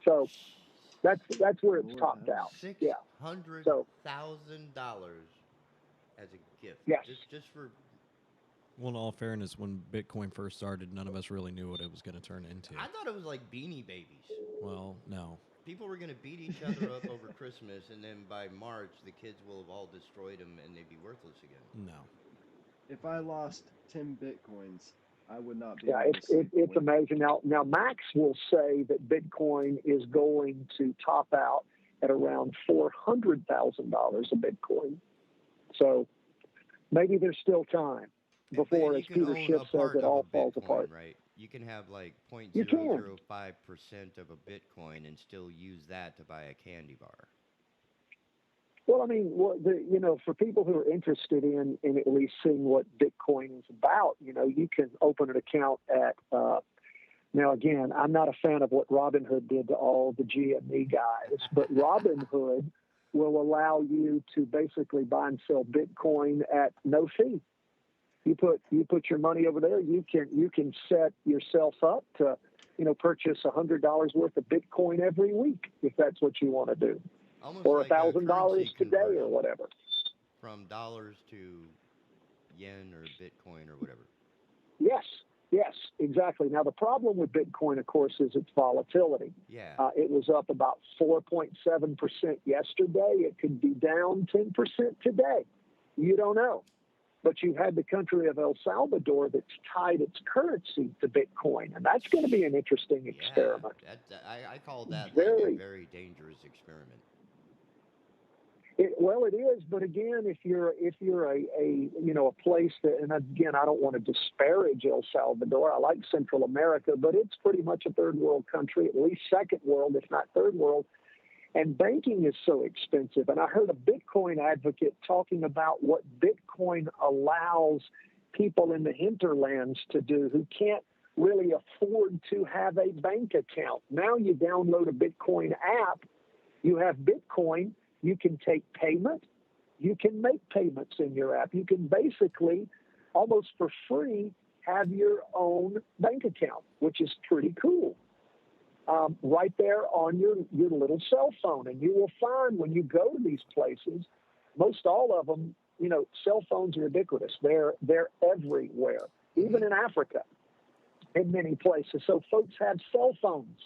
Speaker 5: So that's where it's
Speaker 1: Lord
Speaker 5: topped
Speaker 1: have
Speaker 5: out.
Speaker 1: mercy.
Speaker 5: Yeah.
Speaker 3: $600,000
Speaker 5: So
Speaker 3: as a gift.
Speaker 5: yes,
Speaker 3: Just for
Speaker 2: Well, in all fairness, when Bitcoin first started, none of us really knew what it was going to turn into.
Speaker 3: I thought it was like Beanie Babies.
Speaker 2: Well, no.
Speaker 3: People were going to beat each other up over Christmas, and then by March, the kids will have all destroyed them, and they'd be worthless again.
Speaker 2: No.
Speaker 1: If I lost 10 bitcoins, I would not be
Speaker 5: yeah,
Speaker 1: able to sleep.
Speaker 5: it's amazing. Now Max will say that Bitcoin is going to top out at around $400,000 a Bitcoin. So maybe there's still time before,
Speaker 3: And you
Speaker 5: as
Speaker 3: can
Speaker 5: Peter
Speaker 3: own
Speaker 5: Schiff
Speaker 3: a
Speaker 5: says,
Speaker 3: part
Speaker 5: it
Speaker 3: of a
Speaker 5: all falls
Speaker 3: Bitcoin,
Speaker 5: apart.
Speaker 3: right? You can have like
Speaker 5: You can.
Speaker 3: 0.005% of a Bitcoin and still use that to buy a candy bar.
Speaker 5: Well, I mean, for people who are interested in at least seeing what Bitcoin is about, you can open an account at. Now, again, I'm not a fan of what Robinhood did to all the GME guys, but Robinhood will allow you to basically buy and sell Bitcoin at no fee. You put your money over there. You can set yourself up to, purchase $100 worth of Bitcoin every week if that's what you want to do.
Speaker 3: Almost
Speaker 5: Or
Speaker 3: like a
Speaker 5: $1,000
Speaker 3: currency
Speaker 5: today or
Speaker 3: conversion
Speaker 5: whatever.
Speaker 3: from dollars to yen or Bitcoin or whatever.
Speaker 5: Yes, exactly. Now, the problem with Bitcoin, of course, is its volatility.
Speaker 3: Yeah.
Speaker 5: It was up about 4.7% yesterday. It could be down 10% today. You don't know. But you had the country of El Salvador that's tied its currency to Bitcoin, and that's going to be an interesting experiment.
Speaker 3: I call that like
Speaker 5: Very.
Speaker 3: a very dangerous experiment.
Speaker 5: Well, it is, but again, if you're a place that, and again, I don't want to disparage El Salvador. I like Central America, but it's pretty much a third world country, at least second world, if not third world. And banking is so expensive. And I heard a Bitcoin advocate talking about what Bitcoin allows people in the hinterlands to do who can't really afford to have a bank account. Now you download a Bitcoin app, you have Bitcoin. You can take payment. You can make payments in your app. You can basically, almost for free, have your own bank account, which is pretty cool. Right there on your little cell phone. And you will find when you go to these places, most all of them, cell phones are ubiquitous. They're everywhere, even in Africa, in many places. So folks have cell phones.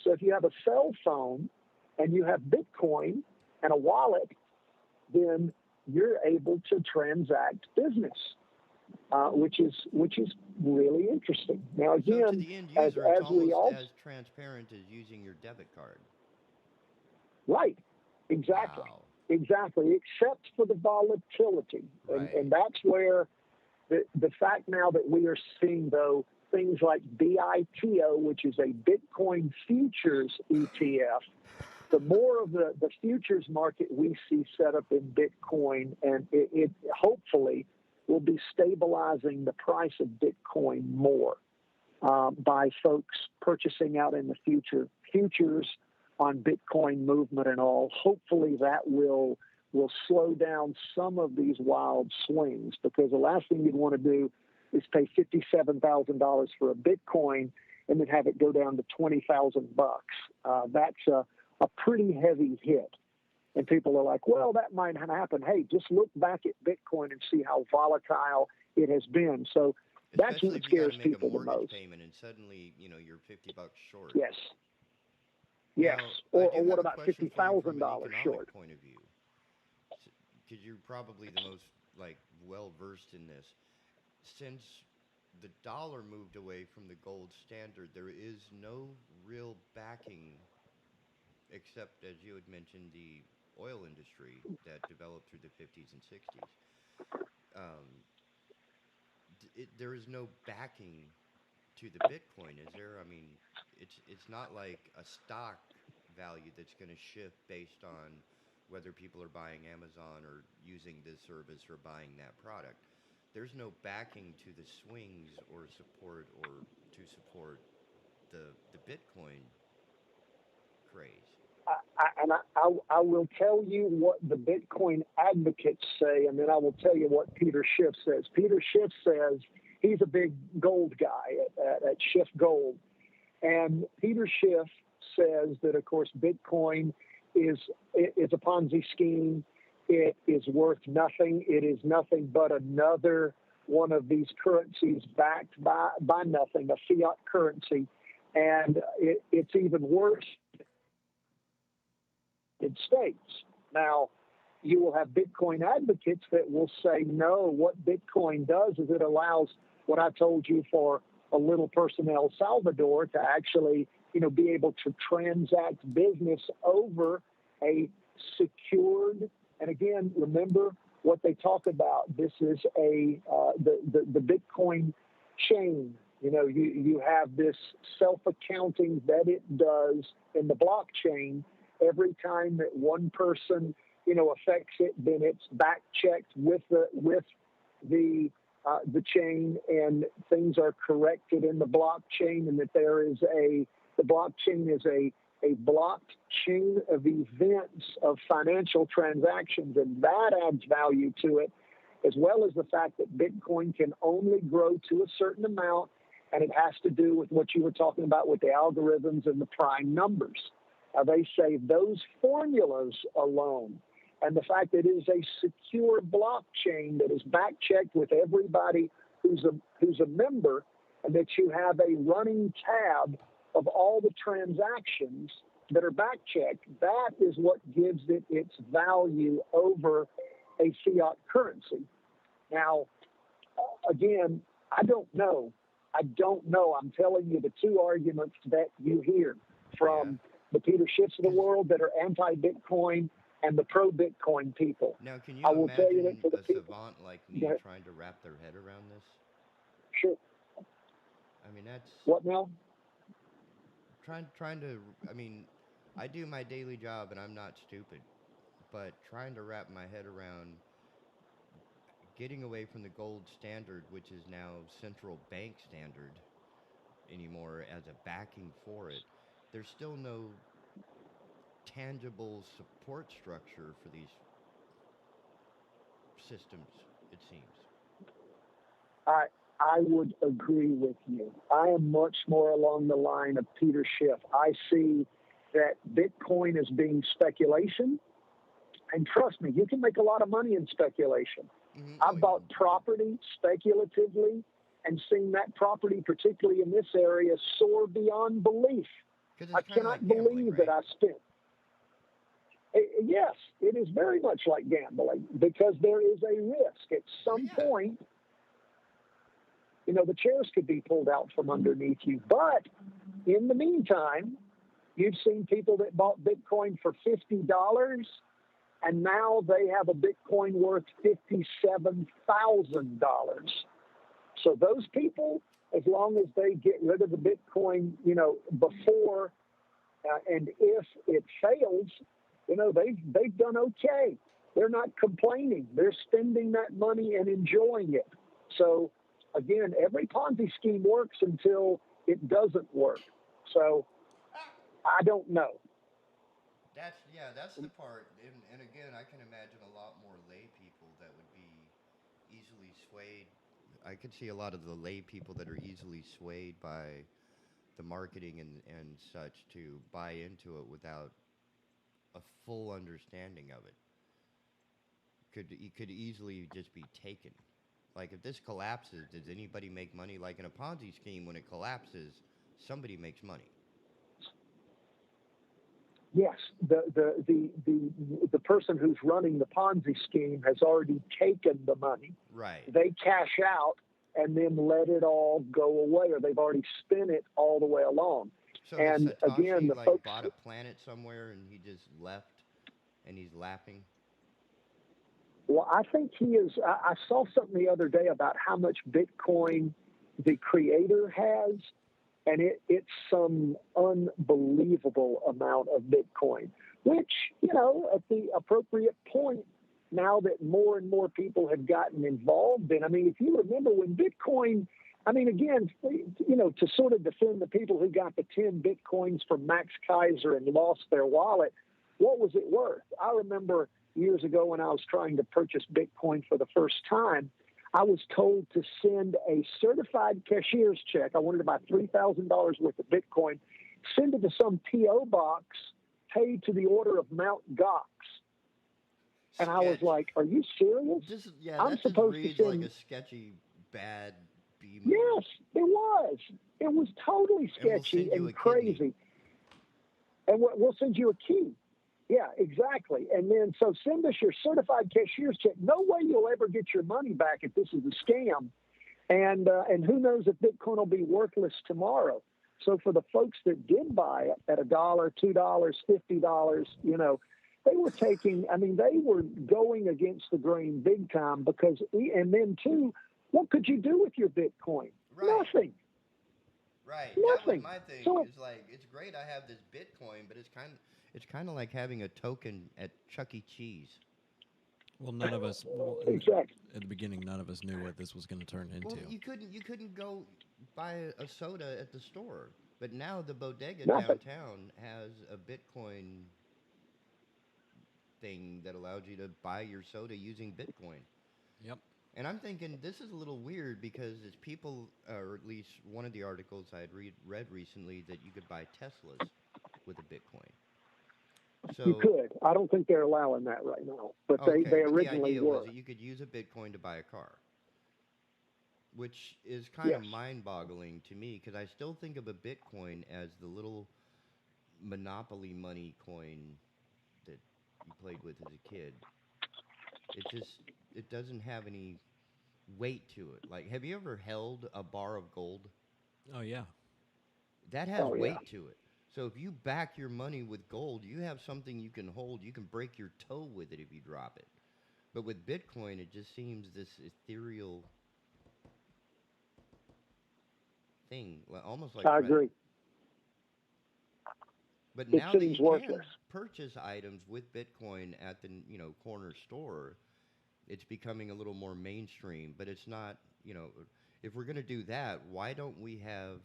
Speaker 5: So if you have a cell phone and you have Bitcoin and a wallet, then you're able to transact business, which is really interesting. Now, again,
Speaker 3: So to the end user, it's
Speaker 5: as we all
Speaker 3: as transparent as using your debit card.
Speaker 5: Right, exactly,
Speaker 3: Wow.
Speaker 5: exactly, except for the volatility,
Speaker 3: Right.
Speaker 5: and that's where the fact now that we are seeing though things like BITO, which is a Bitcoin futures ETF. The more of the futures market we see set up in Bitcoin, and it hopefully will be stabilizing the price of Bitcoin more by folks purchasing out in the futures on Bitcoin movement and all. Hopefully that will slow down some of these wild swings, because the last thing you'd want to do is pay $57,000 for a Bitcoin and then have it go down to $20,000. That's a pretty heavy hit. And people are like, well, that might happen. Hey, just look back at Bitcoin and see how volatile it has been. So that's
Speaker 3: Especially
Speaker 5: what
Speaker 3: if you
Speaker 5: scares
Speaker 3: gotta make
Speaker 5: people
Speaker 3: a
Speaker 5: the
Speaker 3: mortgage
Speaker 5: most.
Speaker 3: payment and suddenly, you're $50 short.
Speaker 5: Yes.
Speaker 3: Now,
Speaker 5: Or
Speaker 3: I do
Speaker 5: what
Speaker 3: have a
Speaker 5: about
Speaker 3: question for you from an
Speaker 5: $50,000
Speaker 3: economic
Speaker 5: short?
Speaker 3: point of view, because you're probably the most well versed in this. Since the dollar moved away from the gold standard, there is no real backing, except as you had mentioned, the oil industry that developed through the 50s and 60s. There is no backing to the Bitcoin, is there? I mean, it's not like a stock value that's going to shift based on whether people are buying Amazon or using this service or buying that product. There's no backing to the swings or support to support the Bitcoin craze.
Speaker 5: I will tell you what the Bitcoin advocates say, and then I will tell you what Peter Schiff says. Peter Schiff says he's a big gold guy at Schiff Gold. And Peter Schiff says that, of course, Bitcoin is a Ponzi scheme. It is worth nothing. It is nothing but another one of these currencies backed by nothing, a fiat currency. And it's even worse in States. Now, you will have Bitcoin advocates that will say, no, what Bitcoin does is it allows what I told you for a little person in El Salvador to actually, be able to transact business over a secured, and again, remember what they talk about. This is the Bitcoin chain. You have this self-accounting that it does in the blockchain. Every time that one person, affects it, then it's back checked with the chain, and things are corrected in the blockchain, and that the blockchain is a blockchain of events of financial transactions, and that adds value to it, as well as the fact that Bitcoin can only grow to a certain amount, and it has to do with what you were talking about with the algorithms and the prime numbers. They say those formulas alone, and the fact that it is a secure blockchain that is back-checked with everybody who's a member, and that you have a running tab of all the transactions that are back-checked, that is what gives it its value over a fiat currency. Now, again, I don't know. I'm telling you the two arguments that you hear from the Peter Schiffs of the world that are anti-Bitcoin and the pro-Bitcoin people.
Speaker 3: Now, can you
Speaker 5: I will
Speaker 3: imagine
Speaker 5: tell you that for the
Speaker 3: a
Speaker 5: people,
Speaker 3: savant like me trying to wrap their head around this?
Speaker 5: Sure.
Speaker 3: I mean, that's...
Speaker 5: What now?
Speaker 3: Trying to... I mean, I do my daily job, and I'm not stupid. But trying to wrap my head around getting away from the gold standard, which is now central bank standard anymore, as a backing for it, there's still no tangible support structure for these systems, it seems.
Speaker 5: I would agree with you. I am much more along the line of Peter Schiff. I see that Bitcoin is being speculation, and trust me, you can make a lot of money in speculation.
Speaker 3: Mm-hmm.
Speaker 5: I've bought property speculatively and seen that property, particularly in this area, soar beyond belief. I cannot believe that I spent. Yes, it is very much like gambling, because there is a risk. At some point, the chairs could be pulled out from underneath you. But in the meantime, you've seen people that bought Bitcoin for $50, and now they have a Bitcoin worth $57,000. So those people, as long as they get rid of the Bitcoin, before and if it fails, they've done okay. They're not complaining. They're spending that money and enjoying it. So again, every Ponzi scheme works until it doesn't work. So I don't know.
Speaker 3: That's the part. And again, I can imagine a lot more lay people that would be easily swayed. I could see a lot of the lay people that are easily swayed by the marketing and such to buy into it without a full understanding of it. Could easily just be taken. Like, if this collapses, does anybody make money? Like in a Ponzi scheme, when it collapses, somebody makes money.
Speaker 5: Yes, the person who's running the Ponzi scheme has already taken the money.
Speaker 3: Right.
Speaker 5: They cash out and then let it all go away, or they've already spent it all the way along.
Speaker 3: So
Speaker 5: and
Speaker 3: Satoshi,
Speaker 5: again, the folks
Speaker 3: bought a planet somewhere and he just left, and he's laughing.
Speaker 5: Well, I think he is. I saw something the other day about how much Bitcoin the creator has, and it's some unbelievable amount of Bitcoin, which, at the appropriate point, now that more and more people have gotten involved in, if you remember when Bitcoin, again, to sort of defend the people who got the 10 Bitcoins from Max Kaiser and lost their wallet, what was it worth? I remember years ago when I was trying to purchase Bitcoin for the first time, I was told to send a certified cashier's check. I wanted to buy $3,000 worth of Bitcoin, send it to some P.O. box paid to the order of Mount Gox. And I was like, are you serious? I'm
Speaker 3: that just
Speaker 5: supposed to
Speaker 3: reads
Speaker 5: send...
Speaker 3: like a sketchy, bad B movie.
Speaker 5: Yes, it was. It was totally sketchy and crazy. And we'll send you a key. Yeah, exactly. And then, so send us your certified cashier's check. No way you'll ever get your money back if this is a scam. And who knows if Bitcoin will be worthless tomorrow. So for the folks that did buy it at $1, $2, $50, they were they were going against the grain big time because, and then too, what could you do with your Bitcoin?
Speaker 3: Right.
Speaker 5: Nothing.
Speaker 3: Right.
Speaker 5: Nothing.
Speaker 3: That was my thing.
Speaker 5: So,
Speaker 3: it's like, it's great I have this Bitcoin, but it's kind of like having a token at Chuck E. Cheese.
Speaker 2: Well, none of us.
Speaker 5: Exactly.
Speaker 2: At the beginning, none of us knew what this was going to turn into.
Speaker 3: Well, you couldn't go buy a soda at the store, but now the bodega
Speaker 5: Nothing.
Speaker 3: downtown has a Bitcoin thing that allows you to buy your soda using Bitcoin.
Speaker 2: Yep.
Speaker 3: And I'm thinking this is a little weird because it's people, or at least one of the articles I had read recently, that you could buy Teslas with a Bitcoin. So
Speaker 5: you could. I don't think they're allowing that right now, but they originally
Speaker 3: the idea
Speaker 5: were.
Speaker 3: was that you could use a Bitcoin to buy a car, which is kind of mind-boggling to me because I still think of a Bitcoin as the little monopoly money coin that you played with as a kid. It doesn't have any weight to it. Like, have you ever held a bar of gold?
Speaker 2: Oh, yeah.
Speaker 3: That has weight to it. So if you back your money with gold, you have something you can hold. You can break your toe with it if you drop it. But with Bitcoin, it just seems this ethereal thing, almost like
Speaker 5: I
Speaker 3: credit.
Speaker 5: agree.
Speaker 3: But
Speaker 5: It
Speaker 3: now that
Speaker 5: seems
Speaker 3: you
Speaker 5: worthless.
Speaker 3: can purchase items with Bitcoin at the corner store, it's becoming a little more mainstream. But it's not, if we're going to do that, why don't we have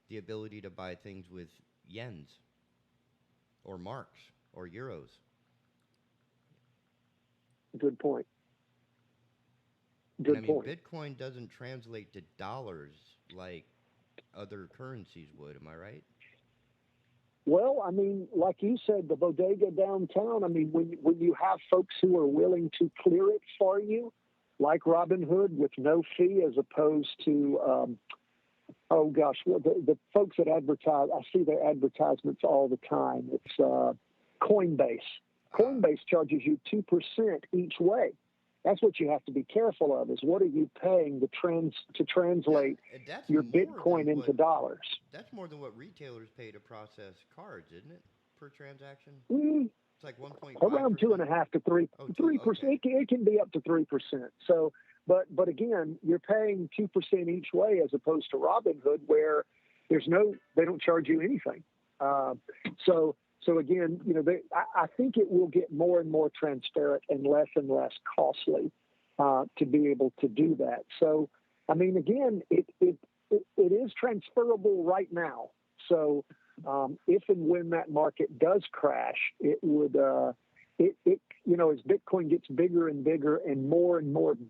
Speaker 3: the ability to buy things with yens or marks or euros?
Speaker 5: Good point.
Speaker 3: Bitcoin doesn't translate to dollars like other currencies would. Am I right?
Speaker 5: Well, like you said, the bodega downtown, when you have folks who are willing to clear it for you, like Robinhood with no fee as opposed to, the folks that advertise, I see their advertisements all the time. It's Coinbase. Coinbase charges you 2% each way. That's what you have to be careful of, is what are you paying to translate your Bitcoin into dollars?
Speaker 3: That's more than what retailers pay to process cards, isn't it, per transaction? It's like 1.5%.
Speaker 5: Around 2.5 to 3%. 3%. Okay. It can be up to 3%. So, but again, you're paying 2% each way as opposed to Robinhood, where they don't charge you anything. So again, I think it will get more and more transparent and less costly to be able to do that. So, again, it is transferable right now. So, if and when that market does crash, it would, as Bitcoin gets bigger and bigger and more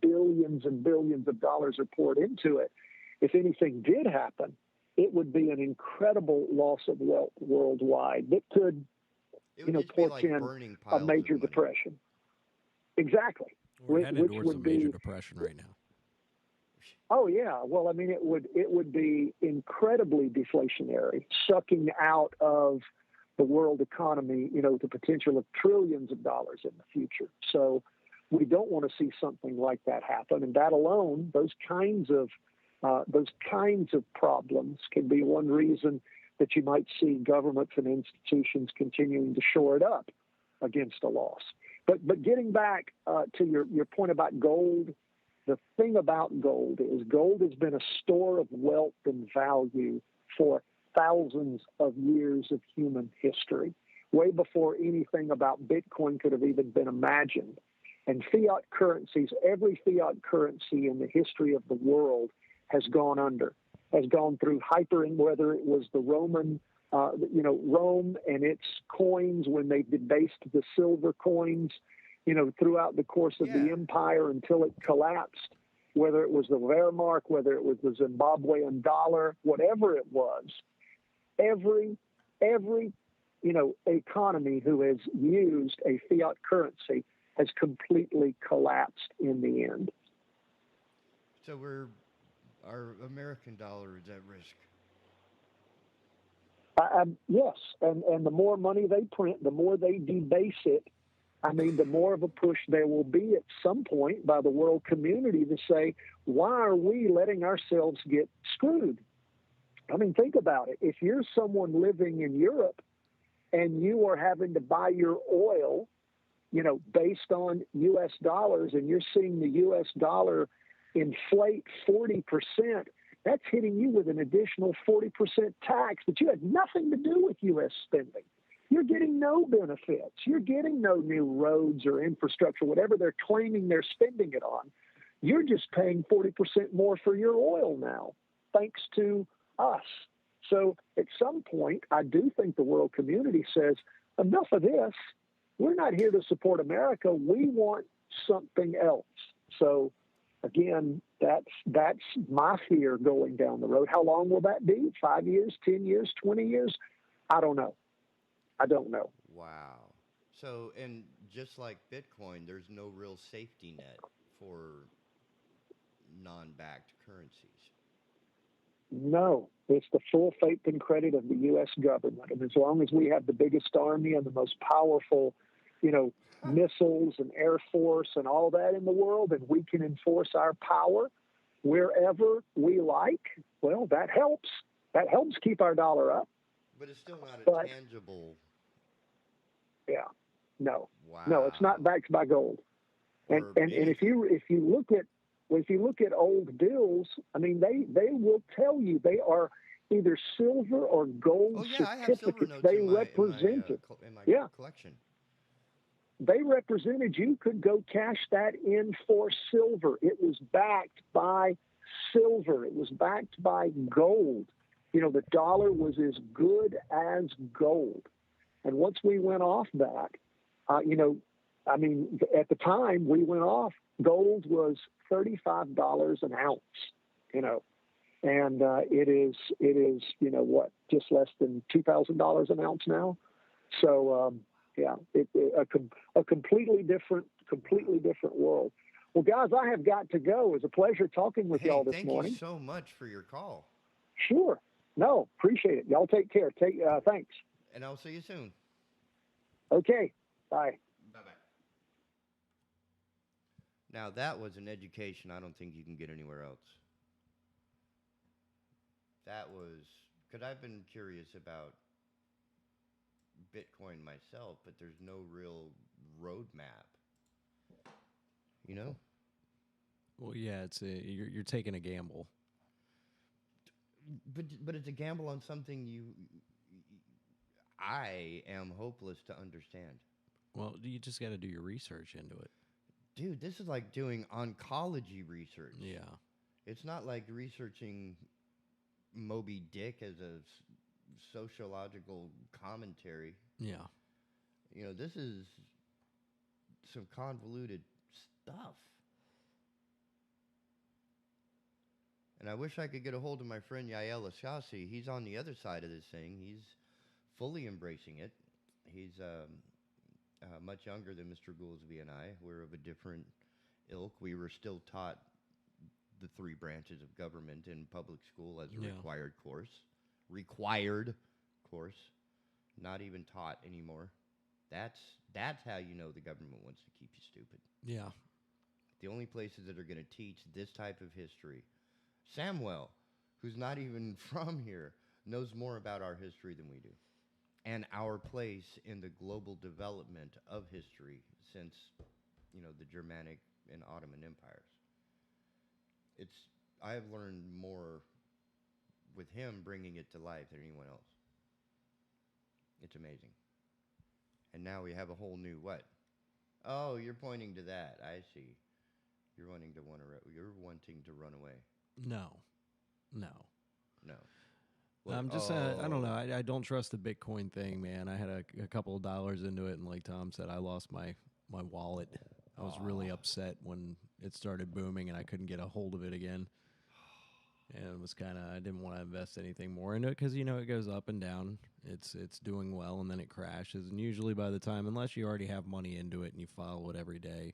Speaker 5: billions and billions of dollars are poured into it, if anything did happen, it would be an incredible loss of wealth worldwide that could, portend a major depression. Exactly.
Speaker 2: We're headed towards a major depression right now.
Speaker 5: Oh yeah. Well, it would be incredibly deflationary, sucking out of the world economy, the potential of trillions of dollars in the future. So we don't want to see something like that happen. And that alone, those kinds of problems can be one reason that you might see governments and institutions continuing to shore it up against a loss. But getting back to your point about gold, the thing about gold is gold has been a store of wealth and value for thousands of years of human history, way before anything about Bitcoin could have even been imagined. And fiat currencies, every fiat currency in the history of the world has gone through whether it was the Roman Rome and its coins when they debased the silver coins, throughout the course of the empire until it collapsed, whether it was the Wehrmacht, whether it was the Zimbabwean dollar, whatever it was, every economy who has used a fiat currency has completely collapsed in the end.
Speaker 3: So our American dollar is at risk.
Speaker 5: Yes, and the more money they print, the more they debase it. I mean, the more of a push there will be at some point by the world community to say, why are we letting ourselves get screwed? I mean, think about it. If you're someone living in Europe and you are having to buy your oil, based on U.S. dollars, and you're seeing the U.S. dollar inflate 40%, that's hitting you with an additional 40% tax that you had nothing to do with U.S. spending. You're getting no benefits. You're getting no new roads or infrastructure, whatever they're claiming they're spending it on. You're just paying 40% more for your oil now, thanks to us. So at some point, I do think the world community says, enough of this. We're not here to support America. We want something else. So again, that's my fear going down the road. How long will that be? 5 years, 10 years, 20 years? I don't know.
Speaker 3: Wow. So, and just like Bitcoin, there's no real safety net for non-backed currencies.
Speaker 5: No, it's the full faith and credit of the U.S. government. And as long as we have the biggest army and the most powerful, missiles and air force and all that in the world, and we can enforce our power wherever we like, well, that helps. That helps keep our dollar up.
Speaker 3: But it's still not a tangible.
Speaker 5: Yeah. No.
Speaker 3: Wow.
Speaker 5: No, it's not backed by gold. And if you look at old bills, I mean, they will tell you they are either silver or gold certificates.
Speaker 3: I have silver notes
Speaker 5: they
Speaker 3: in
Speaker 5: represented.
Speaker 3: my collection.
Speaker 5: They represented you could go cash that in for silver. It was backed by silver. It was backed by gold. The dollar was as good as gold. And once we went off that, at the time we went off, gold was $35 an ounce, and it is, just less than $2,000 an ounce now. So, a completely different world. Well, guys, I have got to go. It was a pleasure talking with y'all this morning.
Speaker 3: Thank you so much for your call.
Speaker 5: Sure. No, appreciate it. Y'all take care. Thanks.
Speaker 3: And I'll see you soon.
Speaker 5: Okay. Bye.
Speaker 3: Bye-bye. Now, that was an education I don't think you can get anywhere else. That was, because I've been curious about Bitcoin myself, but there's no real roadmap.
Speaker 2: Well, yeah, you're taking a gamble.
Speaker 3: But it's a gamble on something I am hopeless to understand.
Speaker 2: Well, you just got to do your research into it.
Speaker 3: Dude, this is like doing oncology research.
Speaker 2: Yeah.
Speaker 3: It's not like researching Moby Dick as a sociological commentary.
Speaker 2: Yeah.
Speaker 3: This is some convoluted stuff. And I wish I could get a hold of my friend Yael Askasi. He's on the other side of this thing. He's fully embracing it. He's much younger than Mr. Goolsby and I. We're of a different ilk. We were still taught the three branches of government in public school as a required course. Required course. Not even taught anymore. That's how you know the government wants to keep you stupid.
Speaker 2: Yeah.
Speaker 3: The only places that are going to teach this type of history. Samuel, who's not even from here, knows more about our history than we do. And our place in the global development of history since, the Germanic and Ottoman empires. I have learned more with him bringing it to life than anyone else. It's amazing. And now we have a whole new what? Oh, you're pointing to that. I see. You're wanting to run away.
Speaker 2: No.
Speaker 3: No.
Speaker 2: I'm just I don't know. I don't trust the Bitcoin thing, man. I had a couple of dollars into it, and like Tom said, I lost my wallet. I was really upset when it started booming, and I couldn't get a hold of it again. And it was kind of, I didn't want to invest anything more into it because, you know, it goes up and down. It's doing well, and then it crashes. And usually by the time, unless you already have money into it and you follow it every day,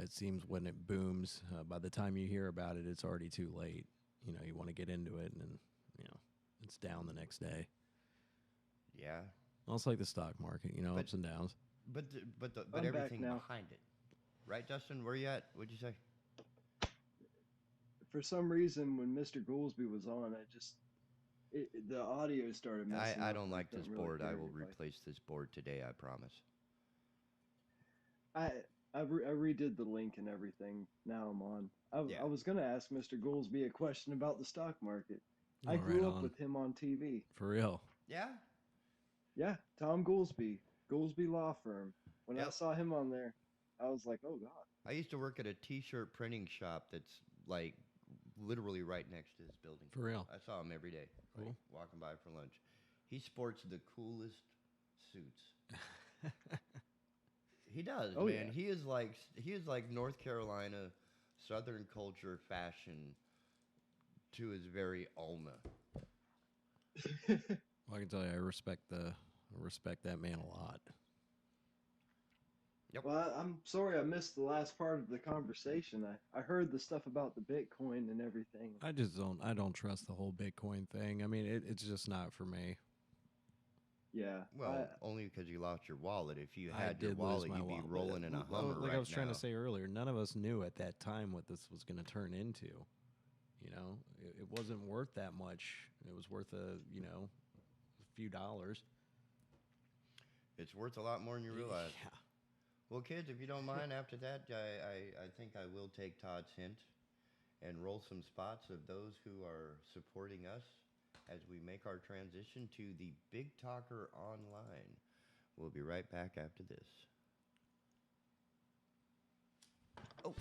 Speaker 2: it seems when it booms, by the time you hear about it, it's already too late. You know, you want to get into it, and then, you know, it's down the next day.
Speaker 3: Yeah.
Speaker 2: Well, it's like the stock market, you know, ups and downs.
Speaker 3: But
Speaker 1: I'm
Speaker 3: everything
Speaker 1: back now.
Speaker 3: behind it. Right, Justin? Where you at? What'd you say?
Speaker 1: For some reason, when Mr. Goolsby was on, the audio started messing up.
Speaker 3: I don't like
Speaker 1: couldn't
Speaker 3: this
Speaker 1: really
Speaker 3: board.
Speaker 1: hear
Speaker 3: I will
Speaker 1: anybody.
Speaker 3: replace this board today, I promise.
Speaker 1: I redid the link and everything. Now I'm on. I was going to ask Mr. Goolsby a question about the stock market. I grew up with him on TV.
Speaker 2: For real.
Speaker 3: Yeah?
Speaker 1: Yeah, Tom Goolsby, Goolsby Law Firm. When I saw him on there, I was like, oh, God.
Speaker 3: I used to work at a T-shirt printing shop that's, like, literally right next to this building.
Speaker 2: For real.
Speaker 3: I saw him every day, like, walking by for lunch. He sports the coolest suits. He does, man.
Speaker 1: Yeah.
Speaker 3: He is like North Carolina Southern culture fashion to his very Alma.
Speaker 2: Well, I can tell you, I respect that man a lot.
Speaker 3: Yep.
Speaker 1: Well, I'm sorry I missed the last part of the conversation. I heard the stuff about the Bitcoin and everything.
Speaker 2: I don't trust the whole Bitcoin thing. I mean, it's just not for me.
Speaker 3: Yeah. Well, only because you lost your wallet. If you had your wallet, you'd be rolling in a Hummer
Speaker 2: like
Speaker 3: right
Speaker 2: I was trying
Speaker 3: now.
Speaker 2: to say earlier, none of us knew at that time what this was going to turn into. You know, it wasn't worth that much. It was worth a few dollars.
Speaker 3: It's worth a lot more than you realize.
Speaker 2: Yeah.
Speaker 3: Well, kids, if you don't mind, after that, I think I will take Todd's hint and roll some spots of those who are supporting us as we make our transition to the Big Talker Online. We'll be right back after this. Oh.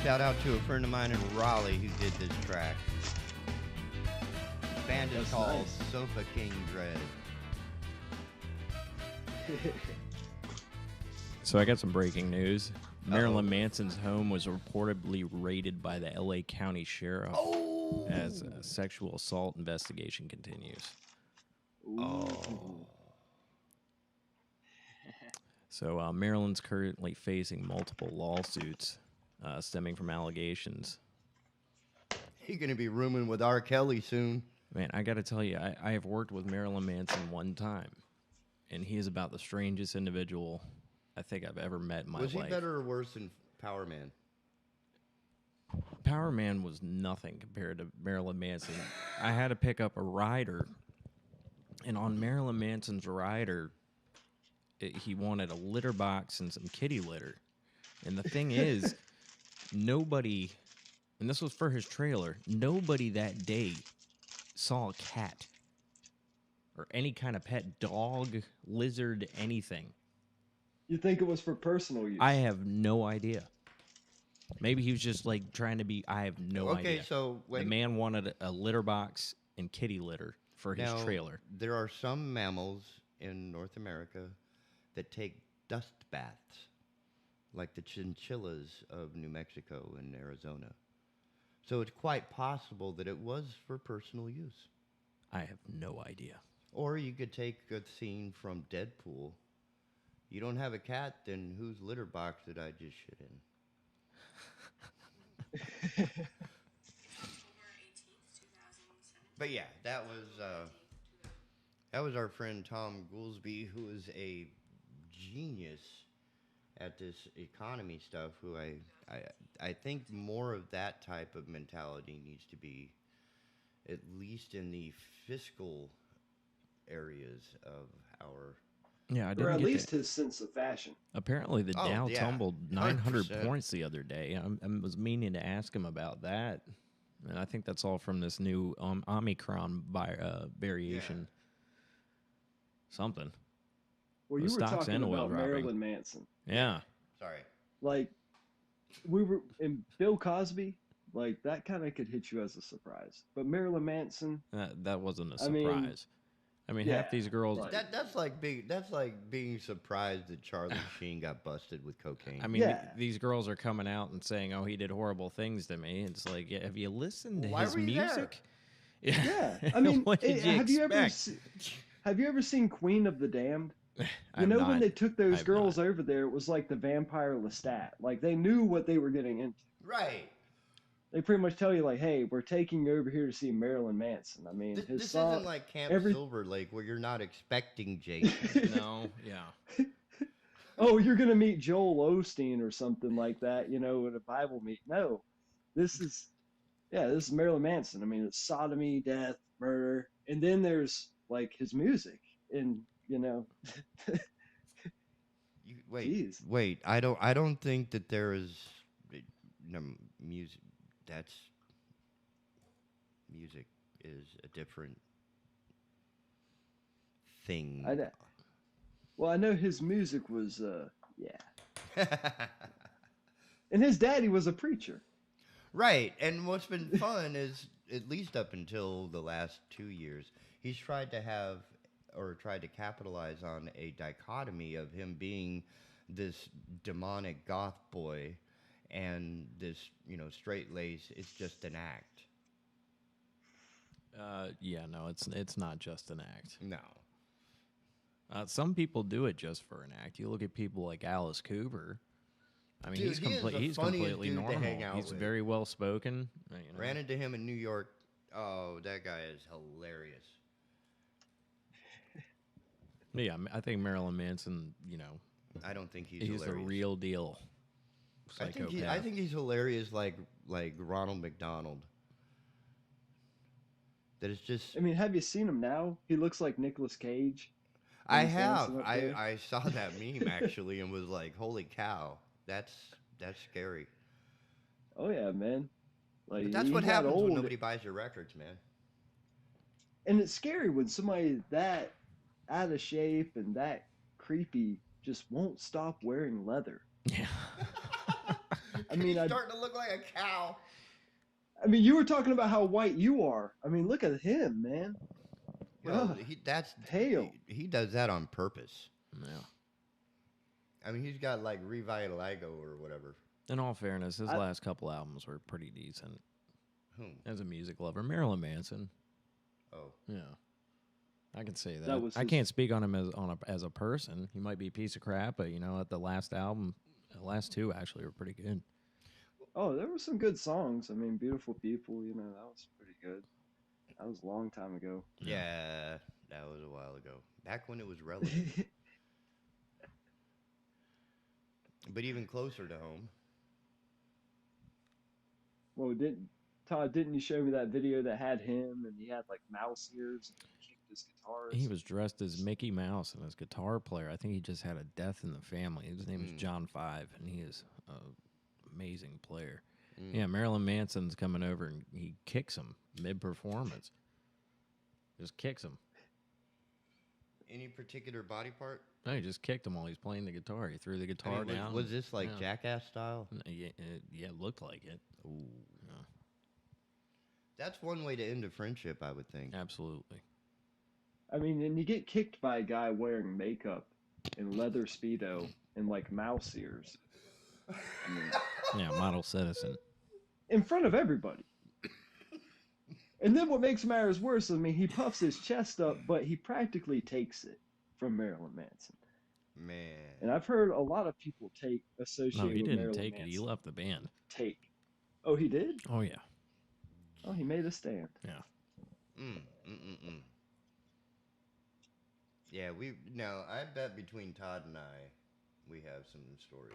Speaker 3: Shout out to a friend of mine in Raleigh who did this track. The band is called Sofa King Dread.
Speaker 2: So I got some breaking news. Marilyn Manson's home was reportedly raided by the L.A. County Sheriff as a sexual assault investigation continues.
Speaker 1: Ooh.
Speaker 2: So Marilyn's currently facing multiple lawsuits stemming from allegations.
Speaker 3: He's going to be rooming with R. Kelly soon.
Speaker 2: Man, I got to tell you, I have worked with Marilyn Manson one time, and he is about the strangest individual I think I've ever met in my life.
Speaker 3: Was he better or worse than Power Man?
Speaker 2: Power Man was nothing compared to Marilyn Manson. I had to pick up a rider, and on Marilyn Manson's rider, he wanted a litter box and some kitty litter. And the thing is, nobody, and this was for his trailer, nobody that day saw a cat. or any kind of pet dog, lizard, anything.
Speaker 1: You think it was for personal use?
Speaker 2: I have no idea. Maybe he was just like trying to be. I have no idea.
Speaker 3: Okay, so
Speaker 2: The man wanted a litter box and kitty litter for his
Speaker 3: now,
Speaker 2: trailer.
Speaker 3: there are some mammals in North America that take dust baths, like the chinchillas of New Mexico and Arizona. So it's quite possible that it was for personal use.
Speaker 2: I have no idea.
Speaker 3: Or you could take a scene from Deadpool. You don't have a cat, then whose litter box did I just shit in? But yeah, that was our friend Tom Goolsby, who is a genius at this economy stuff. Who I think more of that type of mentality needs to be, at least in the fiscal areas of our.
Speaker 2: Yeah, I
Speaker 1: Or
Speaker 2: didn't
Speaker 1: at
Speaker 2: get
Speaker 1: least
Speaker 2: that.
Speaker 1: his sense of fashion.
Speaker 2: Apparently, the
Speaker 3: Oh,
Speaker 2: Dow
Speaker 3: yeah.
Speaker 2: tumbled 900
Speaker 3: 100%.
Speaker 2: points the other day. I was meaning to ask him about that, and I think that's all from this new Omicron variation. Something.
Speaker 1: Well,
Speaker 2: The
Speaker 1: you were
Speaker 2: stocks
Speaker 1: talking
Speaker 2: and oil
Speaker 1: about
Speaker 2: dropping.
Speaker 1: Marilyn Manson.
Speaker 2: Yeah.
Speaker 3: Sorry.
Speaker 1: Like, we were in Bill Cosby. Like, that kind of could hit you as a surprise. But Marilyn Manson,
Speaker 2: That wasn't a
Speaker 1: I mean,
Speaker 2: surprise. I mean,
Speaker 1: yeah,
Speaker 2: half these girls.
Speaker 1: right.
Speaker 3: That's like being surprised that Charlie Sheen got busted with cocaine.
Speaker 2: I mean,
Speaker 1: Yeah.
Speaker 2: these girls are coming out and saying, "Oh, he did horrible things to me." It's like, yeah, have you listened to
Speaker 3: Why
Speaker 2: his
Speaker 3: were you there?
Speaker 2: music?
Speaker 1: Yeah, I mean,
Speaker 2: what did you
Speaker 1: have you ever
Speaker 2: expect?
Speaker 1: have you ever seen Queen of the Damned? You
Speaker 2: I've
Speaker 1: know, when
Speaker 2: not.
Speaker 1: they took those
Speaker 2: I've
Speaker 1: girls
Speaker 2: not.
Speaker 1: over there, it was like the vampire Lestat. Like, they knew what they were getting into.
Speaker 3: Right.
Speaker 1: They pretty much tell you, like, hey, we're taking you over here to see Marilyn Manson. I mean, his
Speaker 3: This
Speaker 1: song.
Speaker 3: isn't like Camp
Speaker 1: every-
Speaker 3: Silver Lake where you're not expecting Jason.
Speaker 2: No, yeah.
Speaker 1: Oh, you're gonna meet Joel Osteen or something like that, you know, at a Bible meet. No, this is Marilyn Manson. I mean, it's sodomy, death, murder, and then there's like his music, and you know, Jeez.
Speaker 3: Wait. I don't think that there is no, music. Music is a different thing.
Speaker 1: Well, I know his music was, yeah, and his daddy was a preacher.
Speaker 3: Right. And what's been fun is, at least up until the last 2 years, he's tried to capitalize on a dichotomy of him being this demonic goth boy and this, straight lace. It's just an act.
Speaker 2: Yeah, no, it's not just an act.
Speaker 3: No.
Speaker 2: Some people do it just for an act. You look at people like Alice Cooper. I mean,
Speaker 3: Dude,
Speaker 2: he's
Speaker 3: he is the
Speaker 2: he's
Speaker 3: funniest
Speaker 2: completely
Speaker 3: dude to
Speaker 2: normal.
Speaker 3: hang out
Speaker 2: He's
Speaker 3: with.
Speaker 2: very well spoken.
Speaker 3: Ran into him in New York. Oh, that guy is hilarious.
Speaker 2: Yeah, I think Marilyn Manson.
Speaker 3: I don't think he's
Speaker 2: He's the
Speaker 3: hilarious.
Speaker 2: real deal.
Speaker 3: I think he's hilarious like Ronald McDonald. That is just.
Speaker 1: I mean, have you seen him now? He looks like Nicolas Cage.
Speaker 3: I
Speaker 1: He's
Speaker 3: have.
Speaker 1: dancing up there.
Speaker 3: I saw that meme actually and was like, "Holy cow, that's scary."
Speaker 1: Oh yeah, man. Like,
Speaker 3: But that's
Speaker 1: he
Speaker 3: what
Speaker 1: got
Speaker 3: happens when
Speaker 1: old.
Speaker 3: nobody buys your records, man.
Speaker 1: And it's scary when somebody that out of shape and that creepy just won't stop wearing leather.
Speaker 2: Yeah.
Speaker 1: I mean,
Speaker 3: he's starting to look like a cow.
Speaker 1: I mean, you were talking about how white you are. I mean, look at him, man.
Speaker 3: Well,
Speaker 1: Ugh,
Speaker 3: that's
Speaker 1: pale.
Speaker 3: He does that on purpose.
Speaker 2: Yeah.
Speaker 3: I mean, he's got like Revitiligo or whatever.
Speaker 2: In all fairness, his
Speaker 1: I-
Speaker 2: last couple albums were pretty decent.
Speaker 3: Whom?
Speaker 2: As a music lover, Marilyn Manson.
Speaker 3: Oh,
Speaker 2: Yeah, I can say that.
Speaker 1: That was
Speaker 2: I
Speaker 1: his-
Speaker 2: can't speak on him as a person. He might be a piece of crap, but at the last album, the last two actually were pretty good.
Speaker 1: Oh, there were some good songs. I mean, Beautiful People, that was pretty good. That was a long time ago.
Speaker 3: yeah, that was a while ago. Back when it was relevant. But even closer to home.
Speaker 1: Well, didn't you show me that video that had him and he had like mouse ears and he kicked his guitars?
Speaker 2: He was dressed as Mickey Mouse and his guitar player. I think he just had a death in the family. His name is John Five, and he is an amazing player. Yeah, Marilyn Manson's coming over and he kicks him mid-performance. Just kicks him.
Speaker 3: any particular body part?
Speaker 2: No, he just kicked him while he's playing the guitar. He threw the guitar down.
Speaker 3: Was this like
Speaker 2: Yeah.
Speaker 3: Jackass style?
Speaker 2: Yeah, it looked like it.
Speaker 3: Ooh.
Speaker 2: Yeah.
Speaker 3: That's one way to end a friendship, I would think.
Speaker 2: Absolutely.
Speaker 1: I mean, and you get kicked by a guy wearing makeup and leather Speedo and like mouse ears. I mean,
Speaker 2: Yeah, model citizen.
Speaker 1: in front of everybody. And then what makes matters worse, I mean, he puffs his chest up, but he practically takes it from Marilyn Manson.
Speaker 3: Man.
Speaker 1: And I've heard a lot of people associated
Speaker 2: No, he
Speaker 1: with
Speaker 2: didn't
Speaker 1: Marilyn
Speaker 2: take
Speaker 1: Manson.
Speaker 2: it. He left the band.
Speaker 1: Take. Oh, he did?
Speaker 2: Oh, yeah.
Speaker 1: Oh, he made a stand.
Speaker 2: Yeah.
Speaker 3: Yeah, I bet between Todd and I, we have some stories.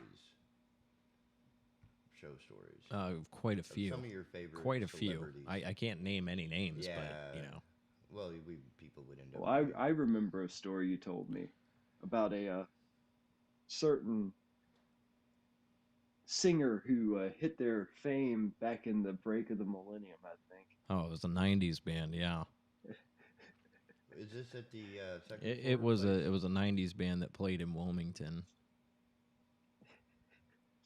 Speaker 3: Show stories.
Speaker 2: Quite a few.
Speaker 3: Some of your favorite
Speaker 2: Quite a few.
Speaker 3: celebrities.
Speaker 2: I can't name any names,
Speaker 3: Yeah.
Speaker 2: but, you know.
Speaker 3: Well, people would end up.
Speaker 1: Well, I remember a story you told me about a certain singer who hit their fame back in the break of the millennium, I think.
Speaker 2: Oh, it was a 90s band, yeah.
Speaker 3: Is this at the second
Speaker 2: It
Speaker 3: floor
Speaker 2: was
Speaker 3: place?
Speaker 2: a 90s band that played in Wilmington.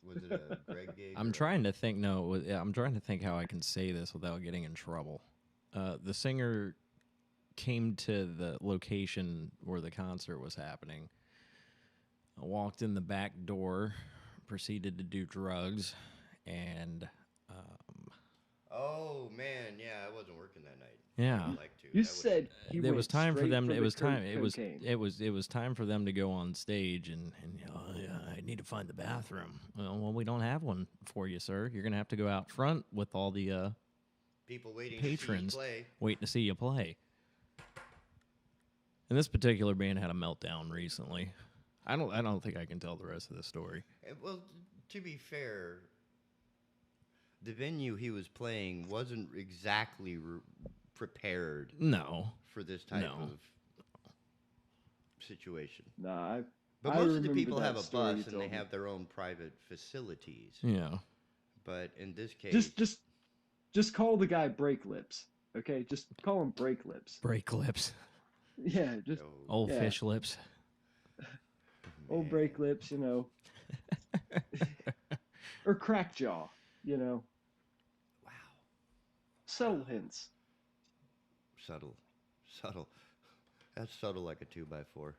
Speaker 3: Was it a Greg gig?
Speaker 2: I'm trying to think. No, I'm trying to think how I can say this without getting in trouble. The singer came to the location where the concert was happening. I walked in the back door, proceeded to do drugs, and
Speaker 3: Oh man, yeah, I wasn't working that night.
Speaker 2: Yeah.
Speaker 3: I would like to.
Speaker 1: You
Speaker 3: That would-
Speaker 1: said he
Speaker 2: there
Speaker 1: went
Speaker 2: was time for
Speaker 1: straight
Speaker 2: them.
Speaker 1: the
Speaker 2: It was time.
Speaker 1: cocaine.
Speaker 2: It was time for them to go on stage and yeah, I need to find the bathroom. Well, we don't have one for you, sir. You're gonna have to go out front with all the
Speaker 3: people waiting
Speaker 2: patrons
Speaker 3: to see you play.
Speaker 2: waiting to see you play. And this particular band had a meltdown recently. I don't think I can tell the rest of the story.
Speaker 3: Well, to be fair, the venue he was playing wasn't exactly prepared
Speaker 2: No.
Speaker 3: for this type
Speaker 2: No.
Speaker 3: of situation.
Speaker 1: Nah,
Speaker 3: But
Speaker 1: I
Speaker 3: most of the
Speaker 1: remember
Speaker 3: people
Speaker 1: that
Speaker 3: have a
Speaker 1: story you
Speaker 3: bus and they
Speaker 1: told me.
Speaker 3: have their own private facilities.
Speaker 2: Yeah.
Speaker 3: But in this case,
Speaker 1: Just call the guy Break Lips, okay? Just call him Break Lips.
Speaker 2: Break lips.
Speaker 1: Yeah, just
Speaker 3: oh,
Speaker 2: Old
Speaker 1: Yeah.
Speaker 2: fish lips.
Speaker 1: old
Speaker 3: man.
Speaker 1: Break Lips, you know, or Crack Jaw, you know.
Speaker 3: Wow.
Speaker 1: Subtle hints.
Speaker 3: Subtle. That's subtle like a 2x4.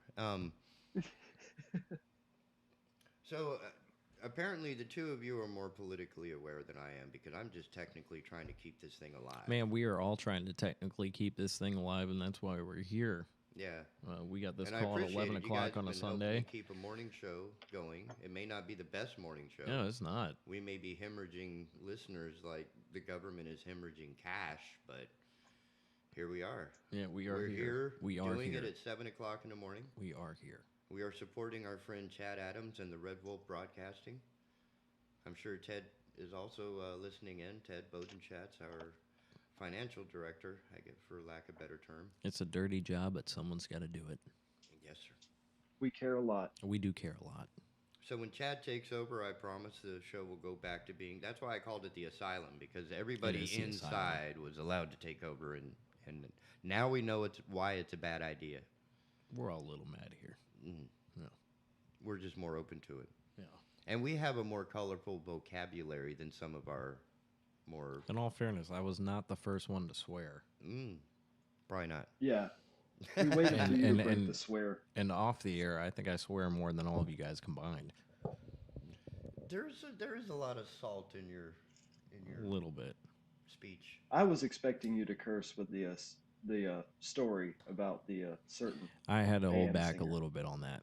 Speaker 3: So apparently the two of you are more politically aware than I am because I'm just technically trying to keep this thing alive.
Speaker 2: Man, we are all trying to technically keep this thing alive, and that's why we're here.
Speaker 3: Yeah.
Speaker 2: We got this
Speaker 3: And I
Speaker 2: call at
Speaker 3: appreciate
Speaker 2: 11
Speaker 3: it. You guys
Speaker 2: o'clock on a
Speaker 3: have been helping
Speaker 2: Sunday.
Speaker 3: me keep a morning show going. It may not be the best morning show.
Speaker 2: No, it's not.
Speaker 3: We may be hemorrhaging listeners like the government is hemorrhaging cash, but here we are.
Speaker 2: Yeah,
Speaker 3: We're here.
Speaker 2: We are
Speaker 3: doing
Speaker 2: here.
Speaker 3: it at 7 o'clock in the morning.
Speaker 2: We are here.
Speaker 3: We are supporting our friend Chad Adams and the Red Wolf Broadcasting. I'm sure Ted is also listening in. Ted Bodenchat's our financial director, I guess, for lack of a better term.
Speaker 2: It's a dirty job, but someone's got to do it.
Speaker 3: Yes, sir.
Speaker 1: We care a lot.
Speaker 2: We do care a lot.
Speaker 3: So when Chad takes over, I promise the show will go back to being. That's why I called it the asylum, because everybody
Speaker 2: is the
Speaker 3: inside was allowed to take over, and now we know why it's a bad idea.
Speaker 2: We're all a little mad here. Yeah.
Speaker 3: We're just more open to it,
Speaker 2: Yeah.
Speaker 3: and we have a more colorful vocabulary than some of our more.
Speaker 2: In all fairness, I was not the first one to swear.
Speaker 3: Probably not.
Speaker 1: Yeah. We waited for you to
Speaker 2: and-
Speaker 1: break
Speaker 2: and-
Speaker 1: the swear.
Speaker 2: And off the air, I think I swear more than all of you guys combined.
Speaker 3: There is a lot of salt in your
Speaker 2: A little bit.
Speaker 3: speech.
Speaker 1: I was expecting you to curse with the story about the certain.
Speaker 2: I had to hold
Speaker 1: band
Speaker 2: back
Speaker 1: singer.
Speaker 2: a little bit on that.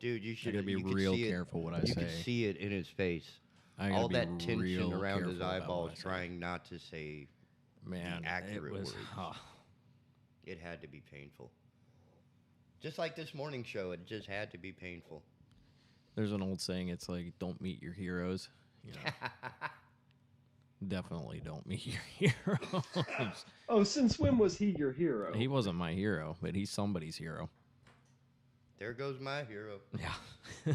Speaker 3: Dude, you should
Speaker 2: gotta be
Speaker 3: you could
Speaker 2: real
Speaker 3: see it-
Speaker 2: careful what I
Speaker 3: You
Speaker 2: say.
Speaker 3: could see it in his face.
Speaker 2: I gotta
Speaker 3: All
Speaker 2: be
Speaker 3: that tension
Speaker 2: real
Speaker 3: around his
Speaker 2: careful about what
Speaker 3: eyeballs,
Speaker 2: I say.
Speaker 3: trying not to say.
Speaker 2: Man,
Speaker 3: accurate
Speaker 2: it was.
Speaker 3: words. It had to be painful. Just like this morning show, it just had to be painful.
Speaker 2: There's an old saying. It's like, don't meet your heroes. You know, definitely don't meet your heroes.
Speaker 1: Oh, since when was he your hero?
Speaker 2: He wasn't my hero, but he's somebody's hero.
Speaker 3: There goes my hero.
Speaker 2: Yeah.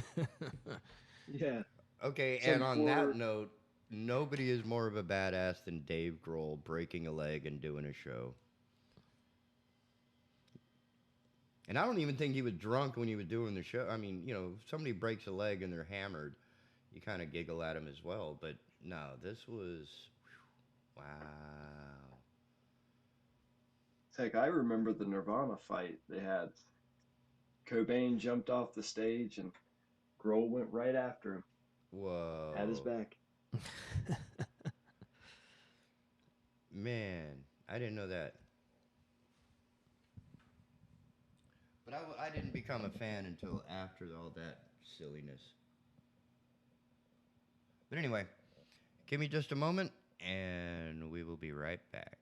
Speaker 1: Yeah.
Speaker 3: Okay,
Speaker 1: Some
Speaker 3: and on
Speaker 1: poor-
Speaker 3: that note, nobody is more of a badass than Dave Grohl breaking a leg and doing a show. And I don't even think he was drunk when he was doing the show. I mean, if somebody breaks a leg and they're hammered, you kind of giggle at him as well. But no, this was, wow.
Speaker 1: Heck, I remember the Nirvana fight they had. Cobain jumped off the stage and Grohl went right after him. Had his
Speaker 3: Whoa.
Speaker 1: back.
Speaker 3: Man, I didn't know that. But I didn't become a fan until after all that silliness. But anyway, give me just a moment, and we will be right back.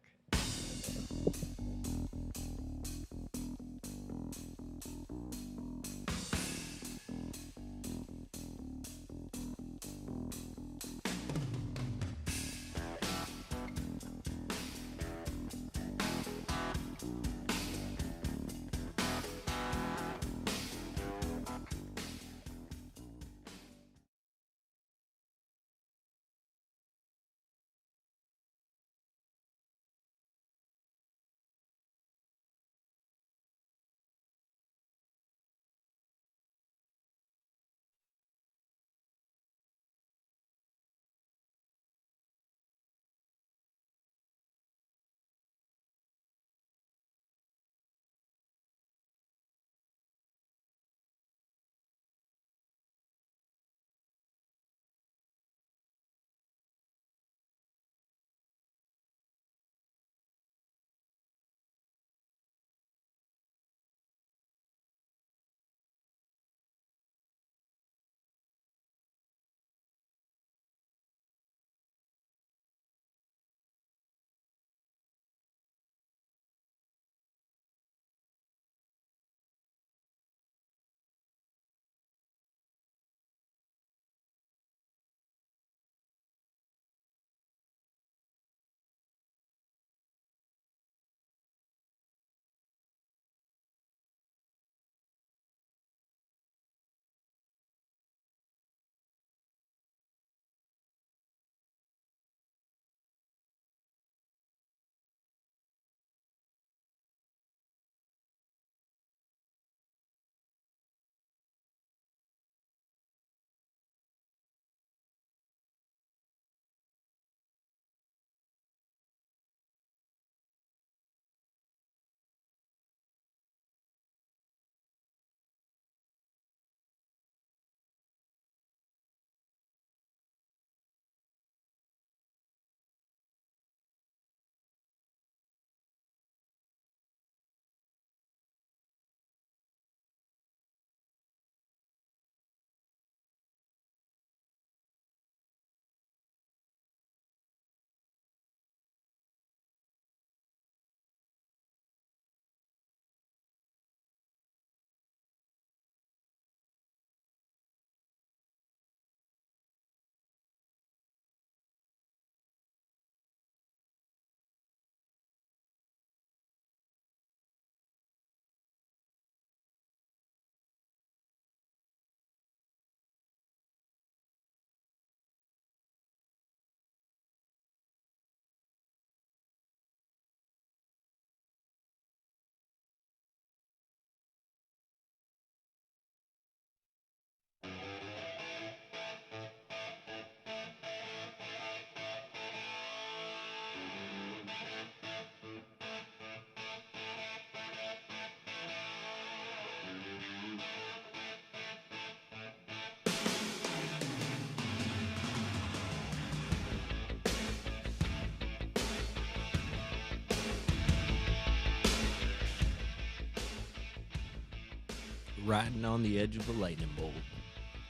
Speaker 2: Riding on the edge of the lightning bolt.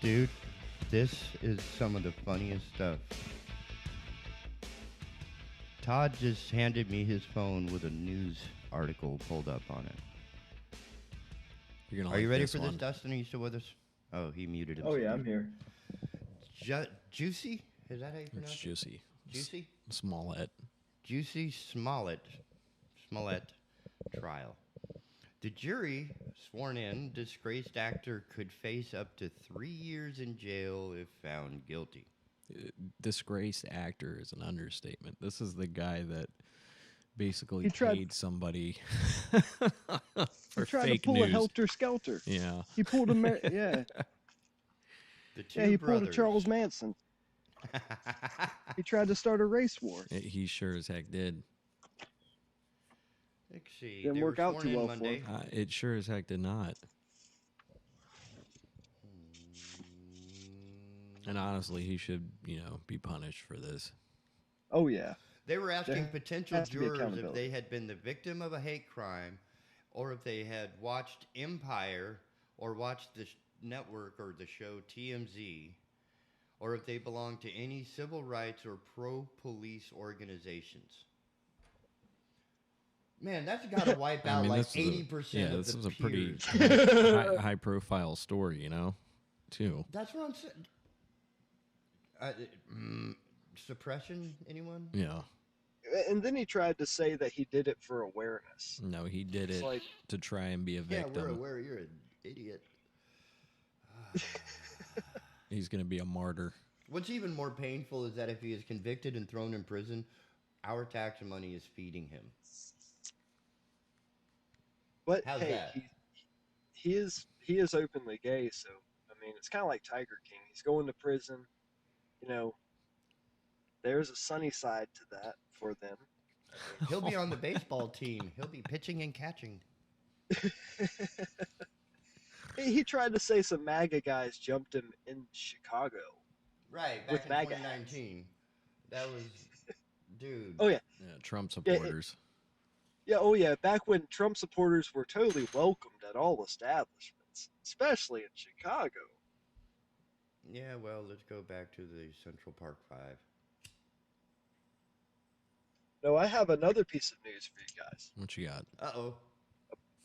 Speaker 3: Dude, this is some of the funniest stuff. Todd just handed me his phone with a news article pulled up on it.
Speaker 2: You're gonna
Speaker 3: Are you
Speaker 2: like
Speaker 3: ready
Speaker 2: this
Speaker 3: for this,
Speaker 2: one.
Speaker 3: Dustin? Are you still with us? Oh, he muted
Speaker 1: Oh
Speaker 3: himself.
Speaker 1: yeah, I'm here.
Speaker 3: Juicy? Is that how you pronounce
Speaker 2: It's
Speaker 3: it?
Speaker 2: juicy.
Speaker 3: Juicy?
Speaker 2: Smollett.
Speaker 3: Juicy Smollett trial. The jury, sworn in, disgraced actor could face up to 3 years in jail if found guilty.
Speaker 2: Disgraced actor is an understatement. This is the guy that basically
Speaker 1: He tried-
Speaker 2: paid somebody
Speaker 1: He
Speaker 2: for
Speaker 1: tried to
Speaker 2: fake
Speaker 1: pull a
Speaker 2: news.
Speaker 1: helter skelter.
Speaker 2: Yeah.
Speaker 1: He pulled a yeah.
Speaker 3: The two
Speaker 1: Yeah, he pulled a
Speaker 3: brothers.
Speaker 1: Charles Manson. He tried to start a race war.
Speaker 2: He sure as heck did.
Speaker 3: Let's see.
Speaker 1: Didn't
Speaker 3: They
Speaker 1: work
Speaker 3: were
Speaker 1: out
Speaker 3: sworn
Speaker 1: too
Speaker 3: in
Speaker 1: well for
Speaker 3: Monday.
Speaker 1: him.
Speaker 2: It sure as heck did not. And honestly, he should, be punished for this.
Speaker 1: Oh yeah.
Speaker 3: They were asking
Speaker 1: There
Speaker 3: potential
Speaker 1: has to be
Speaker 3: jurors if
Speaker 1: accountability.
Speaker 3: they had been the victim of a hate crime, or if they had watched Empire, or watched the network or the show TMZ, or if they belonged to any civil rights or pro-police organizations. Man, that's got to wipe out like 80% of
Speaker 2: this
Speaker 3: the
Speaker 2: was a pretty
Speaker 3: peers.
Speaker 2: high-profile story, too.
Speaker 3: That's what I'm saying. Suppression, anyone?
Speaker 2: Yeah.
Speaker 1: And then he tried to say that he did it for awareness.
Speaker 2: No, he did
Speaker 1: It's
Speaker 2: it
Speaker 1: like-
Speaker 2: to try and be a
Speaker 3: Yeah,
Speaker 2: victim.
Speaker 3: we're aware you're an idiot.
Speaker 2: He's going to be a martyr.
Speaker 3: What's even more painful is that if he is convicted and thrown in prison, our tax money is feeding him.
Speaker 1: But
Speaker 3: How's
Speaker 1: hey,
Speaker 3: that?
Speaker 1: he is openly gay, so I mean it's kind of like Tiger King. He's going to prison. There's a sunny side to that for them.
Speaker 3: He'll be on the baseball team. He'll be pitching and catching.
Speaker 1: He tried to say some MAGA guys jumped him in Chicago.
Speaker 3: Right,
Speaker 1: With
Speaker 3: back in
Speaker 1: MAGA
Speaker 3: 2019. That was, dude.
Speaker 1: Oh yeah,
Speaker 2: Yeah, Trump supporters.
Speaker 1: yeah. Oh yeah. Back when Trump supporters were totally welcomed at all establishments, especially in Chicago.
Speaker 3: Yeah, well, let's go back to the Central Park 5.
Speaker 1: No, I have another piece of news for you guys.
Speaker 2: What you got?
Speaker 3: Uh-oh.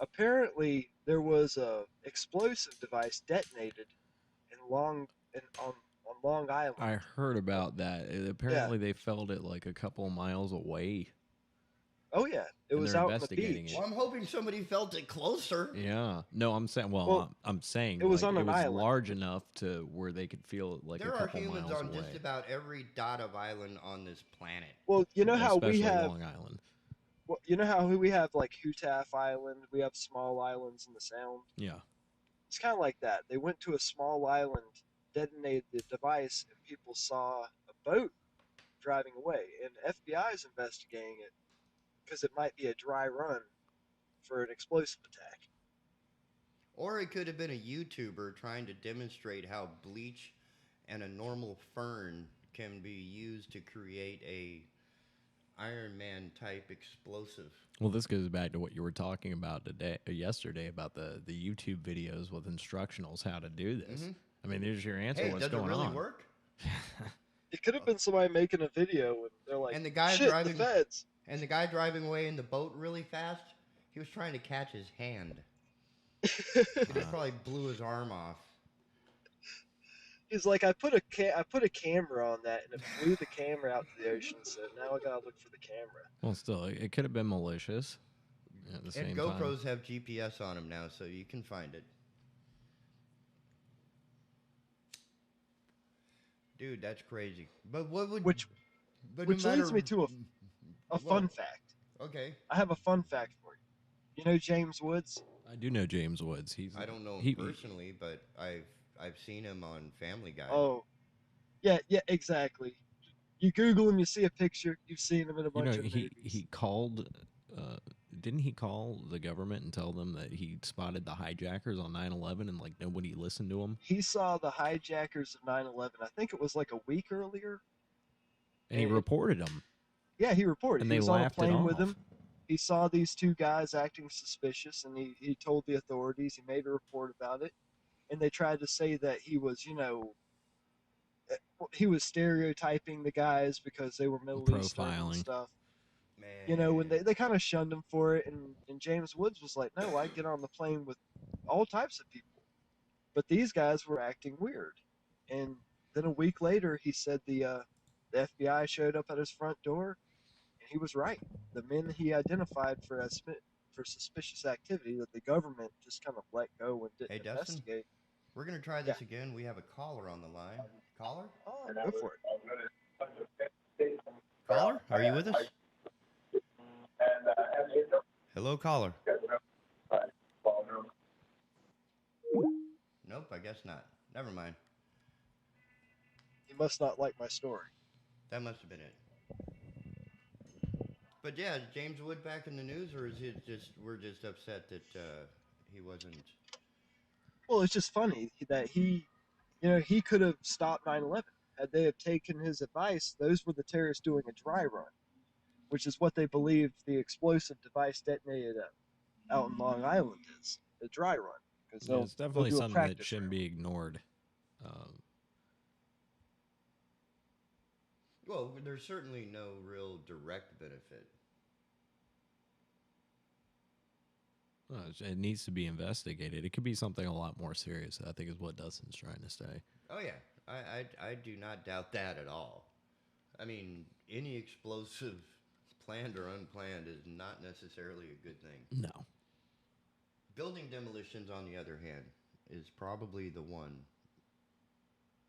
Speaker 1: Apparently, there was a explosive device detonated on Long Island.
Speaker 2: I heard about that. Apparently, they felt it like a couple miles away.
Speaker 1: Oh yeah, it
Speaker 2: And
Speaker 1: was
Speaker 2: they're
Speaker 1: out on the
Speaker 2: investigating
Speaker 1: beach.
Speaker 2: it.
Speaker 3: Well, I'm hoping somebody felt it closer.
Speaker 2: Yeah. No, I'm saying.
Speaker 1: Well,
Speaker 2: I'm saying
Speaker 1: it was
Speaker 2: like,
Speaker 1: on
Speaker 2: it
Speaker 1: an
Speaker 2: was
Speaker 1: island.
Speaker 2: large enough to where they could feel it like
Speaker 3: There
Speaker 2: a
Speaker 3: are
Speaker 2: couple
Speaker 3: humans
Speaker 2: miles
Speaker 3: on
Speaker 2: away.
Speaker 3: just about every dot of island on this planet.
Speaker 1: Well, you know how
Speaker 2: Especially
Speaker 1: we have,
Speaker 2: Long Island.
Speaker 1: well, you know how we have like Hutaff Island. We have small islands in the Sound.
Speaker 2: Yeah.
Speaker 1: It's kind of like that. They went to a small island, detonated the device, and people saw a boat driving away. And FBI is investigating it because it might be a dry run for an explosive attack.
Speaker 3: Or it could have been a YouTuber trying to demonstrate how bleach and a normal fern can be used to create a Iron Man type explosive.
Speaker 2: Well, this goes back to what you were talking about yesterday about the YouTube videos with instructionals how to do this.
Speaker 3: Mhm.
Speaker 2: I mean, there's your answer.
Speaker 3: Hey,
Speaker 2: What's
Speaker 3: does it
Speaker 2: going
Speaker 3: really
Speaker 2: on?
Speaker 3: work?
Speaker 1: It could have been somebody making a video and they're like,
Speaker 3: And the guy
Speaker 1: shit,
Speaker 3: driving-
Speaker 1: the feds.
Speaker 3: And the guy driving away in the boat really fast, he was trying to catch his hand. He just probably blew his arm off.
Speaker 1: He's like, I put a camera on that and it flew the camera out to the ocean. So now I gotta look for the camera.
Speaker 2: Well, still, it could have been malicious. At the same
Speaker 3: And
Speaker 2: time.
Speaker 3: GoPros have GPS on them now, so you can find it. Dude, that's crazy. But what would...
Speaker 1: Which
Speaker 3: but
Speaker 1: which
Speaker 3: no
Speaker 1: leads
Speaker 3: matter-
Speaker 1: me to a
Speaker 3: What?
Speaker 1: fun fact.
Speaker 3: Okay.
Speaker 1: I have a fun fact for you. You know James Woods?
Speaker 2: I do know James Woods.
Speaker 3: I don't know him
Speaker 2: he-
Speaker 3: personally, but I've seen him on Family Guy.
Speaker 1: Oh, yeah, exactly. You Google him, you see a picture, you've seen him in a bunch of movies.
Speaker 2: he called. Didn't he call the government and tell them that he spotted the hijackers on 9/11 and like nobody listened to him?
Speaker 1: He saw the hijackers of 9/11. I think it was like a week earlier.
Speaker 2: And he reported them.
Speaker 1: Yeah, he reported.
Speaker 2: And
Speaker 1: he
Speaker 2: they
Speaker 1: was on a
Speaker 2: laughed it
Speaker 1: plane with
Speaker 2: off.
Speaker 1: him. He saw these two guys acting suspicious, and he told the authorities. He made a report about it, and they tried to say that he was, he was stereotyping the guys because they were Middle Eastern and
Speaker 2: Profiling.
Speaker 1: stuff.
Speaker 3: Man.
Speaker 1: When they kind of shunned him for it, and James Woods was like, no, I get on the plane with all types of people. But these guys were acting weird. And then a week later, he said the FBI showed up at his front door, and he was right. The men he identified for suspicious activity that the government just kind of let go and didn't
Speaker 3: Hey, Dustin?
Speaker 1: investigate.
Speaker 3: We're going to try this again. We have a caller on the line. Caller?
Speaker 1: Oh, go for it.
Speaker 3: Caller? Are you with us? Hello, caller. Nope, I guess not. Never mind.
Speaker 1: He must not like my story.
Speaker 3: That must have been it. But yeah, is James Wood back in the news, or is it just we're just upset that he wasn't?
Speaker 1: Well, it's just funny that he could have stopped 9/11 had they have taken his advice. Those were the terrorists doing a dry run, which is what they believe the explosive device detonated out in Long Island is a dry run because
Speaker 2: Yeah, it's
Speaker 1: they'll
Speaker 2: definitely
Speaker 1: do a
Speaker 2: something that
Speaker 1: practice
Speaker 2: shouldn't
Speaker 1: run.
Speaker 2: be ignored. Um,
Speaker 3: Well, there's certainly no real direct benefit.
Speaker 2: it needs to be investigated. It could be something a lot more serious, I think is what Dustin's trying to say.
Speaker 3: Oh yeah, I do not doubt that at all. I mean, any explosive, planned or unplanned, is not necessarily a good thing.
Speaker 2: No.
Speaker 3: Building demolitions, on the other hand, is probably the one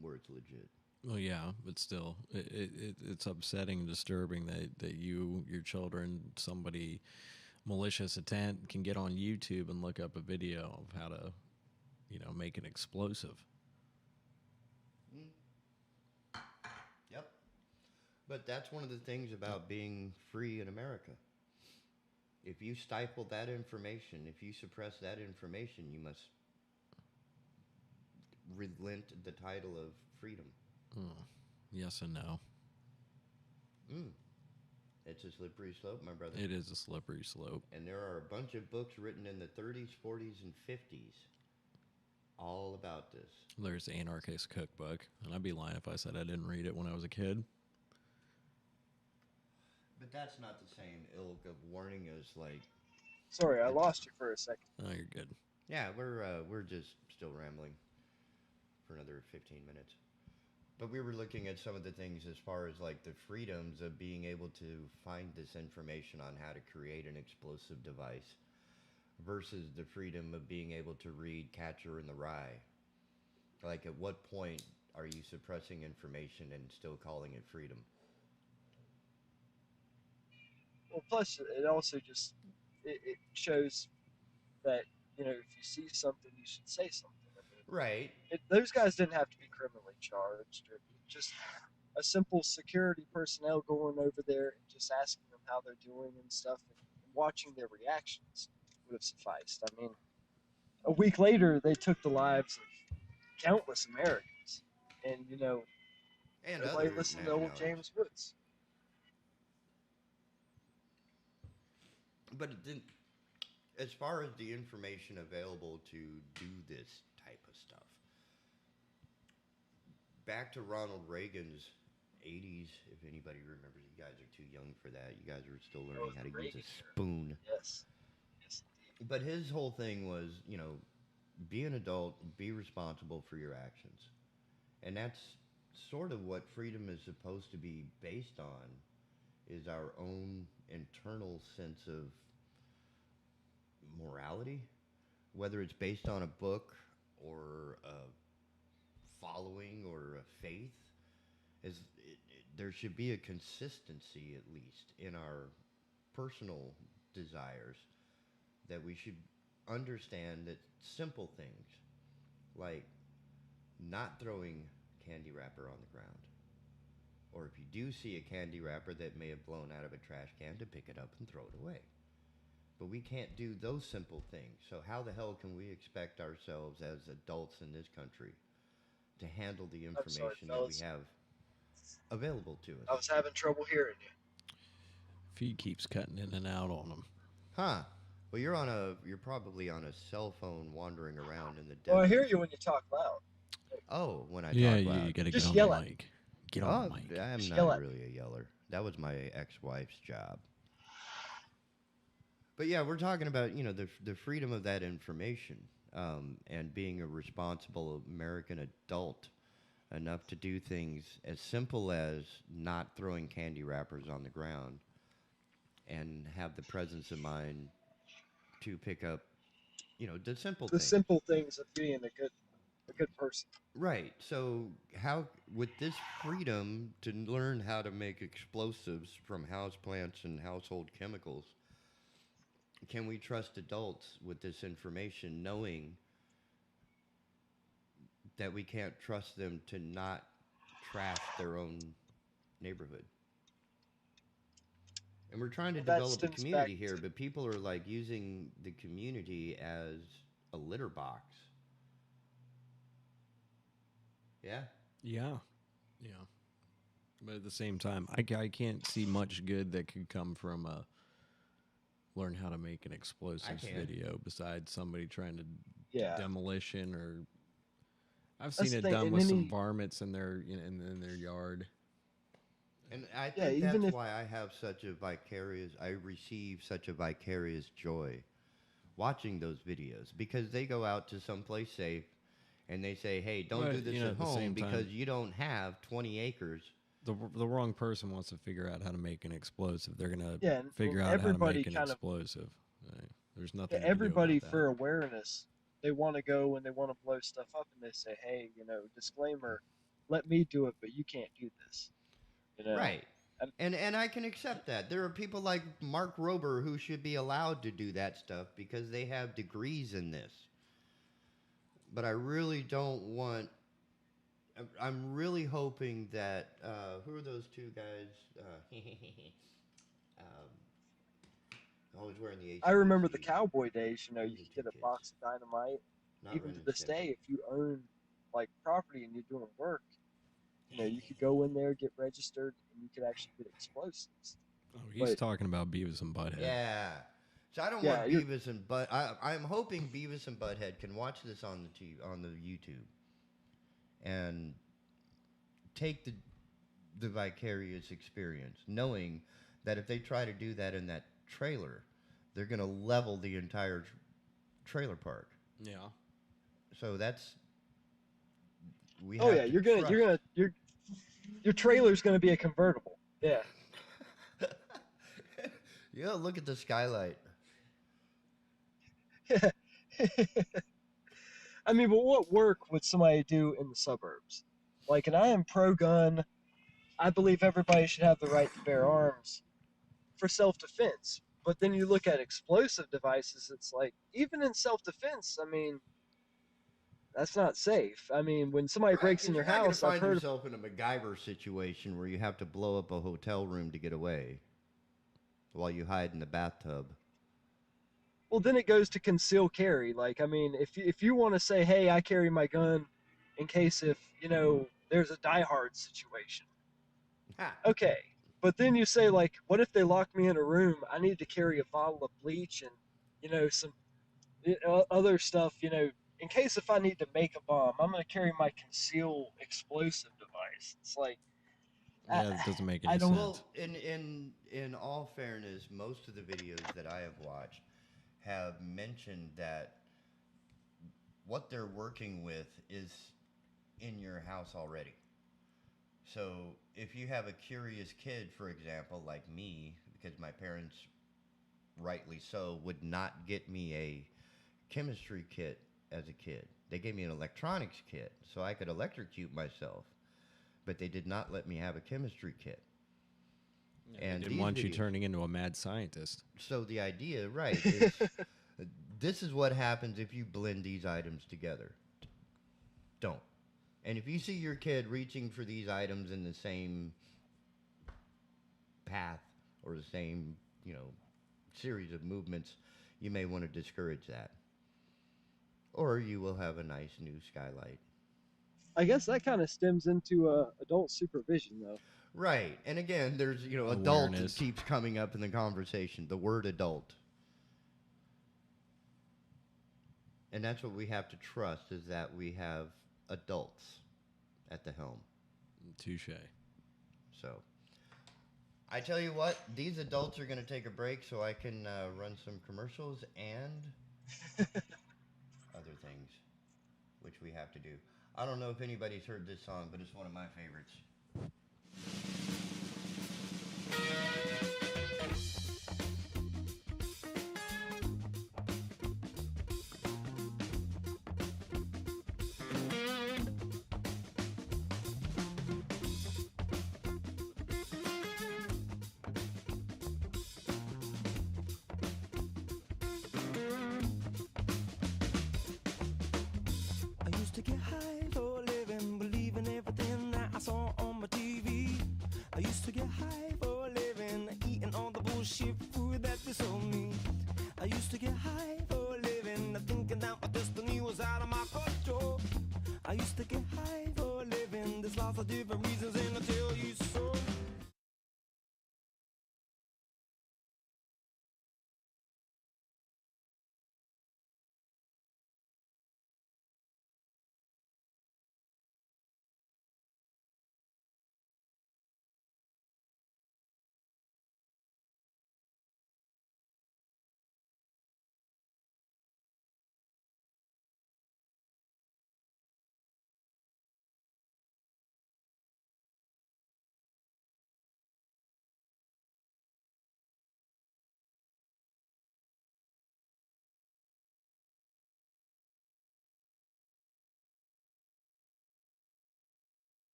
Speaker 3: where it's legit.
Speaker 2: Well, yeah, but still, it's upsetting and disturbing that you, your children, somebody malicious intent can get on YouTube and look up a video of how to, make an explosive.
Speaker 3: Yep. But that's one of the things about being free in America. If you stifle that information, if you suppress that information, you must relent the title of freedom.
Speaker 2: Yes and no.
Speaker 3: It's a slippery slope, my brother.
Speaker 2: It is a slippery slope.
Speaker 3: And there are a bunch of books written in the 30s, 40s, and 50s all about this.
Speaker 2: There's the Anarchist Cookbook, and I'd be lying if I said I didn't read it when I was a kid.
Speaker 3: But that's not the same ilk of warning us like...
Speaker 1: Sorry, I lost you for a second.
Speaker 2: Oh, you're good.
Speaker 3: Yeah, we're just still rambling for another 15 minutes. But we were looking at some of the things as far as like the freedoms of being able to find this information on how to create an explosive device versus the freedom of being able to read Catcher in the Rye. Like, at what point are you suppressing information and still calling it freedom?
Speaker 1: Well, plus it also just it shows that if you see something, you should say something.
Speaker 3: Right.
Speaker 1: Those guys didn't have to be criminally charged. Or just a simple security personnel going over there and just asking them how they're doing and stuff, and watching their reactions would have sufficed. I mean, a week later, they took the lives of countless Americans, and
Speaker 3: And
Speaker 1: nobody
Speaker 3: other
Speaker 1: listened to old
Speaker 3: nationalities.
Speaker 1: James Woods.
Speaker 3: But it didn't, as far as the information available to do this type of stuff, back to Ronald Reagan's 80s, if anybody remembers, you guys are too young for that. You guys are still learning how to use a spoon.
Speaker 1: Yes.
Speaker 3: But his whole thing was, be an adult, be responsible for your actions. And that's sort of what freedom is supposed to be based on, is our own internal sense of morality, whether it's based on a book or a following or a faith. There should be a consistency, at least, in our personal desires, that we should understand that simple things like not throwing candy wrapper on the ground, or if you do see a candy wrapper that may have blown out of a trash can, to pick it up and throw it away. But we can't do those simple things. So how the hell can we expect ourselves as adults in this country to handle the information that we have available to us?
Speaker 1: I was having trouble hearing you.
Speaker 2: Feed keeps cutting in and out on them.
Speaker 3: Huh. Well, you're probably on a cell phone wandering around in the desert.
Speaker 1: Well, I hear you when you talk loud.
Speaker 3: Oh, when I
Speaker 2: Yeah,
Speaker 3: talk loud.
Speaker 2: you gotta
Speaker 1: Just
Speaker 2: get on
Speaker 1: yell
Speaker 2: the
Speaker 1: at
Speaker 2: mic. Get on the mic.
Speaker 3: I'm
Speaker 1: Just yell
Speaker 3: not
Speaker 1: at me.
Speaker 3: really a yeller. That was my ex-wife's job. But yeah, we're talking about, the freedom of that information, and being a responsible American adult enough to do things as simple as not throwing candy wrappers on the ground, and have the presence of mind to pick up, the simple
Speaker 1: The
Speaker 3: things.
Speaker 1: simple things of being a good person.
Speaker 3: Right. So how, with this freedom to learn how to make explosives from houseplants and household chemicals, can we trust adults with this information, knowing that we can't trust them to not trash their own neighborhood? And we're trying to
Speaker 1: Well, that
Speaker 3: develop a
Speaker 1: stems back
Speaker 3: community here, but people are like using the community as a litter box. Yeah.
Speaker 2: Yeah. Yeah. But at the same time, I can't see much good that could come from learn how to make an explosives
Speaker 3: can.
Speaker 2: video besides somebody trying to
Speaker 1: Yeah.
Speaker 2: demolition, or I've
Speaker 1: That's
Speaker 2: seen
Speaker 1: the
Speaker 2: it
Speaker 1: thing,
Speaker 2: done
Speaker 1: in
Speaker 2: with some
Speaker 1: any-
Speaker 2: varmints in their in their yard.
Speaker 3: And I
Speaker 1: Yeah,
Speaker 3: think
Speaker 1: even
Speaker 3: that's
Speaker 1: if-
Speaker 3: why I receive such a vicarious joy watching those videos, because they go out to someplace safe and they say, hey, don't
Speaker 2: But,
Speaker 3: do this
Speaker 2: you know,
Speaker 3: at
Speaker 2: at the
Speaker 3: home
Speaker 2: same
Speaker 3: because
Speaker 2: time-
Speaker 3: you don't have 20 acres.
Speaker 2: The wrong person wants to figure out how to make an explosive. They're gonna
Speaker 1: Yeah, and
Speaker 2: figure out how to
Speaker 1: everybody
Speaker 2: make an
Speaker 1: kind of-
Speaker 2: explosive. There's nothing.
Speaker 1: Yeah,
Speaker 2: you can do
Speaker 1: everybody
Speaker 2: about
Speaker 1: for
Speaker 2: that.
Speaker 1: awareness, they want to go and they want to blow stuff up, and they say, hey, disclaimer, let me do it, but you can't do this.
Speaker 3: Right.
Speaker 1: And-
Speaker 3: And I can accept that. There are people like Mark Rober who should be allowed to do that stuff because they have degrees in this. But I really don't want. I'm really hoping that who are those two guys? Always wearing the.
Speaker 1: I remember the
Speaker 3: ACDC.
Speaker 1: cowboy days. You
Speaker 3: Those are
Speaker 1: could
Speaker 3: two
Speaker 1: get a
Speaker 3: kids.
Speaker 1: box of dynamite.
Speaker 3: Not
Speaker 1: Even
Speaker 3: Ren
Speaker 1: to
Speaker 3: and
Speaker 1: this
Speaker 3: Stimpy.
Speaker 1: day, if you own like property and you're doing work, you could go in there, get registered, and you could actually get explosives.
Speaker 2: Oh, he's
Speaker 1: but-
Speaker 2: talking about Beavis and Butthead.
Speaker 3: Yeah. So I don't
Speaker 1: Yeah,
Speaker 3: want
Speaker 1: you're-
Speaker 3: Beavis and Butt. I'm hoping Beavis and Butthead can watch this on the on the YouTube, and take the vicarious experience, knowing that if they try to do that in that trailer, they're going to level the entire trailer park.
Speaker 2: Yeah.
Speaker 3: So that's we.
Speaker 1: Oh
Speaker 3: have
Speaker 1: yeah,
Speaker 3: to
Speaker 1: your trailer's gonna be a convertible. Yeah.
Speaker 3: Yeah, look at the skylight.
Speaker 1: I mean, but what work would somebody do in the suburbs? Like, and I am pro-gun. I believe everybody should have the right to bear arms for self-defense. But then you look at explosive devices, it's like, even in self-defense, I mean, that's not safe. I mean, when somebody
Speaker 3: Right,
Speaker 1: breaks
Speaker 3: 'cause
Speaker 1: in your
Speaker 3: you're not gonna
Speaker 1: house, I've
Speaker 3: find
Speaker 1: heard of,
Speaker 3: yourself in a MacGyver situation where you have to blow up a hotel room to get away while you hide in the bathtub.
Speaker 1: well, then it goes to conceal carry. Like, I mean, if you want to say, hey, I carry my gun in case if, there's a Die Hard situation.
Speaker 3: Ha.
Speaker 1: Okay. But then you say, like, what if they lock me in a room? I need to carry a bottle of bleach and, some other stuff, in case if I need to make a bomb, I'm going to carry my concealed explosive device. It's like,
Speaker 2: Yeah, it doesn't make any
Speaker 1: I don't-
Speaker 2: sense.
Speaker 3: Well, in all fairness, most of the videos that I have watched have mentioned that what they're working with is in your house already. So if you have a curious kid, for example, like me, because my parents, rightly so, would not get me a chemistry kit as a kid. They gave me an electronics kit so I could electrocute myself, but they did not let me have a chemistry kit.
Speaker 2: Yeah,
Speaker 3: And
Speaker 2: they
Speaker 3: these
Speaker 2: didn't want you
Speaker 3: videos-
Speaker 2: turning into a mad scientist.
Speaker 3: So the idea, right, is this is what happens if you blend these items together. Don't. And if you see your kid reaching for these items in the same path or the same, series of movements, you may want to discourage that. Or you will have a nice new skylight.
Speaker 1: I guess that kind of stems into adult supervision, though.
Speaker 3: Right. And again, there's, adult that
Speaker 2: Awareness.
Speaker 3: keeps coming up in the conversation, the word adult. And that's what we have to trust, is that we have adults at the helm.
Speaker 2: Touche.
Speaker 3: So, I tell you what, these adults are going to take a break so I can run some commercials and other things, which we have to do. I don't know if anybody's heard this song, but it's one of my favorites.
Speaker 6: I used to get high for a living, eating all the bullshit food that they sold me. I used to get high for a living, thinking that my destiny was out of my control. I used to get high for a living, there's lots of different reasons and I'll tell you so.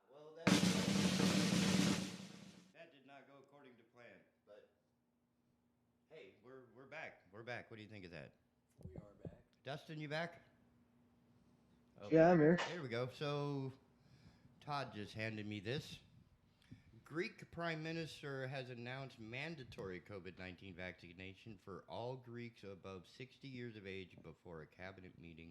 Speaker 3: Well, that did not go according to plan. But hey, we're back. We're back. What do you think of that?
Speaker 4: We are back.
Speaker 3: Dustin, you back? Oh,
Speaker 1: Yeah, I'm here.
Speaker 3: there we go. So Todd just handed me this. Greek Prime Minister has announced mandatory COVID-19 vaccination for all Greeks above 60 years of age before a cabinet meeting.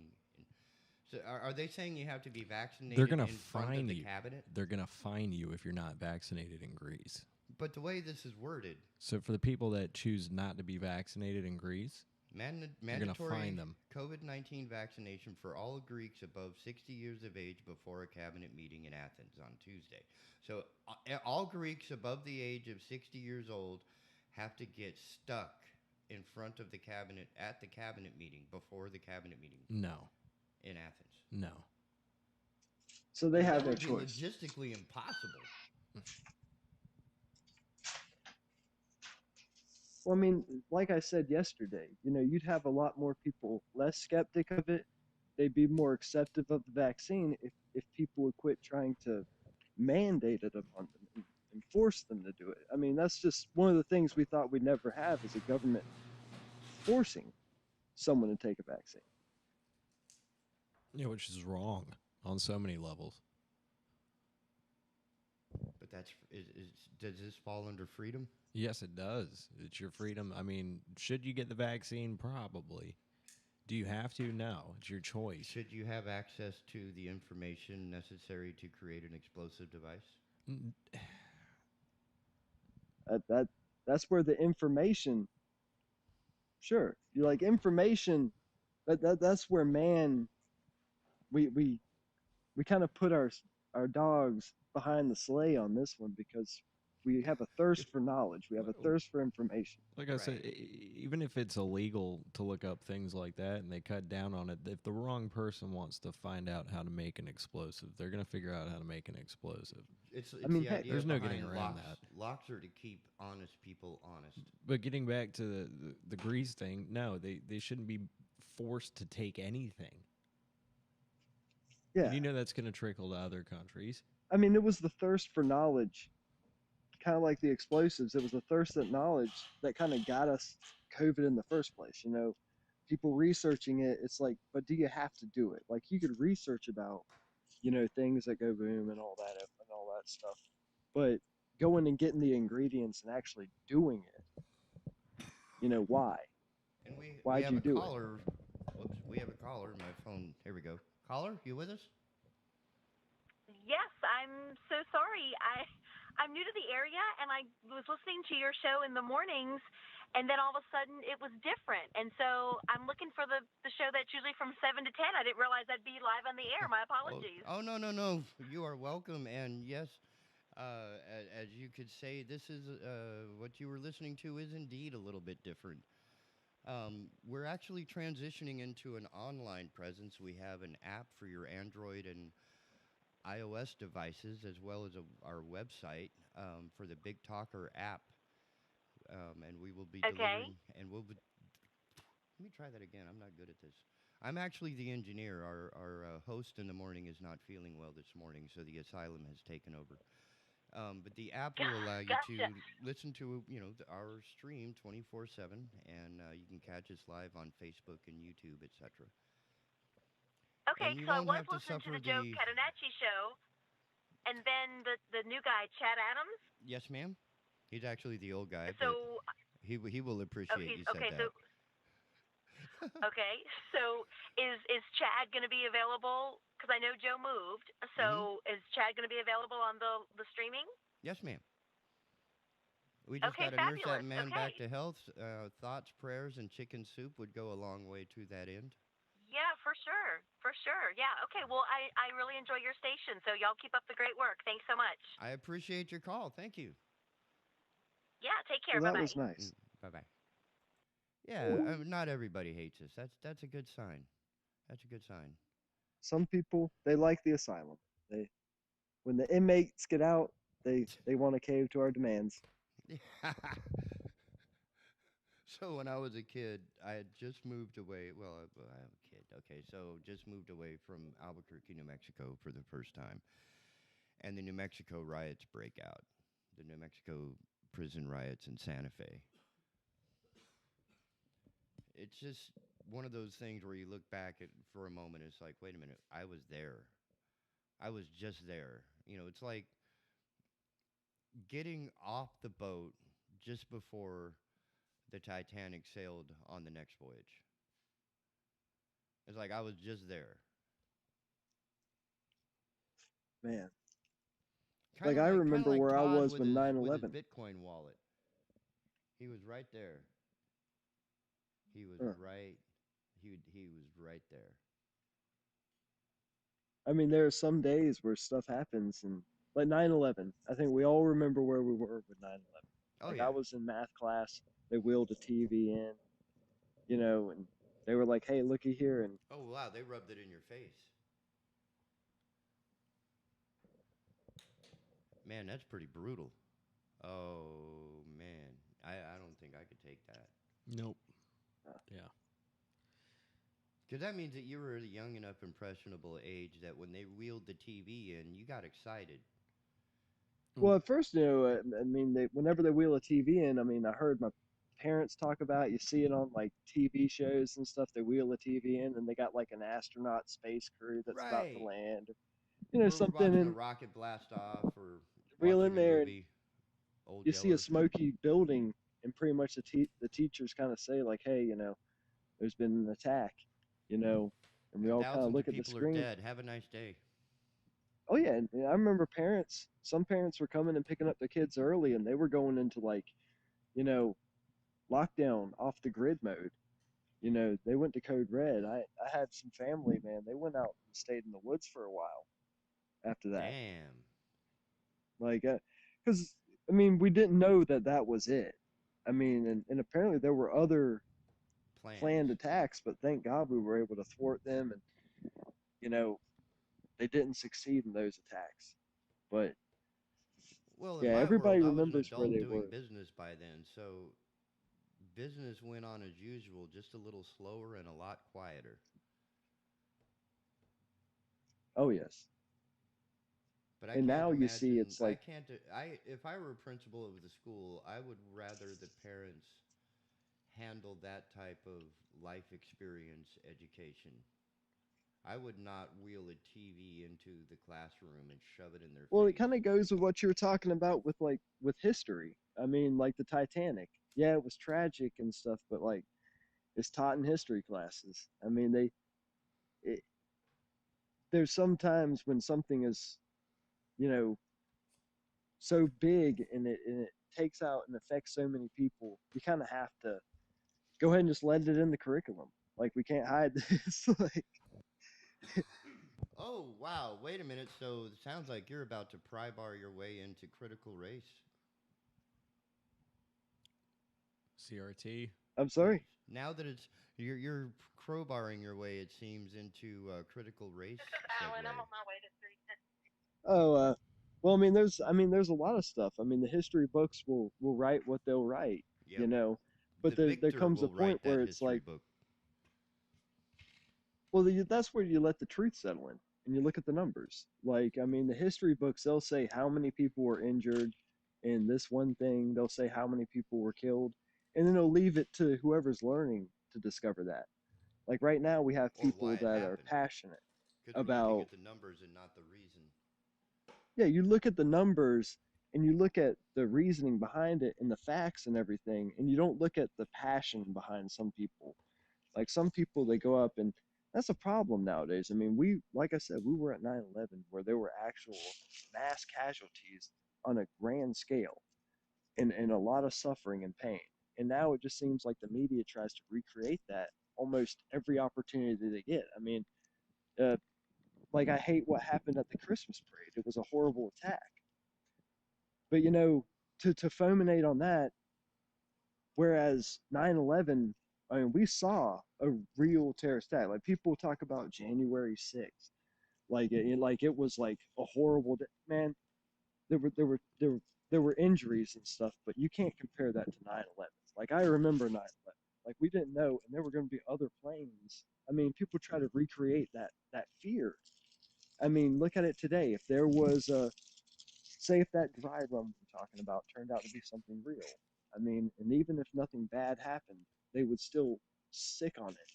Speaker 3: So are they saying you have to be vaccinated
Speaker 2: They're gonna
Speaker 3: in front of
Speaker 2: fine
Speaker 3: the
Speaker 2: you.
Speaker 3: cabinet?
Speaker 2: They're gonna fine you if you're not vaccinated in Greece.
Speaker 3: But the way this is worded,
Speaker 2: So for the people that choose not to be vaccinated in Greece, you're gonna
Speaker 3: mandatory
Speaker 2: fine them.
Speaker 3: COVID-19 vaccination for all Greeks above 60 years of age before a cabinet meeting in Athens on Tuesday. So all Greeks above the age of 60 years old have to get stuck in front of the cabinet at the cabinet meeting before the cabinet meeting
Speaker 2: No,
Speaker 3: in Athens.
Speaker 2: no.
Speaker 1: So they have
Speaker 3: That
Speaker 1: no
Speaker 3: would be
Speaker 1: choice.
Speaker 3: logistically impossible.
Speaker 1: Well, I mean, like I said yesterday, you'd have a lot more people less skeptic of it. They'd be more acceptive of the vaccine if people would quit trying to mandate it upon them and force them to do it. I mean, that's just one of the things we thought we'd never have is a government forcing someone to take a vaccine.
Speaker 2: Yeah, which is wrong on so many levels.
Speaker 3: But does this fall under freedom?
Speaker 2: Yes, it does. It's your freedom. I mean, should you get the vaccine? Probably. Do you have to? No. It's your choice.
Speaker 3: Should you have access to the information necessary to create an explosive device?
Speaker 1: That's where the information. Sure, you like information. That's where man. We kind of put our dogs behind the sleigh on this one because we have a thirst for knowledge. We have a thirst for information.
Speaker 2: Like I said, even if it's illegal to look up things like that and they cut down on it, if the wrong person wants to find out how to make an explosive, they're going to figure out how to make an explosive.
Speaker 3: It's
Speaker 1: I mean,
Speaker 3: the
Speaker 1: heck,
Speaker 3: idea
Speaker 2: there's no
Speaker 3: behind
Speaker 2: getting around
Speaker 3: locks.
Speaker 2: that.
Speaker 3: Locks are to keep honest people honest.
Speaker 2: But getting back to the grease thing, no, they shouldn't be forced to take anything.
Speaker 1: Yeah.
Speaker 2: And you know that's going to trickle to other countries.
Speaker 1: I mean, it was the thirst for knowledge, kind of like the explosives. It was the thirst at knowledge that kind of got us COVID in the first place. People researching it. It's like, but do you have to do it? Like you could research about, things that go boom and all that stuff, but going and getting the ingredients and actually doing it, why?
Speaker 3: And we
Speaker 1: Why'd
Speaker 3: have
Speaker 1: you
Speaker 3: a
Speaker 1: do it?
Speaker 3: caller. Whoops, we have a caller. My phone. Here we go. Caller, you with us?
Speaker 7: Yes, I'm so sorry. I'm new to the area, and I was listening to your show in the mornings, and then all of a sudden it was different. And so I'm looking for the show that's usually from 7 to 10. I didn't realize I'd be live on the air. My apologies.
Speaker 3: Oh, no. You are welcome. And yes, as you could say, this is what you were listening to is indeed a little bit different. We're actually transitioning into an online presence. We have an app for your Android and iOS devices, as well as our website for the Big Talker app. And we will be delivering. And let me try that again. I'm not good at this. I'm actually the engineer. Our host in the morning is not feeling well this morning, so the asylum has taken over. But the app will allow you to listen to our stream 24/7, and you can catch us live on Facebook and YouTube, etc.
Speaker 7: Okay, so I was listening to the Joe Catanacci show, and then the new guy, Chad Adams.
Speaker 3: Yes, ma'am. He's actually the old guy,
Speaker 7: so
Speaker 3: but he will appreciate you said that.
Speaker 7: Okay, so is Chad going to be available? Because I know Joe moved. So is Chad going to be available on the streaming?
Speaker 3: Yes, ma'am. We just got to nurse that man back to health. Thoughts, prayers, and chicken soup would go a long way to that end.
Speaker 7: Yeah, for sure. Yeah. Okay. Well, I really enjoy your station, so y'all keep up the great work. Thanks so much.
Speaker 3: I appreciate your call. Thank you.
Speaker 7: Yeah. Take care.
Speaker 1: Well,
Speaker 7: bye-bye.
Speaker 1: That was nice.
Speaker 3: Bye-bye. Yeah, not everybody hates us. That's a good sign. That's a good sign.
Speaker 1: Some people, they like the asylum. When the inmates get out, they want to cave to our demands.
Speaker 3: So when I was a kid, I had just moved away. Well, I'm a kid. Okay, so just moved away from Albuquerque, New Mexico for the first time. And the New Mexico riots break out. The New Mexico prison riots in Santa Fe. It's just one of those things where you look back at for a moment. It's like, wait a minute, I was there. I was just there. It's like getting off the boat just before the Titanic sailed on the next voyage. It's like I was just there.
Speaker 1: Man.
Speaker 3: Kinda
Speaker 1: I remember
Speaker 3: like
Speaker 1: where
Speaker 3: Todd
Speaker 1: I was
Speaker 3: with
Speaker 1: when
Speaker 3: his
Speaker 1: 9/11.
Speaker 3: Bitcoin wallet. He was right there. He was right. He was right there.
Speaker 1: I mean, there are some days where stuff happens, and like 9/11. I think we all remember where we were with 9/11.
Speaker 3: Oh,
Speaker 1: Like
Speaker 3: yeah.
Speaker 1: I was in math class. They wheeled a TV in, and they were like, "Hey, looky here." And
Speaker 3: Oh, wow, they rubbed it in your face. Man, that's pretty brutal. Oh, man. I don't think I could take that.
Speaker 2: Nope.
Speaker 1: Uh,
Speaker 2: Yeah.
Speaker 3: Because that means that you were at a young enough, impressionable age that when they wheeled the TV in, you got excited.
Speaker 1: Well, at first, I mean, whenever they wheel a TV in, I mean, I heard my parents talk about it. You see it on like TV shows and stuff. They wheel a TV in, and they got like an astronaut space crew that's about to
Speaker 3: Right.
Speaker 1: land,
Speaker 3: Or we're
Speaker 1: something,
Speaker 3: watching a
Speaker 1: and
Speaker 3: rocket blast off or
Speaker 1: wheel in
Speaker 3: watching a
Speaker 1: there, and
Speaker 3: movie, Old
Speaker 1: you see a
Speaker 3: Yeller.
Speaker 1: smoky building, and pretty much the teachers kind of say like, "Hey, there's been an attack," and we
Speaker 3: And
Speaker 1: all kind of
Speaker 3: thousands
Speaker 1: look
Speaker 3: of
Speaker 1: at the
Speaker 3: people are
Speaker 1: screen.
Speaker 3: dead. Have a nice day.
Speaker 1: Oh yeah, and I remember some parents were coming and picking up their kids early, and they were going into like, you know, lockdown off the grid mode. They went to code red. I had some family, man. They went out and stayed in the woods for a while after that.
Speaker 3: Damn.
Speaker 1: Like, because I mean, we didn't know that that was it. I mean, and apparently there were other planned
Speaker 3: Plans.
Speaker 1: attacks, but thank God we were able to thwart them, and you know they didn't succeed in those attacks. But
Speaker 3: Well, in
Speaker 1: yeah,
Speaker 3: my
Speaker 1: everybody
Speaker 3: world, I was an
Speaker 1: remembers where
Speaker 3: adult
Speaker 1: they
Speaker 3: doing
Speaker 1: were.
Speaker 3: business by then, so business went on as usual, just a little slower and a lot quieter.
Speaker 1: Oh yes,
Speaker 3: But I
Speaker 1: and
Speaker 3: can't
Speaker 1: now you see
Speaker 3: imagine.
Speaker 1: it's like,
Speaker 3: If I were a principal of the school, I would rather the parents handle that type of life experience education. I would not wheel a TV into the classroom and shove it in their
Speaker 1: well, it
Speaker 3: face.
Speaker 1: kind of goes with what you were talking about with with history. I mean, like the Titanic. Yeah, it was tragic and stuff, but like it's taught in history classes. I mean, it, there's sometimes when something is, you know, so big and it takes out and affects so many people, you kind of have to go ahead and just let it in the curriculum. Like we can't hide this. Like,
Speaker 3: Oh, wow. Wait a minute. So it sounds like you're about to pry bar your way into critical race
Speaker 2: CRT.
Speaker 1: I'm
Speaker 3: studies.
Speaker 1: sorry.
Speaker 3: Now that you're crowbarring your way, it seems, into critical race
Speaker 7: This is Alan.
Speaker 3: segue.
Speaker 7: I'm on my way to 310.
Speaker 1: Oh, well, I mean, there's a lot of stuff. I mean, the history books will write what they'll write,
Speaker 3: Yep.
Speaker 1: but
Speaker 3: The
Speaker 1: there
Speaker 3: victor
Speaker 1: comes a
Speaker 3: will
Speaker 1: point
Speaker 3: write that
Speaker 1: where it's
Speaker 3: history
Speaker 1: like,
Speaker 3: book.
Speaker 1: well, that's where you let the truth settle in and you look at the numbers. Like, I mean, the history books, they'll say how many people were injured in this one thing, they'll say how many people were killed, and then they'll leave it to whoever's learning to discover that. Like, right now, we have
Speaker 3: Or why
Speaker 1: people
Speaker 3: it
Speaker 1: that are
Speaker 3: happened.
Speaker 1: passionate
Speaker 3: Because we're looking
Speaker 1: about,
Speaker 3: at the numbers and not the reason.
Speaker 1: yeah, you look at the numbers and you look at the reasoning behind it and the facts and everything, and you don't look at the passion behind some people. Like some people, they go up and that's a problem nowadays. I mean, like I said, we were at 9/11 where there were actual mass casualties on a grand scale and a lot of suffering and pain. And now it just seems like the media tries to recreate that almost every opportunity that they get. I mean, uh, like I hate what happened at the Christmas parade. It was a horrible attack. But to fulminate on that, whereas 9/11, I mean, we saw a real terrorist attack. Like people talk about January 6th, like it was like a horrible man. There were injuries and stuff, but you can't compare that to 9/11. Like I remember 9/11. Like we didn't know, and there were going to be other planes. I mean, people try to recreate that fear. I mean, look at it today. If there was a say if that dry run we're talking about turned out to be something real. I mean, and even if nothing bad happened, they would still sick on it.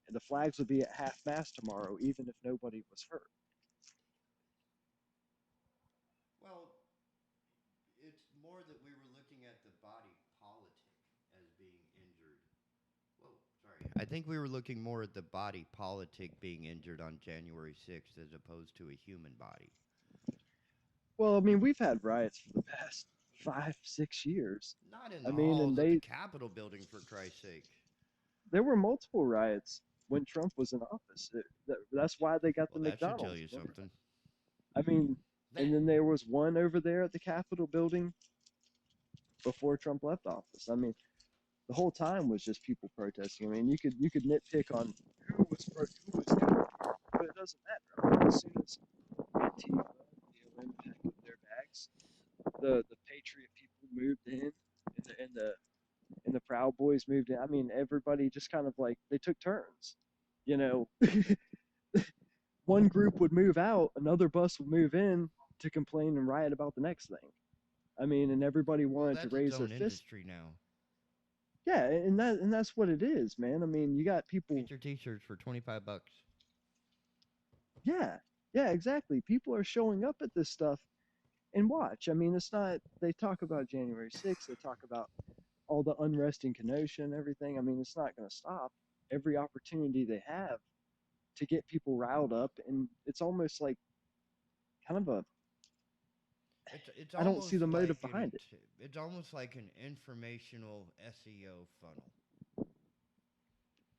Speaker 1: And the flags would be at half mast tomorrow, even if nobody was hurt.
Speaker 3: Well, it's more that we were looking at the body politic as being injured. Whoa, sorry. I think we were looking more at the body politic being injured on January 6th as opposed to a human body.
Speaker 1: Well, I mean, we've had riots for the past 5, 6 years.
Speaker 3: Not in
Speaker 1: I
Speaker 3: the
Speaker 1: mean, and
Speaker 3: halls of the Capitol building, for Christ's sake.
Speaker 1: there were multiple riots when Trump was in office. That's why they got the
Speaker 3: Well, that should tell
Speaker 1: McDonald's.
Speaker 3: you
Speaker 1: Remember?
Speaker 3: something.
Speaker 1: I mean,
Speaker 3: That,
Speaker 1: and then there was one over there at the Capitol building before Trump left office. I mean, the whole time was just people protesting. I mean, you could nitpick on who was doing it, but it doesn't matter. I mean, as soon as Antifa and BLM packed up their bags, the patriot people moved in, and the Proud Boys moved in. I mean, everybody just kind of like they took turns. You know, one group would move out, another bus would move in to complain and riot about the next thing. I mean, and everybody
Speaker 3: Well,
Speaker 1: wanted to
Speaker 3: that's
Speaker 1: raise
Speaker 3: its
Speaker 1: their
Speaker 3: own
Speaker 1: fist.
Speaker 3: industry now.
Speaker 1: Yeah, and that's what it is, man. I mean, you got people.
Speaker 3: Get your T-shirts for $25.
Speaker 1: Yeah, yeah, exactly. People are showing up at this stuff and watch. I mean, it's not. They talk about January 6th. They talk about all the unrest in Kenosha and everything. I mean, it's not going to stop. Every opportunity they have to get people riled up, and it's almost like kind of a.
Speaker 3: It's
Speaker 1: I don't see
Speaker 3: almost
Speaker 1: the
Speaker 3: like
Speaker 1: motive behind it.
Speaker 3: it's almost like an informational SEO funnel.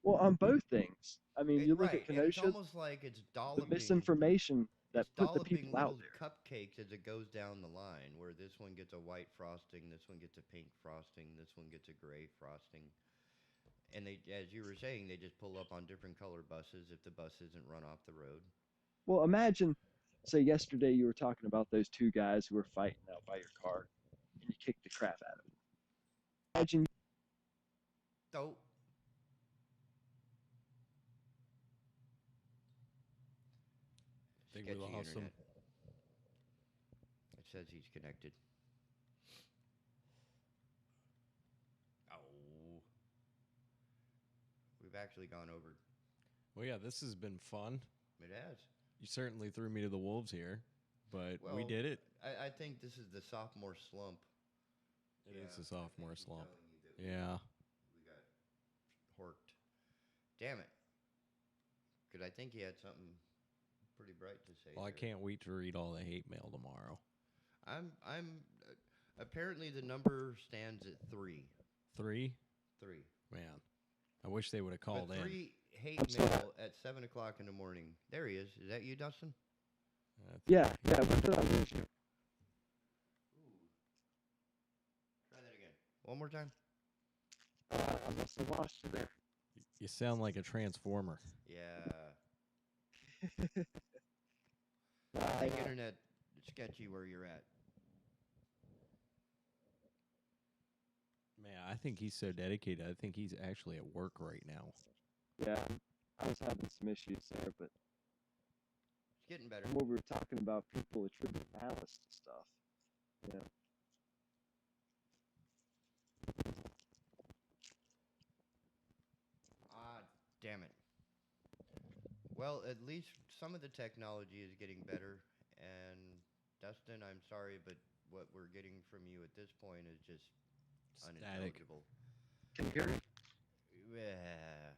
Speaker 1: Well, on both things. I mean, you look
Speaker 3: Right,
Speaker 1: at
Speaker 3: and it's
Speaker 1: Kenosha,
Speaker 3: almost like it's
Speaker 1: the
Speaker 3: dolloping.
Speaker 1: misinformation that
Speaker 3: It's
Speaker 1: put the
Speaker 3: dolloping
Speaker 1: people out
Speaker 3: little
Speaker 1: there.
Speaker 3: cupcakes as it goes down the line, where this one gets a white frosting, this one gets a pink frosting, this one gets a gray frosting. And they, as you were saying, they just pull up on different color buses if the bus isn't run off the road.
Speaker 1: Well, imagine, say, yesterday you were talking about those two guys who were fighting out by your car, and you kicked the crap out of them. Imagine.
Speaker 3: So,
Speaker 2: I think we
Speaker 3: sketchy
Speaker 2: lost him.
Speaker 3: internet. It says he's connected. Oh. We've actually gone over.
Speaker 2: Well, yeah, this has been fun.
Speaker 3: It has.
Speaker 2: You certainly threw me to the wolves here, but we did it.
Speaker 3: I think this is the sophomore slump.
Speaker 2: It is a sophomore slump.
Speaker 3: We
Speaker 2: Yeah.
Speaker 3: got horked. Damn it. Because I think he had something pretty bright to say.
Speaker 2: Well, I can't wait to read all the hate mail tomorrow.
Speaker 3: I'm apparently the number stands at 3.
Speaker 2: 3?
Speaker 3: 3.
Speaker 2: Man, I wish they would have called
Speaker 3: But
Speaker 2: in.
Speaker 3: 3 hate mail at 7 o'clock in the morning. There he is. Is that you, Dustin?
Speaker 1: Yeah, when did I lose you?
Speaker 3: Try that again. One more time.
Speaker 1: I must have lost you there.
Speaker 2: You sound like a transformer.
Speaker 3: Yeah. I think internet sketchy where you're at.
Speaker 2: Man, I think he's so dedicated. I think he's actually at work right now.
Speaker 1: Yeah, I was having some issues there, but
Speaker 3: It's getting better.
Speaker 1: what we were talking about, people attribute malice to stuff. You know.
Speaker 3: Ah, damn it. Well, at least some of the technology is getting better. And Dustin, I'm sorry, but what we're getting from you at this point is just
Speaker 2: Static.
Speaker 3: unintelligible.
Speaker 1: Can you hear me?
Speaker 3: Yeah,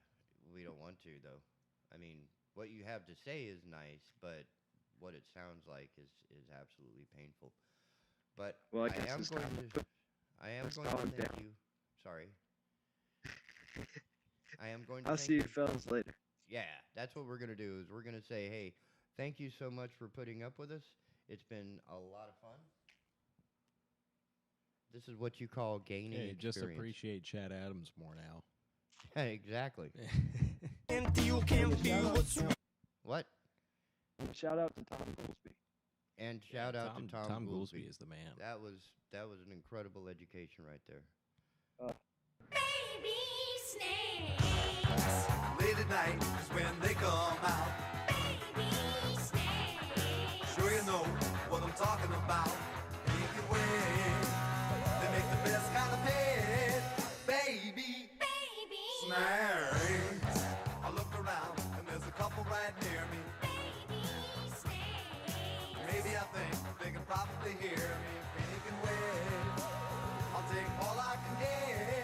Speaker 3: we don't want to, though. I mean, what you have to say is nice, but what it sounds like is absolutely painful. But
Speaker 1: Well, I
Speaker 3: I
Speaker 1: guess
Speaker 3: am
Speaker 1: it's
Speaker 3: going
Speaker 1: time to
Speaker 3: to
Speaker 1: put
Speaker 3: I am
Speaker 1: this
Speaker 3: going to
Speaker 1: dog
Speaker 3: thank
Speaker 1: down.
Speaker 3: you. Sorry. I am going to
Speaker 1: I'll
Speaker 3: thank
Speaker 1: see you fellas later.
Speaker 3: Yeah, that's what we're going to do is we're going to say, hey, thank you so much for putting up with us. It's been a lot of fun. This is what you call gaining
Speaker 2: Hey,
Speaker 3: experience.
Speaker 2: just appreciate Chad Adams more now.
Speaker 3: Exactly. What?
Speaker 1: Shout out to Tom Goolsby.
Speaker 3: And shout out to Tom
Speaker 2: Goolsby is the man.
Speaker 3: That was an incredible education right there.
Speaker 8: Baby snakes. Late at night is when they come out. Baby snakes. Sure you know what I'm talking about. Make it wet. They make the best kind of pet. Baby snakes. I look around and there's a couple right near me. Baby snakes. Maybe I think they can probably hear me. Making wet. I'll take all I can get.